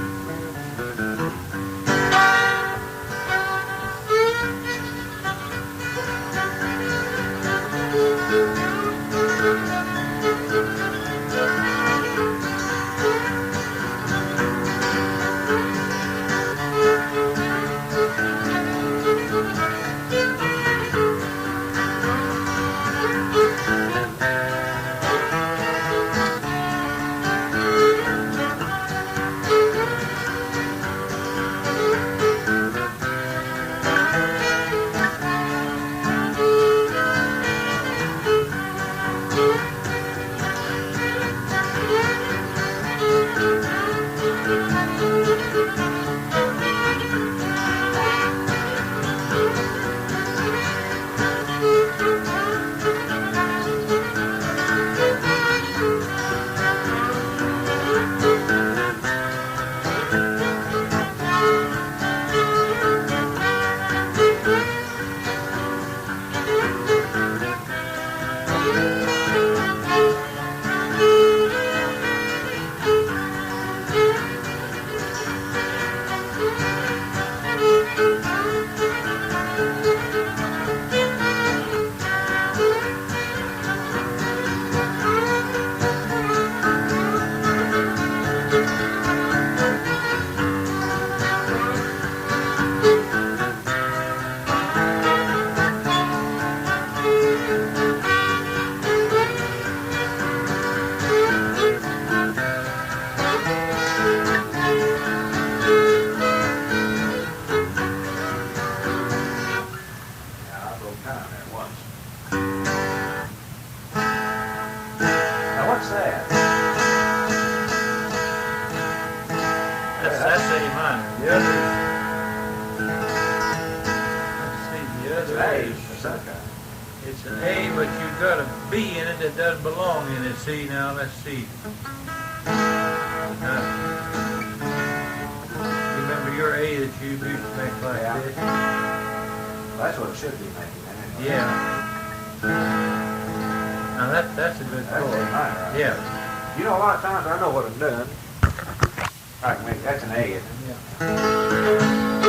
It's an A, but you've got a B in it that doesn't belong in it. See, now, let's see. You remember your A that you used to make like this? That's what it should be making. Anyway. Yeah. Now, that's a good That's chord. A minor, right? Yeah. You know, a lot of times I know what I'm doing. I can make, that's an A, isn't it? Yeah.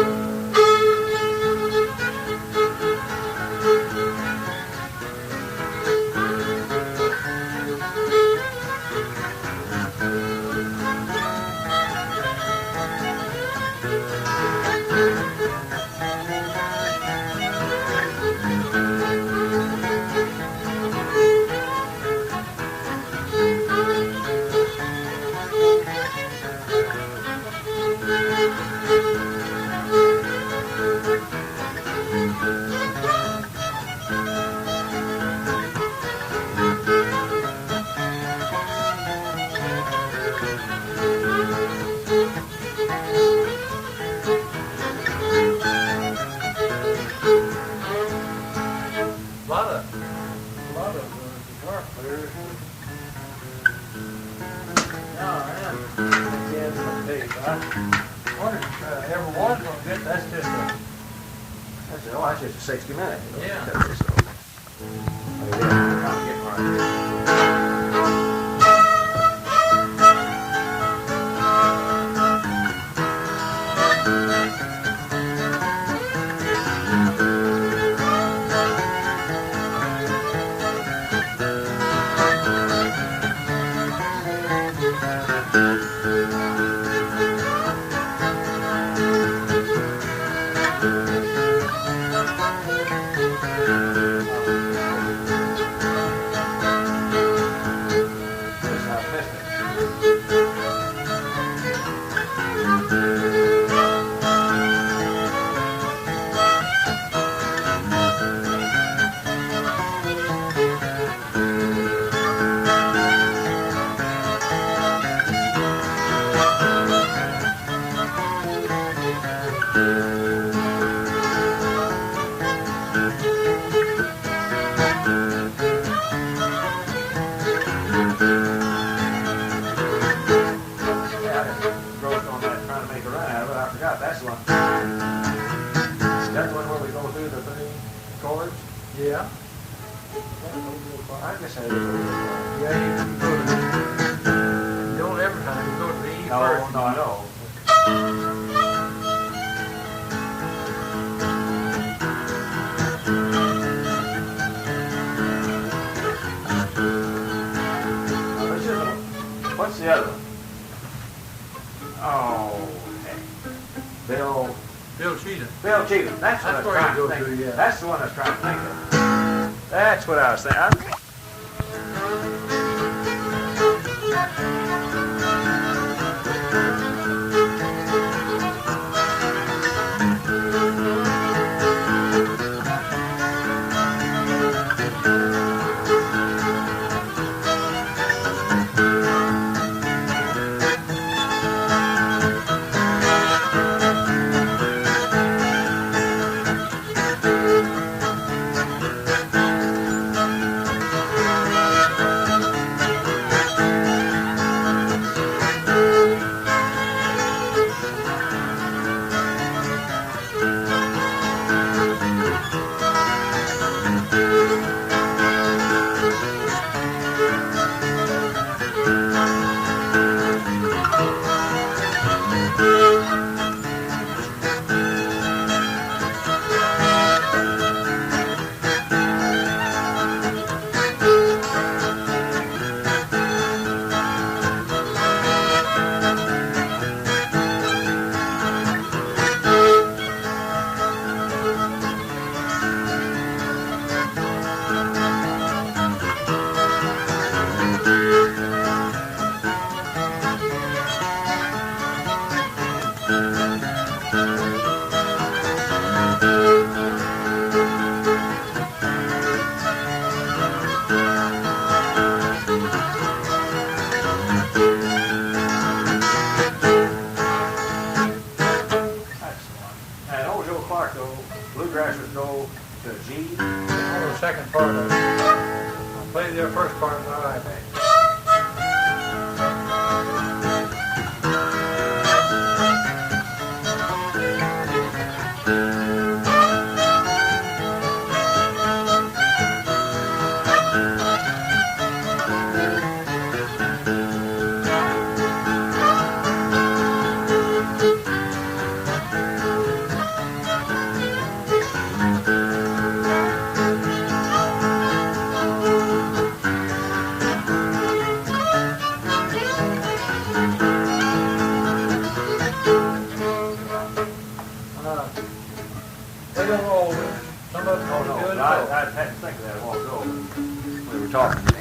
wonder if everyone's gonna get, that's just a, That's just a 60 minute. Yeah. Cut this off. Oh, yeah, we're trying to get right here. yeah. I guess I did. Yeah, you can go to the, you don't every time, you go to the E first. No, I know. What's the other one? Oh, heck. Bill Cheatham. Bill Cheatham. That's what I was where trying you to go think. to, yeah. That's the one I was trying to think of. That's what I was thinking. Bluegrassers go to G. Oh, the second part of it. I'll play the first part of the iPad. They don't always. Some of them Oh, no, do it. I hadn't think of that a while ago when we were talking.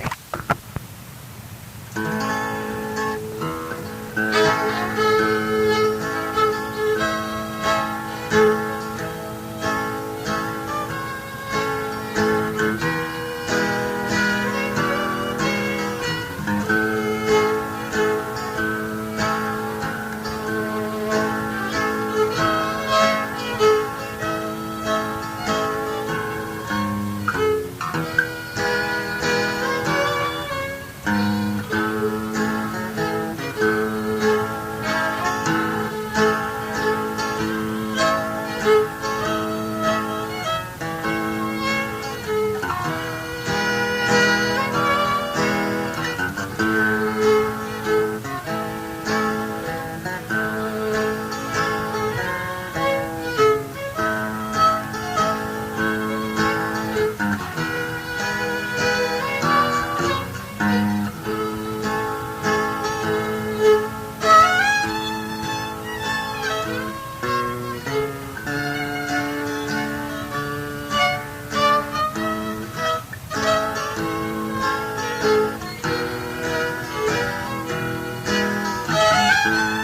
Thank you.